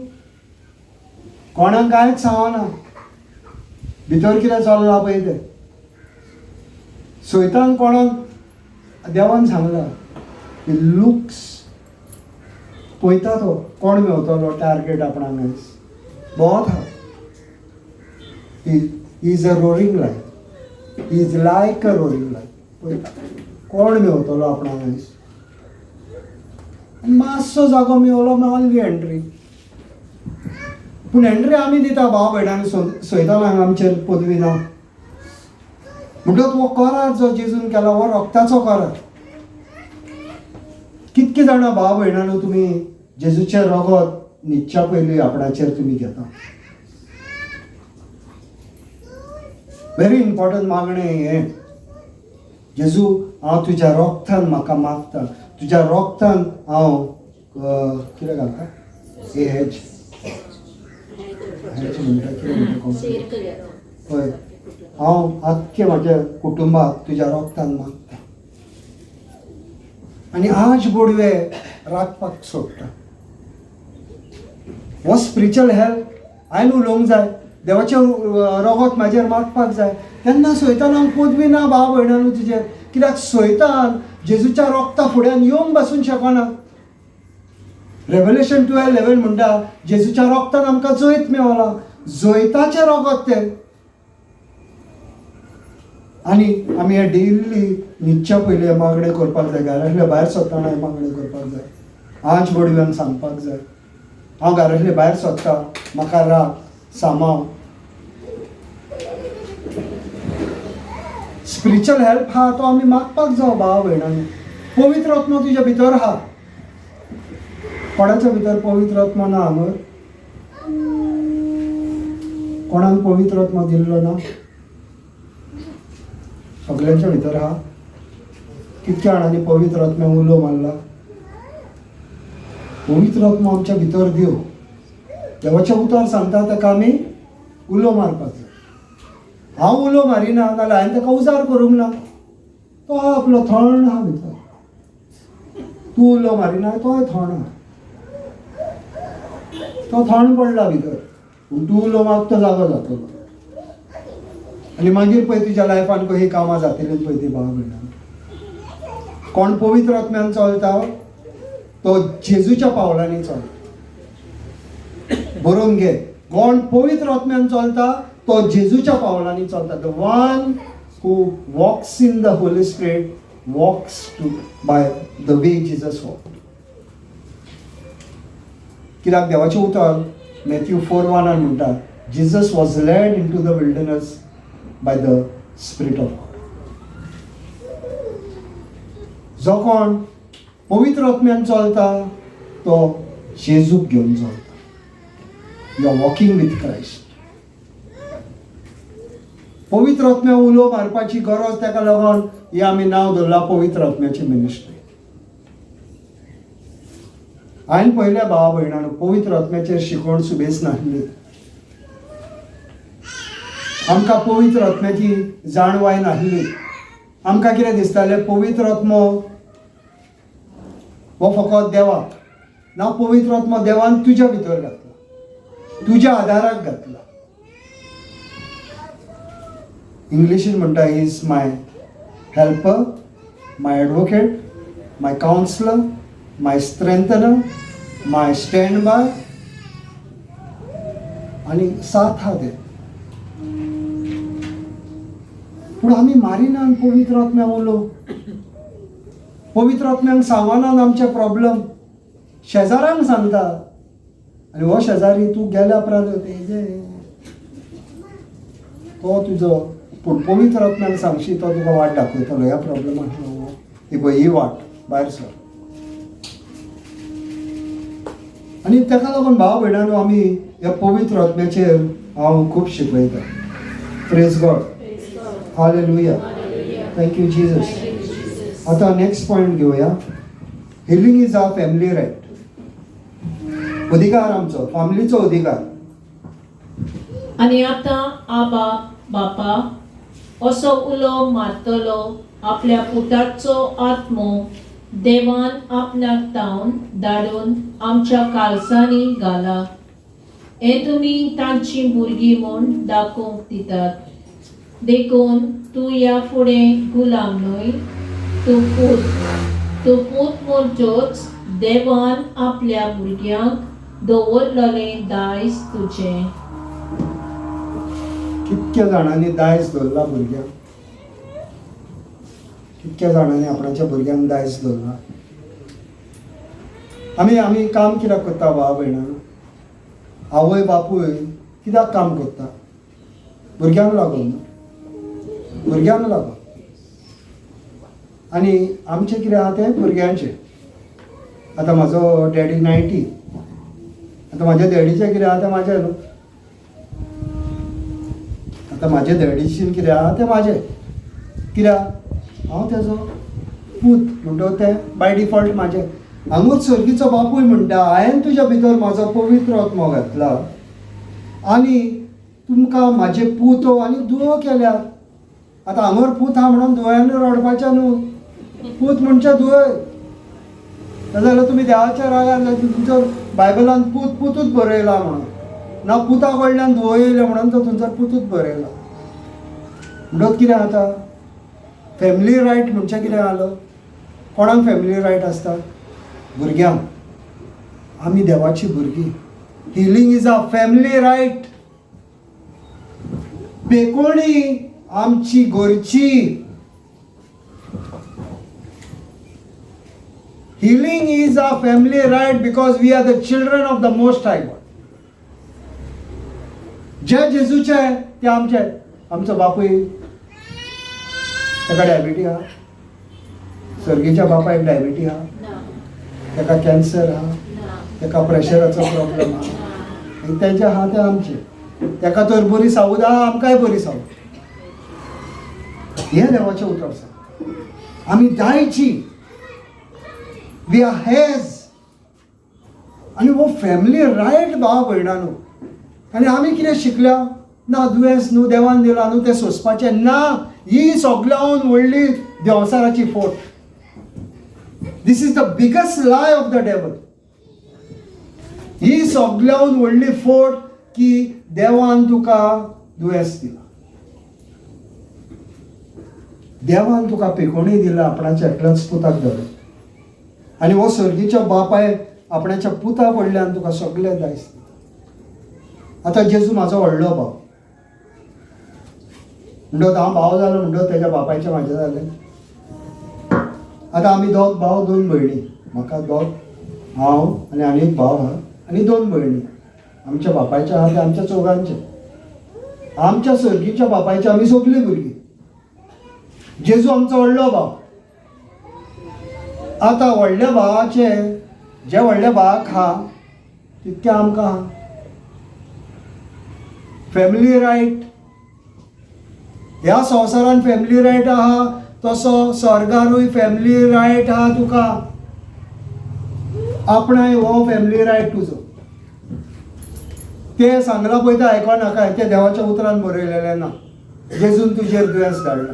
कोणाक कांयच सांगना भितर कितें चल्लां पळय तें. सैतान कोणाक देवान सांगलां लुक्स पळयता तो कोण मेवतलो टार्गेट आपणाक आयज. बहुत आहा. He is a roaring lion, he is like a roaring lion. पळयता कोण मेवतलो आपणाक आयज. मातसो जागो मेवलो ऑनली एंट्री. पूण एंट्री आमी दिता भाव भयणांक. सैतानाक आमचेर पदवी ना म्हणटच हो करार जो जेजून केला हो रक्ताचो करार. कितके जाणां भाव भयणांनो तुमी जेजूचें रगत न्हिदच्या पयलीं आपणाचेर तुमी घेता. व्हेरी इम्पॉर्टंट मागणें हें. जेजू हांव तुज्या रोगतान म्हाका मागता, तुज्या रोगतान हांव कितें घालता? हेज हेचे म्हणटा कितें म्हणटा कोण हय हांव आख्खे म्हाज्या कुटुंबाक तुज्या रोगतान मागता आनी आज गोडवे राखपाक सोडटा. हो स्पिरिच्युअल हेल्थ हांवें उलोवंक जाय, देवाचें रगत म्हाजेर मागपाक जाय. तेन्ना सयतान हांव पदवी ना भाव भयणानू तुजेर, कित्याक सयतान जेजूच्या रोगता फुड्यान येवंक बसूंक शकना. रेव्हलेशन 12:11 म्हणटा जेजूच्या रोगतान आमकां जैत मेवला, जैताचें रगत तें. आनी आमी हे डेली न्हिदच्या पयलीं हे मागणें करपाक जाय, घरांतले भायर सरतना हे मागणें करपाक जाय. आज गोडव्यांक सांगपाक जाय हांव घरांतले भायर सरता, म्हाका राख सांबाळ. स्पिरिच्युअल हेल्प हा तो आमी मागपाक जाय भाव भयणांनी. पवित्र आत्मा तुज्या भितर आहा. कोणाच्या भितर पवित्र आत्मा ना हांगर? कोणाक पवित्र आत्मा दिल्लो ना? सगळ्यांच्या भितर आहा. कितक्या जाणांनी पवित्र आत्म्याक उलो मारला? पवित्र आत्मा आमच्या भितर दिव. देवाचें उतर सांगता ताका आमी उलो मारपाक जाय. हांव उलो मारिना नाल्यार हांवें ताका उजार करूंक ना. तो आपलो थंड आहा भितर. तूं उलो मारिना तोय थंड आहा. तो थंड पडला भितर. पूण तूं उलो माग तो जागो जातलो. आनी मागीर पळय तुज्या लायफान खंय कामां जातलीं पळय ती भाव भयणां. कोण पवित्र आत्म्यान चलता तो जेजूच्या पावलांनी चलता. बरोवन घे, कोण पवित्र आत्म्यान चलता तो जेजूच्या पावलांनी चलता. The one who walks in the Holy Spirit walks by the way Jesus walked. कित्याक देवाचें उतर मॅथ्यू 4:1 म्हणटा Jesus was led into the wilderness by the spirit of God. जो कोण पवित्र आत्म्यान चलता तो जेजूक घेवन चलता. You are walking with Christ. पवित्र आत्म्याक उलो मारपाची गरज ताका लागून हे आमी नांव दवरलां पवित्र आत्म्याची मिनिस्ट्री. हांवें पयल्या भावा भयणांनो पवित्र आत्म्याचेर शिकवण सुबेज नासली. आमकां पवित्र आत्म्याची जाणवाय नासली. आमकां कितें दिसतालें पवित्र आत्मो हो फकत देवाक ना. पवित्र आत्मा देवान तुज्या भितर घातला, तुज्या आदाराक घातला. इंग्लिशीन म्हणटा he is my helper, my advocate, my counsellor, my strengthener, my stand by आनी साथ हा ते. पूण आमी मारिना पवित्र आत्म्या उलो. पवित्र आत्म्यांक सांगनात आमचे प्रॉब्लेम, शेजाऱ्यांक सांगता. आनी हो शेजारी तूं गेल्या उपरांत तो तुजो. पूण पवित्र आत्म्याक सांगशी तो तुका वाट दाखयतलो ह्या प्रॉब्लेमांतलो. ही पळय ही वाट भायर सर. आनी ताका लागून भाव भयणांनो आमी ह्या पवित्र आत्म्याचेर हांव खूब शिकयता. Praise God. Hallelujah. Thank you Jesus. आता नेक्स्ट पॉइंट घेऊया. Healing is our family right. अधिकार आमचो फॅमिलीचो अधिकार. आनी आतां आबा बापा असो उलो मारतलो आपल्या पुताचो आत्मो देवान आपणाक तावन धाडून आमच्या काळजांनी घाला. हे तुमी तांची भुरगीं म्हूण दाखोवंक दितात. देखून तूं ह्या फुडें गुलाम न्हय, तूं पूत म्हणटोच देवान आपल्या भुरग्यांक दवरलेलें दायज तुजें. कितक्या जाणांनी दायज दवरला भुरग्यांक? कितक्या जाणांनी आपणाच्या भुरग्यांक दायज दवरला? आमी काम कित्याक करता भाव भयणां? आवय बापूय कित्याक काम करता? भुरग्यांक लागून. भुरग्यांक लागून. आनी आमचें कितें आहा तें भुरग्यांचें. आतां म्हाजो डॅडी 90. आतां म्हाज्या डॅडीचें कितें आहा तें म्हाजें न्हू. आतां म्हाज्या डॅडीचें कितें आहा तें म्हाजें. कित्याक हांव तेजो पूत म्हणटो तें बाय डिफॉल्ट म्हाजें. हांगूच सर्गीचो बापूय म्हणटा हांवें तुज्या भितर म्हाजो पवित्र आत्मो घातला आनी तुमकां म्हाजे पूत आनी दुवो केल्यात. आतां हांगर पूत आहा म्हणून दुवयान रडपाचें न्हू. पूत म्हणजे दुवय. नाजाल्यार तुमी देवाच्या रागार तुमचो बायबलान पूतूच बरयला म्हणून. ना पुता कडल्यान दुवो येयले म्हणून तो तुमचो पूतूच बरयला. म्हणटच कितें जाता? फॅमिली रायट म्हणजे कितें जालो? कोणाक फॅमिली रायट आसता? भुरग्यांक. आमी देवाची भुरगीं. Healing is a family right. पेकोणी आमची घरची. Healing is a family right because we are the children of the Most High God. जे जेजूचे ते आमचे. आमचो बापूय ताका डायबिटीज आहा. सर्गीच्या बापायक डायबिटीज आहा. ताका कॅन्सर आहा. ताका प्रेशराचो प्रॉब्लेम आहा. आनी तेजे आहा ते आमचे. ताका तर बरी सावूद आहा, आमकांय बरी सावूद. हे देवाचें उतर आसा. आमी जायची. We are heirs. आनी हो फॅमिली रायट भाव भयणांनो. आनी आमी कितें शिकल्या? ना दुयेंस न्हू देवान दिला न्हू तें सोंसपाचें ना. ही सगळ्यान व्हडली देवसाराची फोट. This is the biggest lie of the devil. ही सगळ्यान व्हडली फोट की देवान तुका दुयेंस दिला. देवान तुका पेकोणी दिला आपणाच्या एकल्याच पुताक धरून. आनी हो सर्गीच्या बापाय आपणाच्या पुता कडल्यान तुका सगळें दायज दिता. आतां जेजू म्हाजो व्हडलो भाव. म्हणटच हांव भाव जालो म्हणटच तेज्या बापायचें म्हाजें जालें. आतां आमी दोग भाव 2 भयणी. म्हाका दोग हांव आनी एक भाव आहा आनी 2 भयणी. आमच्या बापायचे आहा ते आमच्या चौगांचे. आमच्या सर्गीच्या बापायचे आमी सगळीं भुरगीं. जेजू आमचो व्हडलो भाव. आतां व्हडल्या भावाचे जे व्हडल्या भावाक आहा तितकें आमकां आहा. Family right. ह्या संवसारान फॅमिली रायट आहा तसो स्वर्गारूय फॅमिली रायट आहा तुका. आपणाय हो फॅमिली रायट तुजो. ते सांगला पळय तें आयकोनाका. तें देवाच्या उतरान बरयलेलें ना. जेजून तुजेर दुयेंस धाडला.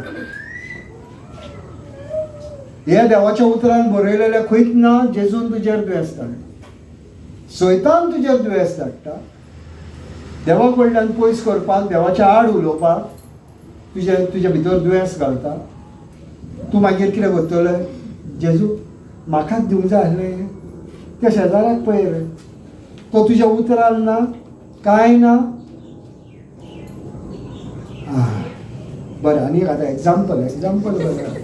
हे देवाच्या उतरान बरयलेलें खंयच ना. जेजून तुजेर दुयेंस धाडला. सैतान तुजेर दुयेंस धाडटा. देवा कडल्यान पयस करपाक, देवाच्या आड उलोवपाक तुजे भितर दुयेंस घालता. तूं मागीर कितें करतलें? जेजू म्हाकाच दिवंक जाय आसलें. त्या शेजाऱ्याक पळय रे. तो तुज्या उतरान ना, कांय ना. बरें आनी आतां एग्जाम्पल बरें.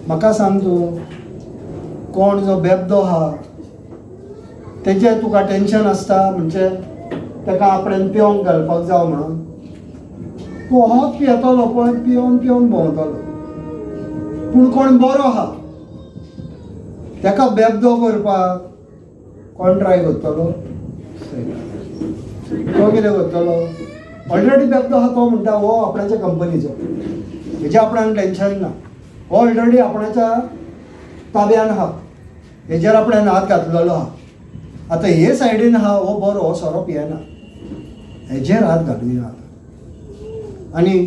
म्हाका सांग तूं कोण जो बेबदो आहा तेजें तुका टेन्शन आसता म्हणजे ताका आपणान पिवंक घालपाक जाय म्हणून. तूं होच पियेतलो पळय. पिवन भोंवतलो. पूण कोण बरो आहा ताका बेबदो करपाक कोण ट्राय करतलो? तो कितें करतलो? ऑलरेडी बेबदो आहा तो म्हणटा हो आपणाच्या कंपनीचो. हेजें आपणाक टेन्शन ना. हो ऑलरेडी आपणाच्या ताब्यान आहा. हेजेर आपणान हात घातलेलो आहा. आतां हे सायडीन आहा हो बरो. हो सोरो पियेना. हेजेर हात घालुया आतां. आनी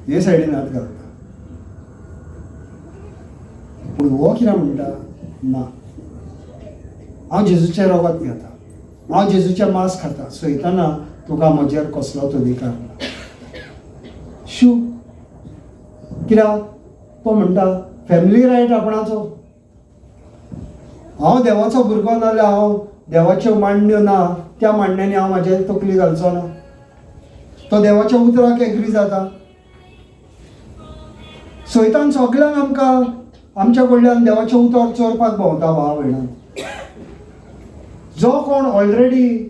हे सायडीन हात घालता. पूण हो कितें म्हणटा? ना हांव जेजूचें रगत घेता. हांव जेजूचें मांस खाता. सैताना तुका म्हजेर कसलोच अधिकार ना. शू कित्याक? तो म्हणटा फॅमिली रायट आपणाचो. हांव देवाचो भुरगो नाल्यार हांव देवाच्यो मांडण्यो ना त्या मांडण्यांनी हांव म्हाजे तकली घालचो ना. तो देवाच्या उतराक एग्री जाता. सैतान सगळ्यांक आमकां आमच्या कडल्यान देवाचें उतर चोरपाक भोंवता भाव भयणां. जो कोण ऑलरेडी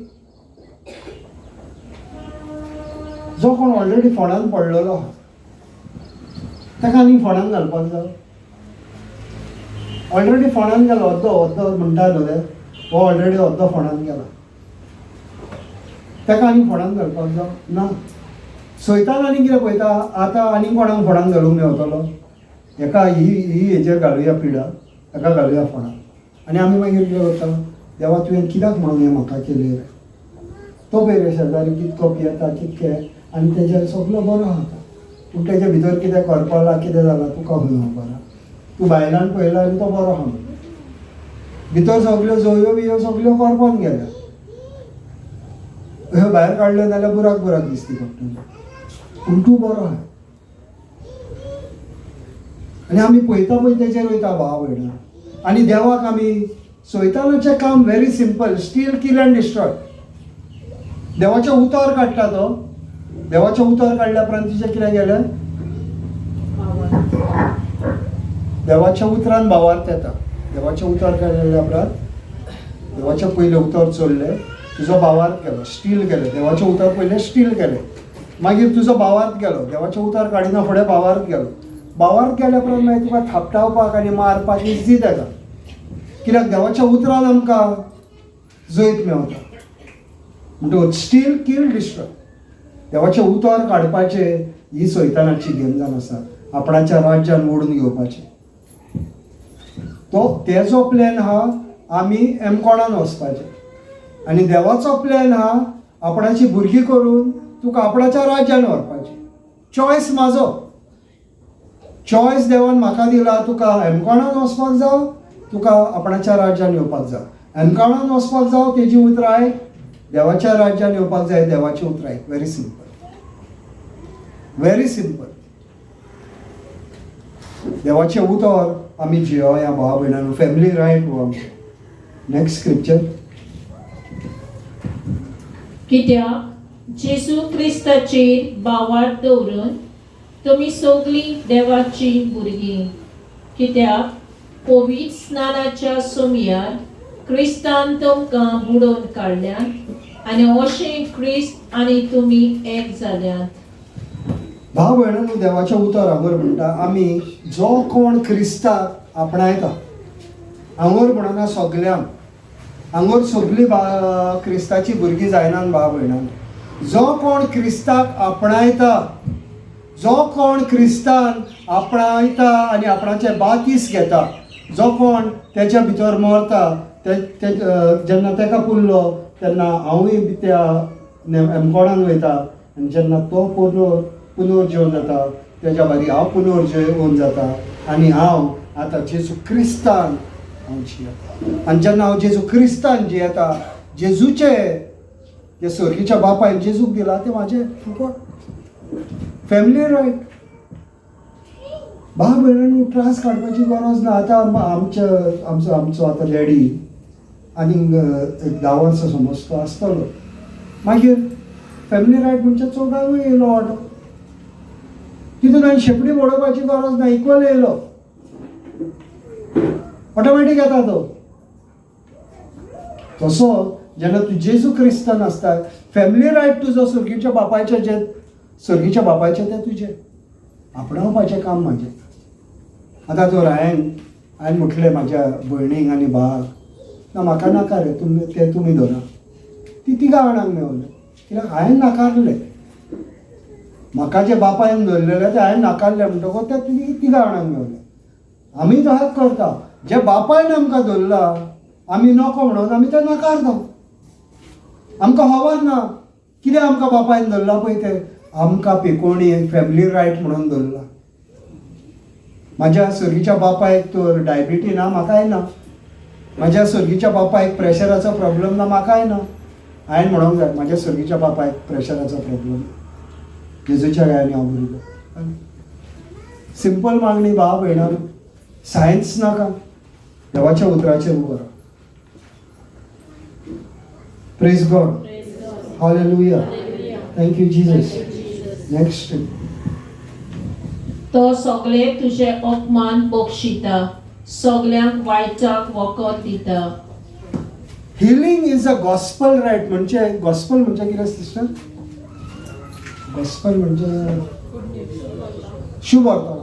फोंडान पडलेलो आहा ताका आनी फोंडान घालपाक जाय. ऑलरेडी फोंडान गेलो. वद्दो म्हणटा न्हू रे. हो ऑलरेडी वद्दो फोंडान गेला. ताका आनी फोंडान घालपाक जाय ना. सैतान आनी कितें पळयता? आतां आनी कोणाक फोंडान घालूंक मेवतलो? हेका ही हेजेर घालुया पिडा. ताका घालुया फोंडान. आनी आमी मागीर कितें करता? देवा तुवें कित्याक म्हणून हें म्हाका केलें रे? तो पळय शेजारी कितको पियेता कितके आनी तेजेर सगळो बरो आसा पूण तेजे भितर कितें करपाला कितें जालां तुका खंय खबर तूं भायल्यान पळयला आनी तो बरो आसा भितर सगळ्यो जयो बियो सगळ्यो करपोन गेल्या ह्यो भायर काडल्यो जाल्यार बुराक बुराक दिसती पडटली पूण तूं बरो आसा आनी आमी पळयता पळय तेजेर वयता भाव भयणां आनी देवाक आमी सैतानाचें काम very simple steal kill end destroy देवाचें उतर काडटा तो देवाचें उतर काडल्या उपरांत तिचें कितें गेलें देवाच्या उतरान भावार्थ येता देवाचें उतर काडल्या उपरांत देवाचें पयलें उतर चोरलें तुजो भावार्थ गेलो स्टील गेलें देवाचें उतर पयलें स्टील गेलें मागीर तुजो भावार्थ गेलो देवाचें उतर काडिना फुडें भावार्थ गेलो भावार्थ गेल्या उपरांत मागीर तुका थापटावपाक आनी मारपाक इजी जाता कित्याक देवाच्या उतरान आमकां जैत मेवता म्हणटकूच स्टील किल डिस्ट्रॉय देवाचें उतर काडपाचें ही सैतानाची गेम जावन आसा आपणाच्या राज्यान ओडून घेवपाचें तो तेजो प्लॅन आहा आमी एमकोणान वचपाचें आनी देवाचो प्लॅन आहा आपणाची भुरगीं करून तुका आपणाच्या राज्यान व्हरपाचें चॉयस म्हाजो चॉयस देवान म्हाका दिला तुका एमकोणान वचपाक जाव तुका आपणाच्या राज्यान येवपाक जाय एमकोणान वचपाक जाव तेजी उतराय देवाच्या राज्यान येवपाक जाय देवाची उतराय व्हेरी सिंपल देवाचें उतर आमी जियोया भावा भयणांनो फॅमिली रायट हो आमचो नेक्स्ट स्क्रिप्चर कित्याक जेजू क्रिस्ताचेर भावार्थ दवरून तुमी सगळीं देवाची भुरगीं कित्याक पवित्र स्नानाच्या सुमयार क्रिस्तान तुमकां बुडोवन काडल्यात आनी अशें क्रिस्त आनी तुमी एक जाल्यात भाव भयणांनो देवाच्या उतरावर म्हणटा आमी जो कोण क्रिस्ताक आपणायता हांगोर म्हणना सगल्यांक हांगोर सगळीं क्रिस्ताची भुरगीं जायनात भाव भयणांनो जो कोण क्रिस्ताक आपणायता जो कोण क्रिस्तान आपणायता आनी आपणाचे बातीस घेता जो कोण तेच्या भितर मरता जेन्ना तेका पुरलो तेन्ना हांवूय त्या एमकोणान वयता आनी जेन्ना तो पुनर्जीवन जाता तेज्या भारी हांव पुनर्जीवन जाता आनी हांव आतां जेजू क्रिस्तान हांव जियेता आनी जेन्ना हांव जेजू क्रिस्तान जियेता जेजूचे जे सर्गीच्या बापायन जेजूक दिला ते म्हाजे फुकट फॅमिली रायट भाव भयणांनो त्रास काडपाची गरज ना आतां आमचो आतां डॅडी आनी एक 10 वर्सां समज तो आसतलो मागीर फॅमिली रायट म्हणजे चौगांकूय येयलो वाटो तितून आनी शेपडी मोडोवपाची गरज ना इक्वल येयलो ऑटोमॅटीक येता तो तसो जेन्ना तूं जेजू क्रिस्तान आसता फॅमिली रायट तुजो सर्गीच्या बापायचें तें तुजें आपणावपाचें काम म्हाजें आतां जर हांवें म्हटलें म्हाज्या भयणीक आनी भावाक ना म्हाका नाका रे तुमी धरा ती तिगा जाणांक मेवलें कित्याक हांवें नाकारलें म्हाका जे बापायन धरलेलें तें हांवें नाकारलें म्हणटकूच तें तिगा जाणांक मेवलें आमी तशेंच करता जे बापायन आमकां धरला आमी नको म्हणून आमी तें नाकारता आमकां खबर ना कितें आमकां बापायन धरला पळय तें आमकां पेकोणी फॅमिली रायट म्हणून धरला म्हाज्या सर्गीच्या बापायक तर डायबिटी ना म्हाकाय ना म्हाज्या सर्गीच्या बापायक प्रेशराचो प्रॉब्लेम ना म्हाकाय ना हांवें म्हणूंक जाय म्हाज्या सर्गीच्या बापायक प्रेशराचो प्रॉब्लेम जेजूच्या गायांनी हांव बरयलो सिंपल मागणी भाव भयणांनो सायन्स नाका देवाच्या उतराचेर उबो राव praise God hallelujah thank you Jesus next तो सगळे तुजे अपमान बक्षिता सगळ्यांक वायटाक वखद दिता healing is a gospel right म्हणजे गॉस्पल म्हणजे कितें सिस्टर गॉस्पल म्हणजे शुभ वर्तमान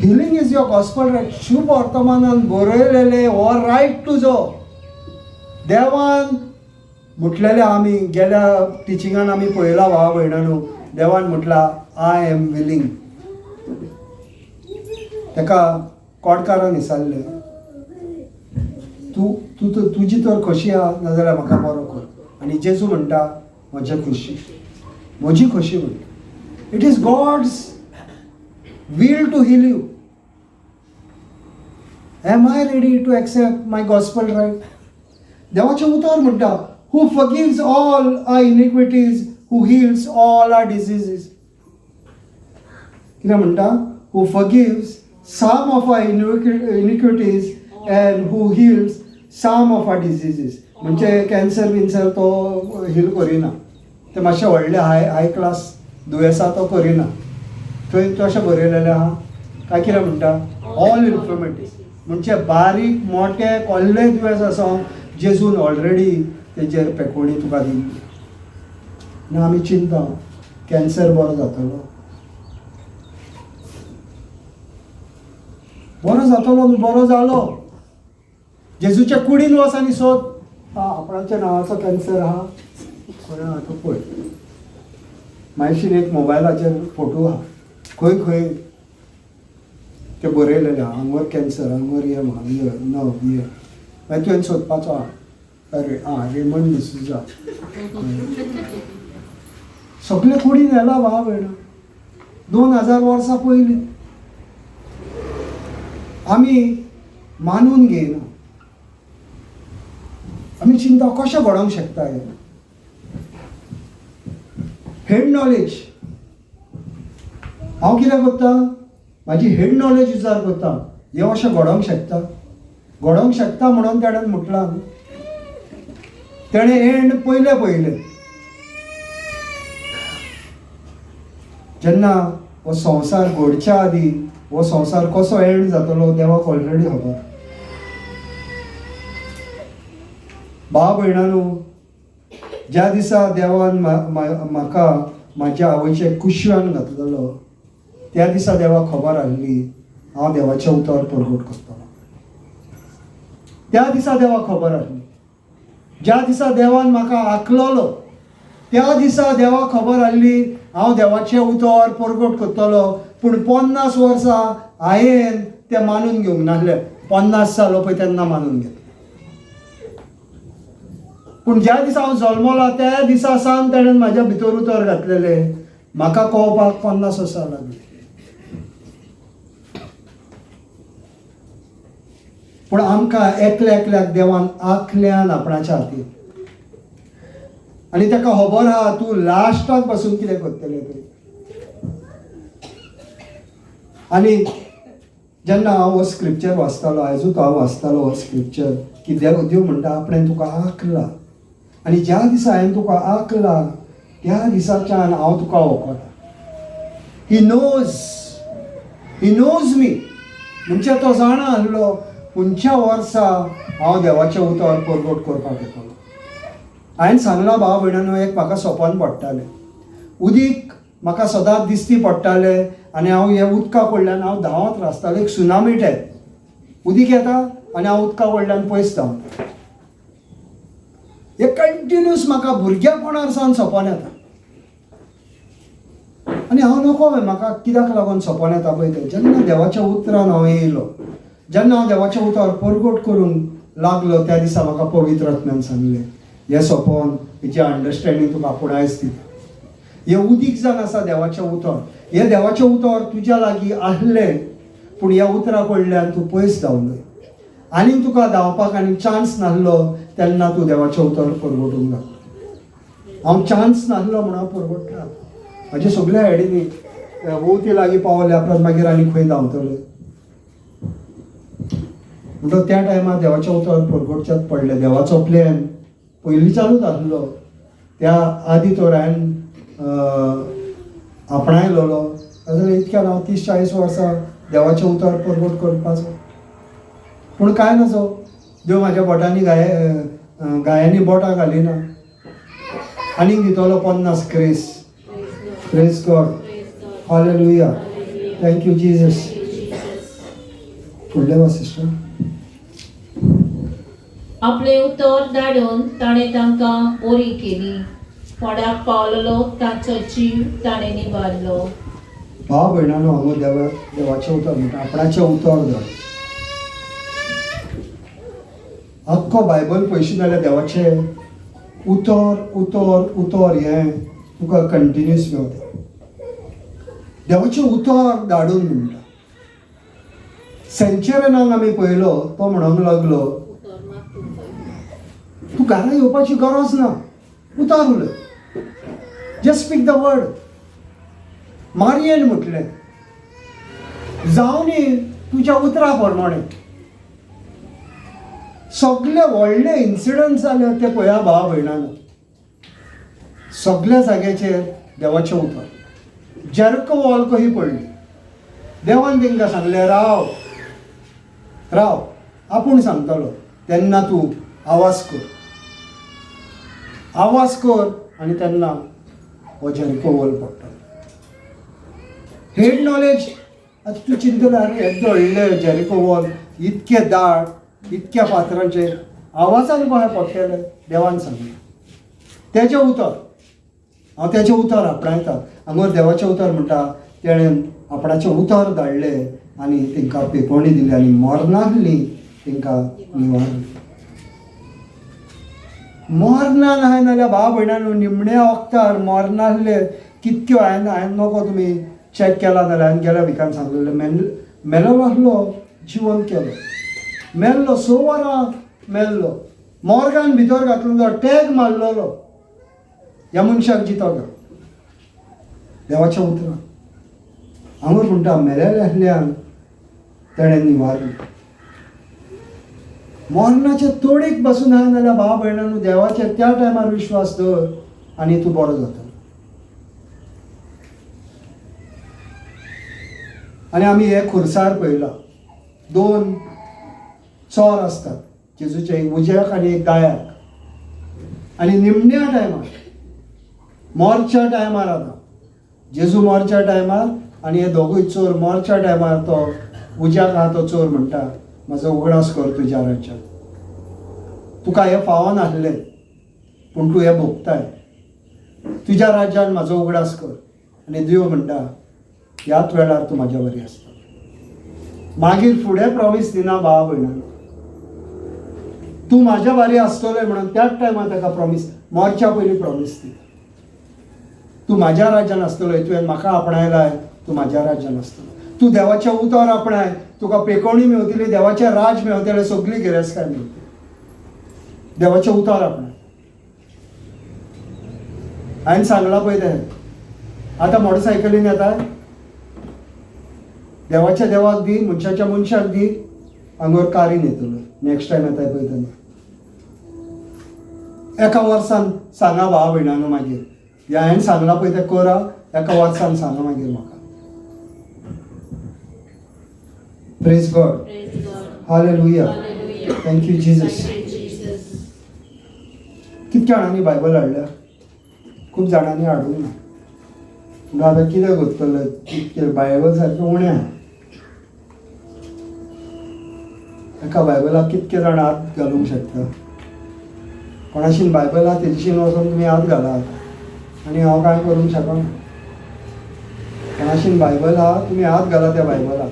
healing is your gospel right शुभ वर्तमानान बरयलेले हो रायट तुजो देवान म्हटलेले आमी गेल्या टिचिंगान आमी पळयला भावा भयणांनो देवान म्हटला आय एम विलिंग तेका कोडकारान विचारलें तुजी तर खोशी आहा नाजाल्यार म्हाका बरो कर. आनी जेजू म्हणटा म्हजी खोशी म्हणटा. It is God's will to heal you. Am I ready to accept my gospel right? देवाचे उतर म्हणटा who forgives all our iniquities, who heals all our diseases. कितें म्हणटा? who forgives some of our iniquities and who heals some of our diseases. म्हणजे cancer Binsar तो heal Kareena, ते मातशे व्हडले हाय क्लास दुयेंसां तो करिना. थंय तशें बरयलेलें आहा काय कितें म्हणटा? ऑल इन्फर्मिटीज म्हणजे बारीक मोठे कसलेय दुयेंस आसूं जेजून ऑलरेडी तेजेर पेकोवणी तुका दिली. आनी आमी चिंता कॅन्सर बरो जातलो, बरो जालो. जेजूच्या कुडीन वच आनी सोद, आपणाच्या नांवाचो कॅन्सर आहा खंय आहा तो पळय. मागीर एक मोबायलाचेर फोटो आहा, खंय ते बरयलेले आहा हांगर कॅन्सर, हांगर ये नव ये. मागीर तुवें सोदपाचो आहा, अरे रेमंड डिसूजा. सगळे कुडीन येला भाव येणा 2000 वर्सां पयलीं. आमी मानून घेयना, आमी चिंता कशें घडोवंक शकता हें. हेड नॉलेज हांव कितें करता? म्हाजी हेड नॉलेज विचार करता हें अशें घडोवंक शकता म्हणून ताणें म्हटलां. ताणें एंड पयलें जेन्ना हो संवसार घडच्या आदी हो संवसार कसो एंड जातलो देवाक ऑलरेडी खबर. भाव भयणांनो, ज्या दिसा देवान म्हाका म्हाज्या आवयचे कुशव्यान घातलेलो त्या दिसा देवाक खबर आसली हांव देवाचे उतर परगट करतलो. त्या दिसा देवाक खबर आसली. ज्या दिसा देवान म्हाका आंकलोलो त्या दिसा देवाक खबर आसली हांव देवाचे उतर परगट करतलो. पूण 50 वर्सां हांवें तें मानून घेवंक नासलें. 50 जालो पळय तेन्ना मानून घेतलें. पूण ज्या दिसा हांव जल्मला त्या दिसा सावन ताणें म्हाज्या भितर उतर घातलेलें. म्हाका कळपाक 50 वर्सां लागलीं. पूण आमकां एकल्याक देवान आंखल्यान आपणाच्या हातीन. आनी ताका खबर आहा तूं लास्टाक पासून कितें करतलें तें. आनी जेन्ना हांव हो स्क्रिप्चर वाचतालो, आयजूच हांव वाचतालो हो स्क्रिप्चर, की देव म्हणटा आपणें तुका आंखला. आनी ज्या दिसा हांवें तुका आंखला त्या दिसाच्यान हांव तुका वळखता. He knows me. म्हणजे तो जाणा आसलो खंयच्या वर्सा हांव देवाचें उतर परगट करपाक येतलो. हांवें सांगलां भाव भयणांनो, एक म्हाका सपन पडटालें. उदीक म्हाका सदांच दिसती पडटालें आनी हांव हे उदका कडल्यान हांव धांवत आसतालो. एक सुनामी टायप उदीक येता आनी हांव उदका कडल्यान पयस धांवता. हे कंटिन्यूस म्हाका भुरगेपणार सावन सपन येता. आनी हांव नको म्हाका कित्याक लागून सपन येता पळय तें. जेन्ना देवाच्या उतरान हांव येयलो, जेन्ना हांव देवाचें उतर परगट करूंक लागलो त्या दिसा म्हाका पवित्र आत्म्यान सांगलें हें सपन हेचें अंडरस्टँडींग तुका आपूण आयज दिता. हें उदीक जावन आसा देवाचें उतर. हें देवाचें उतर तुज्या लागीं आसलें पूण ह्या उतरा कडल्यान तूं पयस धांवलोय. आनी तुका धांवपाक आनी चान्स नासलो तेन्ना तूं देवाचें उतर परगटूंक लागलो. हांव चान्स नासलो म्हणून हांव परगटला. म्हाजे सगळ्या हेडींनी भोंवती लागीं पावल्या उपरांत मागीर आनी खंय धांवतलो. म्हणटो त्या टायमार देवाचें उतर परगटच्यात पडलें. देवाचो प्लॅन पयलींच्यानूच आसलो. त्या आदी तर हांवें आपणायलोलो जाल्यार इतक्यान हांव 30-40 वर्सां देवाचें उतर परगट करपाचो. पूण कांय नजो, देव म्हाज्या बोटांनी गायांनी बोटां घालिना. आनीक दितलो 50 क्रेस. Praise God, hallelujah, thank you Jesus. फुडलें वा सिस्टर. आपले उतर धाडून ताणें तांकां बरी केली. फोंड्याक पावलेलो ताचो जीव ताणें निबारलो. भाव भयणांनो, हांगा देवाचें उतर म्हणटा आपणाचें उतर धाड. अख्खो बायबल पळयशी जाल्यार देवाचे उतर उतर उतर हें तुका कंटिन्यूस मेवता. देवाचे उतर धाडून म्हणटा. सेंचुरियनाक आमी पळयलो तो म्हणूंक लागलो तूं घरा येवपाची गरज ना, उतर उलय, जस्ट स्पीक द वर्ड. मारयेन म्हटलें जावनी तुज्या उतरा प्रमाणे. सगळे व्हडले इन्सिडंट जाले ते पळया भावा भयणान. सगळ्या जाग्याचेर देवाचें उतर. जेरिको वॉल कशी पडली, देवान तांकां सांगलें राव राव, आपूण सांगतलो तेन्ना तूं आवाज कर, आवाज कर, आनी तेन्ना हो जेरिको वॉल पडटलो. Head knowledge. आतां तूं चिंतलो अरे येदो व्हडले जेरिको वॉल इतके दाट, इतक्या फातरांचेर आवाजान कशें पडटलें. देवान सांगलें तेजें उतर. हांव तेजें उतर आपणायता. हांगा देवाचें उतर म्हणटा तेणें आपणाचें उतर धाडलें आनी तांकां पेकोवणी दिली आनी मरनासलीं तांकां निवारली. मरना न्हय नाल्यार भाव भयणांनो, निमण्या वखदार मरनासले कितक्यो हांवें नोको तुमी चॅक केला जाल्यार हांवें गेल्या विकान सांगलेलें मेलो आसलो जिवंत केलो. मेल्लो 6 वरां मेल्लो. मॉर्गान भितर घातलेलो, टॅग मारलेलो. ह्या मनशाक जितो घाल. देवाच्या उतरां हांव म्हणटा मेलेले आसल्यान तेणें निवारली. मरणाचे तोडीक बसून आहा नाल्यार भाव भयणांनो देवाचेर त्या टायमार विश्वास दवर आनी तूं बरो जाता. आनी आमी हे खुर्सार पळयला 2 चोर आसतात, जेजूचे एक उज्याक आनी एक दायाक. आनी निमण्या टायमार मोरच्या टायमार आतां जेजू मोरच्या टायमार आनी हे दोगूय चोर मोरच्या टायमार तो उज्याक आहा तो चोर म्हणटा म्हजो उगडास कर तुज्या राज्यांत. तुका हें फावो नासलें पूण तूं हें भोगताय. तुज्या राज्यांत म्हजो उगडास कर. आनी देव म्हणटा ह्याच वेळार तूं म्हाज्या बरी आसता. मागीर फुडें प्रॉमीस दिना भाव भयणांनो, तूं म्हाज्या बारी आसतलें म्हणून त्याच टायमार ताका प्रॉमीस, मोरच्या पयलीं प्रॉमीस दिता. तूं म्हाज्या राज्यान आसतलो, तुवें म्हाका आपणायलाय, तूं म्हाज्या राज्यान आसतलो. तूं देवाचें उतर आपणाय, तुका पेकोवणी मेवतली, देवाचें राज मेवतलें, सगळी गिरेस्ताय मेवतली. देवाचें उतर आपणाय. हांवें सांगलां पळय तें. आतां मोटरसायकलीन येताय, देवाच्या देवाक दी, मनशाच्या मनशाक दी, हांगर कारीन येतलो. नेक्स्ट टायम येताय पळय तेन्ना एका वर्सान सांगा भाव भयणांनो. मागीर हें हांवें सांगलां पळय तें करा, एका वर्सान सांगा मागीर म्हाका. Praise God. Hallelujah. Thank you Jesus. कितक्या जाणांनी बायबल हाडल्या? खूब जाणांनी हाडूंक ना. पूण आतां कितें करतले, कितके बायबल सारकें उणें आहा. एका बायबलाक कितके जाण हात घालूंक शकता? कोणाशीन बायबल आहा तेजीशीन वचून तुमी हात घालात आनी हांव कांय करूंक शकना. कोणाशीन बायबल आहा तुमी हात घाला त्या बायबलाक.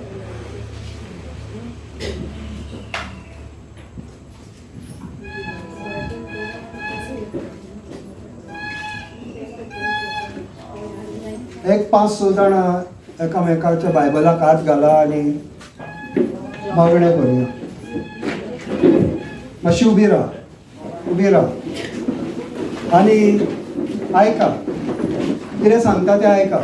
एक 5-6 जाणां एकामेकाच्या बायबलाक हात घाला आनी मागणें करुया. मातशी उबी राहा आनी आयका, कितें सांगता तें आयका.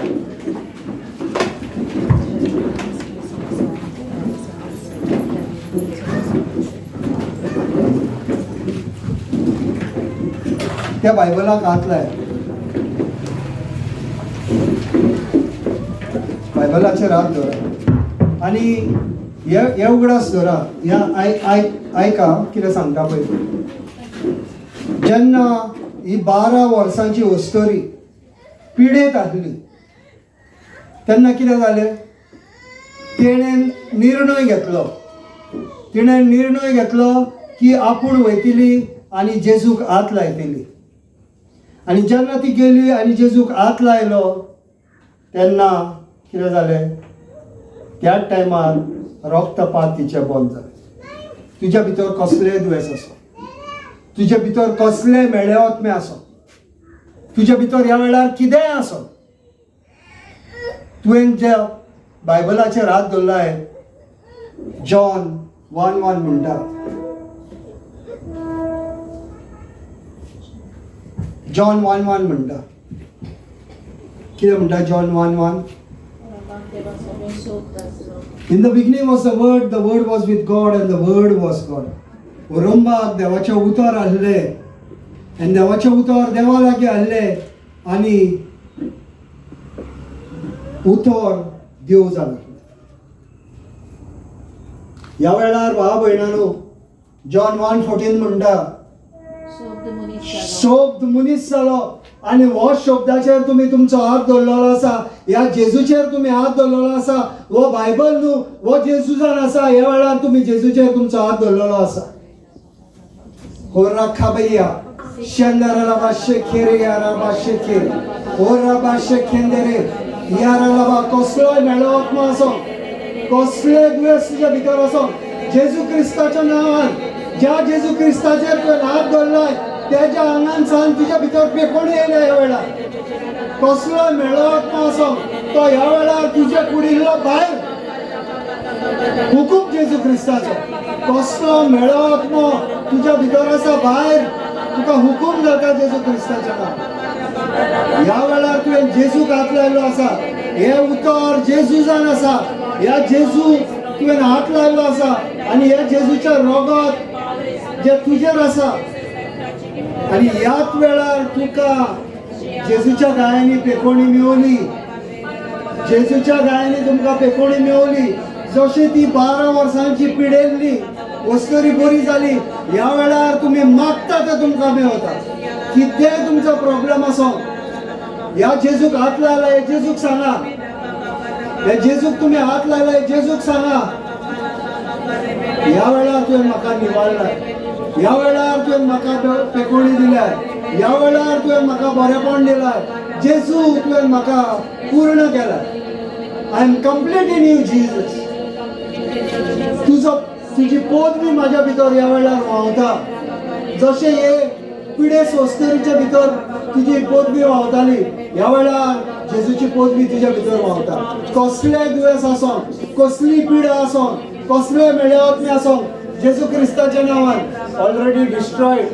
त्या बायबलाक हात लाय, बायबलाचेर हात धरा आनी हे उगडास धरा. ह्या आयका कितें सांगता पळय. जेन्ना ही 12 वर्सांची वस्तोरी पिडेत आसली तेन्ना कितें जालें? तिणें निर्णय घेतलो की आपूण वयतली आनी जेजूक हात लायतली. आनी जेन्ना ती गेली आनी जेजूक हात लायलो तेन्ना कितें जालें? त्याच टायमार रक्तपात तिचे बंद जालें. तुज्या भितर कसलेंय दुयेंस आसा, तुजे भितर कसले मेळ्ळेवत आसो, तुजे भितर ह्या वेळार कितेंय आसो, तुवें जे बायबलाचेर हात दवरलाय, जॉन 1:1 म्हणटा, जॉन 1:1 म्हणटा, कितें म्हणटा John 1:1? In the beginning was the word was with God and the word was God. रंबाक देवाचे उतर आहले आनी देवाचे उतर देवा लागीं आहले आनी उतर देव जालो. ह्या वेळार भावा भयणांनो, जॉन 1:14 म्हणटा, शब्द मनीस जालो आनी हो शब्दाचेर तुमी तुमचो हात दवरलेलो आसा, ह्या जेजूचेर तुमी हात दवरलेलो आसा. हो बायबल न्हू, हो जेजूजान आसा. ह्या वेळार तुमी जेजूचेर तुमचो हात दवरलेलो आसा. होरा खाबैया शेंदराला बाशे खेरे यारा बाशे खेर होरा बाशे खेंदेरे याराला बा कसलोय मेळोवप आसो, कसले दुयेंस तुज्या भितर आसो, जेजू क्रिस्ताच्या नांवान, ज्या जेजू क्रिस्ताचेर तुवें हात दवरलाय तेज्या आंगान सान तुज्या भितर पेखोणी येयल्या. ह्या वेळार कसलोय मेळोवप आसो तो ह्या वेळार तुजे कुडिल्लो भायर हुकूम जेजू क्रिस्ताचो. कसलो मेळोवप तुज्या भितर आसा भायर, तुका हुकूम जाता जेजू क्रिस्ताच्या नांवान. ह्या वेळार तुवें जेजूक हात लायलो आसा, हे उतर जेजूजान आसा. ह्या जेजू तुवें हात लायलो आसा आनी हे जेजूचें रगत जे तुजेर आसा. आनी ह्याच वेळार तुका जेजूच्या गायांनी पेखोणी मेवली, जेजूच्या गायांनी तुमकां पेखोणी मेवली. जशी ती 12 वर्सांची पिडेल्ली वस्तरी बरी जाली. ह्या वेळार तुमी मागता ते तुमकां मेवता. कितेंय तुमचो प्रॉब्लेम आसो, ह्या जेजूक हात लायला, हे जेजूक सांगा, हे जेजूक तुमी हात लायला, हे जेजूक सांगा. ह्या वेळार तुवें म्हाका निवाळलाय, ह्या वेळार तुवें म्हाका पेखोणी दिल्याय, ह्या वेळार तुवें म्हाका बरेपण दिलाय. जेजू तुवें म्हाका पूर्ण केलाय. I am complete in you Jesus. तुजी पदवी म्हाज्या भितर ह्या वेळार व्हांवता. जशें हे पिडे सोस्तरीच्या भितर तुजी पदवी व्हांवताली, ह्या वेळार जेजूची पदवी तुज्या भितर व्हांवता. कसले दुयेंस आसो, कसली पिडा आसो, कसले मेळ्ळेवत आसो, जेजू क्रिस्ताच्या नांवान already destroyed.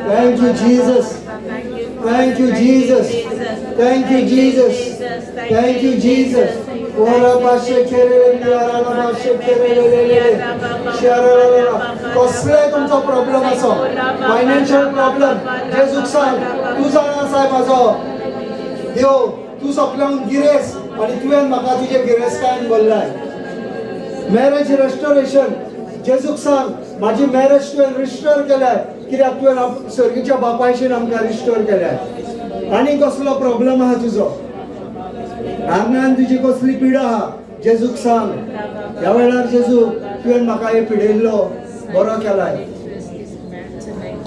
Thank you Jesus, thank you Jesus, thank you Jesus, thank you Jesus. कसले तुमचो प्रॉब्लेम आसो, फायनान्शियल प्रॉब्लेम, जेजूक सांग. तूं जाणा सायबाचो देव, तूं सोंपल्यान गिरेस आनी तुवें म्हाका तुजे गिरेस्तायेन भरलाय. मॅरेज रेस्टोरेशन, जेजूक सांग म्हाजी मॅरेज तुवें रिस्टोर केल्याय, कित्याक तुवें सर्गीच्या बापायशीन आमकां रिस्टोर केल्याय. आनी कसलो प्रॉब्लेम आहा तुजो, आंगान तुजी कसली पिडा आहा, जेजूक सांग. ह्या वेळार जेजू तुवें म्हाका हे पिडेल्लो बरो केलाय.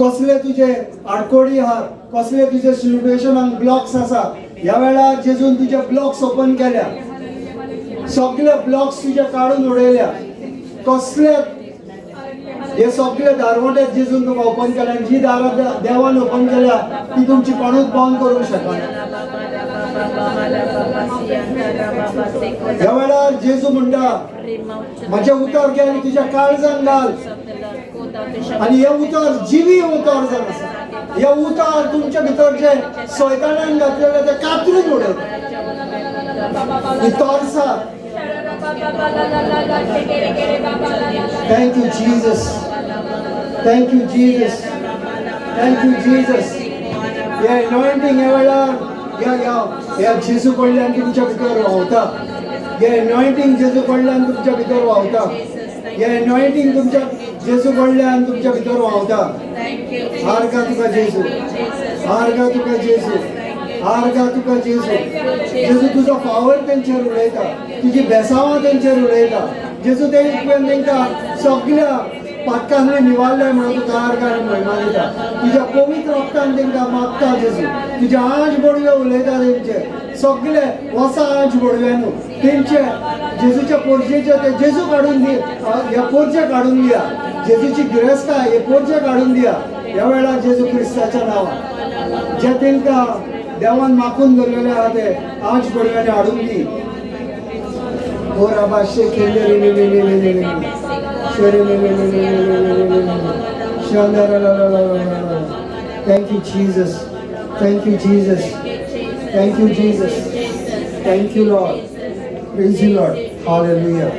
कसले तुजे आडकोडी आहा, कसले तुजे सिच्युएशनाक ब्लॉक्स आसा, ह्या वेळार जेजून तुजे ब्लॉक्स ओपन केल्या. सगळे ब्लॉक्स तुजे काडून उडयल्या. कसले हे सगळे दारवटे जेजून तुका ओपन केल्या. जी दारां देवान ओपन केल्या ती तुमची कोणूच बंद करूंक शकना. ह्या वेळार जेजू म्हणटा, म्हजे उतर घे आनी तुज्या काळजान घाल. आनी हे उतर जिवी उतर जावन आसा. हे उतर तुमच्या भितर जे सैतानान घातलेले ते कातरून उडयता. ही तोरसा. Thank you Jesus, thank you Jesus, thank you Jesus. हे एनॉयंटिंग ह्या वेळार या जेजू कडल्यान तुमच्या भितर व्हांवता. हे एनॉयंटिंग जेजू कडल्यान तुमच्या भितर व्हांवता. हे एनॉयंटिंग तुमच्या जेजू कडल्यान तुमच्या भितर व्हांवता. आर्गा तुका जेजू, आर्गा तुका जेजू, आर्गा तुका जेजू. जेजू तुजो फावर तेंचेर उडयता, तुजी बेसांवां तेंचेर उडयता. जेजू तुवें तेंकां सगळ्या पातकांनी निवारले म्हणून तुका आर्गा आनी महिमा दिता. तुज्या पवित्र रक्तान तेंकां मागता जेजू. तुज्या आंज बडवे उलयता तेंचे सगळे वसा आंज बडव्यानू तेंचे जेजूच्या पोरजेचे ते जेजू काडून दी. हे पोरजे काडून दिया. जेजूची गिरेस्ताय हे पोरजे काडून दिया. ह्या वेळार जेजू क्रिस्ताच्या नांवान जे तांकां देवान मागून दवरलेले आहा ते आज घडये हाडून दी. ओ राबा शेकेले रे रे रे रे रे रे शेरे रे रे रे रे रे रे शांदारा ला ला ला ला. Thank you Jesus. Thank you Jesus. Thank you Jesus. Thank you Lord. Praise you Lord. Hallelujah.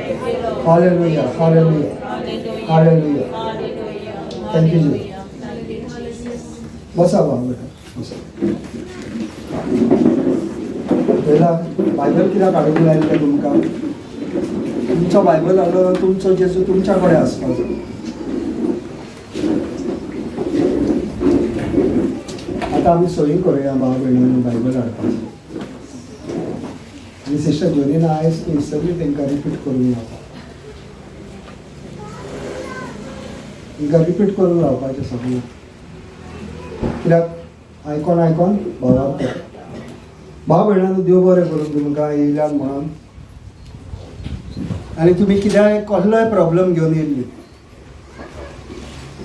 Hallelujah. Hallelujah. Hallelujah. Thank you Jesus. बसा बाबा बसा. पहिला बायबल कित्याक हाडूंक लायलें तुमकां? तुमचो बायबल हाडलो तुमचो जेजू तुमच्या कडेन आसपाचो. आता आमी सोयी करूया भाव भयणींनी बायबल हाडपाचो. आनी सिस्टर जोनीन आयज ती सगळी तांकां रिपीट करून लावता. तांकां रिपीट करून लावपाचें सगळें. कित्याक आयकोन आयकोन भावाक भाव भयणांनो देव बरें करून तुमकां येयल्यात म्हणून. आनी तुमी कित्याक कसलोय प्रॉब्लेम घेवन येयल्ली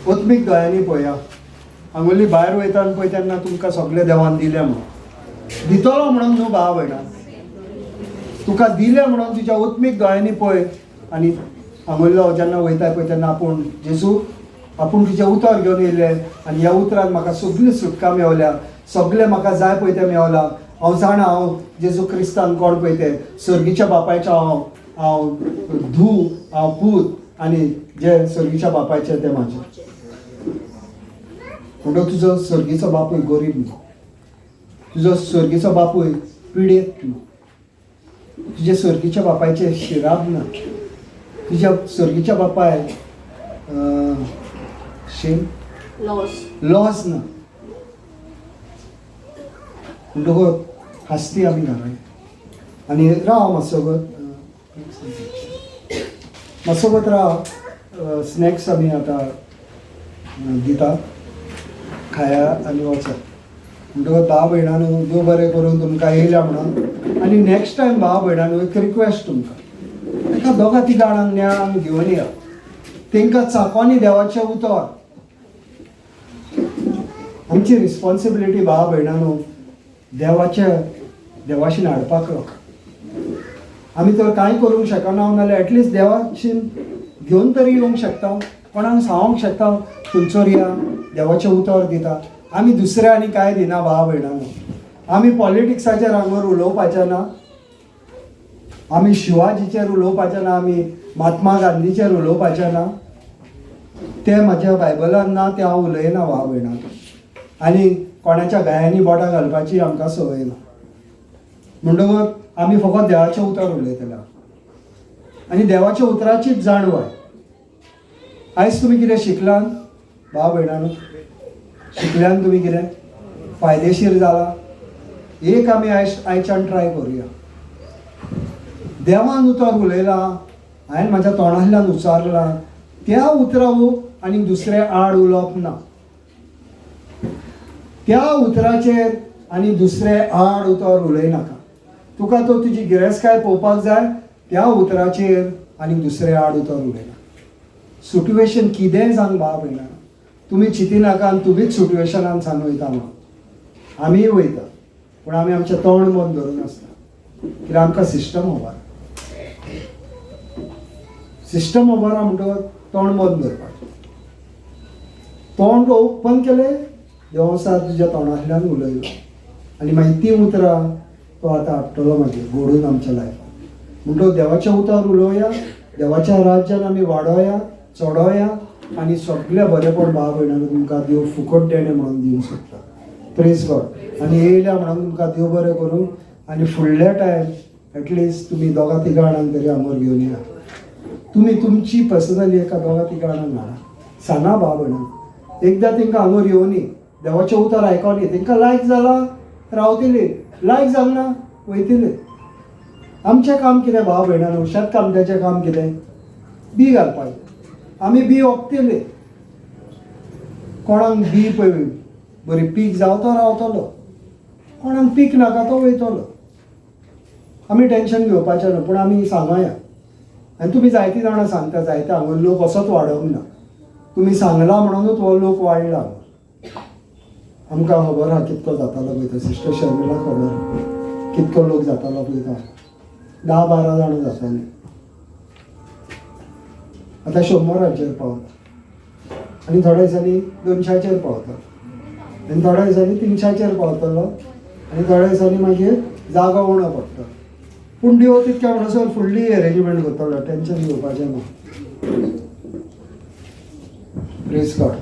ओत्मीक दोळ्यांनी पळया. हांगोली भायर वयता आनी पळय तेन्ना तुमकां सगळें देवान दिलें म्हणून दितलो म्हणून न्हू भाव भयणा. तुका दिलें म्हणून तुज्या ओत्मीक दोळ्यांनी पळय. आनी हांगोल्लो जेन्ना वयता पळय तेन्ना आपूण जेजू आपूण तुजें उतर घेवन येयलें आनी ह्या उतरान म्हाका सगळी सुटका मेवल्या. सगळें म्हाका जाय पळय तें मेवलां. हांव जाणा हांव जेजू क्रिस्तान कोण पळय तें सर्गीच्या बापायचें हांव धूव हांव पूत आनी जे सर्गीच्या बापायचें तें म्हाजें. म्हणटो तुजो सर्गीचो बापूय गरीब न्हू. तुजो सर्गीचो बापूय पिडेत न्हू. तुजे सर्गीच्या बापायचे शिराब ना. तुज्या सर्गीच्या बापाय लॉस ना. म्हणटकूच हास्ती आमी घालय आनी राव मातसोबत राव. स्नॅक्स आमी आतां दिता खाया आनी वचत. म्हणटकूच भाव भयणांनो देव बरें करून तुमकां येयल्या म्हणून. आनी नेक्स्ट टायम भाव भयणांनो एक रिक्वेस्ट तुमकां एका दोगा तिगा जाणांक ज्ञान घेवन या. तांकां चाकोनी देवाचें उतर. आमची रिस्पॉन्सिबिलिटी भाव भयणांनो देवाशीन हाडपाक. आमी तर कांय करूंक शकना नाल्यार एटलिस्ट देवाशीन घेवन तरी येवंक शकता. कोणाक सांगूंक शकता थंयसर या देवाचें उतर दिता. आमी दुसरें आनी कांय दिना भाव भयणांनो. आमी पॉलिटिक्साचेर हांगर उलोवपाचें ना. आमी शिवाजीचेर उलोवपाचें ना. आमी महात्मा गांधीचेर उलोवपाचें ना. तें म्हाज्या बायबलान ना तें हांव उलयना भाव भयणांनो. आनी कोणाच्या गायांनी बोटां घालपाची आमकां संवय ना. म्हणटकूच आमी फकत देवाचें उतर उलयतले. आनी देवाच्या उतराचीच जाणवाय. आयज तुमी कितें शिकलात भाव भयणांनो? शिकल्यान तुमी कितें फायदेशीर जाला? एक आमी आयच्यान ट्राय करुया. देवान उतर उलयलां हांवें म्हाज्या तोंडांतल्यान उच्चारलां त्या उतरा आनी दुसरें आड उलोवप ना. त्या उतराचेर आनी दुसरें आड उतर उलयनाका. तुका तो तुजी गिरेस्तकाय पळोवपाक जाय त्या उतराचेर आनी दुसरें आड उतर उलयना. सिट्युएशन कितेंय जावं भाव भयणां तुमी चिंतिनाका आनी तुमीच सिट्युएशनान सान वयता म्हणून. आमीय वयता पूण आमी आमचें तोंड बंद धरून आसता. कित्याक आमकां सिस्टम खबर. सिस्टम खबर आहा म्हणटकच तोंड बंद धरपाचें. तोंड ओपन केलें देवसा तुज्या तोंडांतल्यान उलयलो आनी मागीर ती उतरां तो आतां हाडटलो मागीर घडून आमच्या लायफान. म्हणटकच देवाचें उतर उलोवया. देवाच्या राज्यान आमी वाडोया चडोया आनी सगळें बरेंपण भाव भयणांनो तुमकां देव फुकट देणे म्हणून दिवंक सोदता. Praise God. आनी येयल्या म्हणून तुमकां देव बरें करूं. आनी फुडल्या टायम एटलिस्ट तुमी दोगा तिगा जाणांक तरी हांगर घेवन या. तुमी तुमची पर्सनली एका दोगा तिगा जाणांक हाडा. सांगा भाव भयणांनो. एकदां तांकां हांगर येवनी देवाचें उतर आयकोनी तांकां लायक जालां रावतलीं. लायक जालें ना वयतलीं. आमचें काम कितें भाव भयणांनो? शेतकामत्याचें काम कितें? बी घालपाचें. आमी बी ओंपतलीं. कोणाक बी पळय बरी पीक जावं तो रावतलो. कोणाक पीक नाका तो वयतलो. आमी टेंशन घेवपाचें ना पूण आमी सांगया. आनी तुमी जायतीं जाणां सांगता जायते हांगर लोक असोच वाडोवंक ना. तुमी सांगला म्हणूनच हो लोक वाडला. आमकां खबर आहा कितको जातालो पळय तो सिस्टर शर्मिला खबर कितको लोक जातालो पळय तो 10-12 जाणां जातालीं आतां 100 पावत आनी थोड्या दिसांनी 200 पावता आनी थोड्या दिसांनी 300 पावतलो आनी थोड्या दिसांनी मागीर जागो उणो पडटा पूण देव तितक्या म्हणसर फुडली अरेंजमेंट करतलो टेन्शन घेवपाचें ना प्रेज गॉड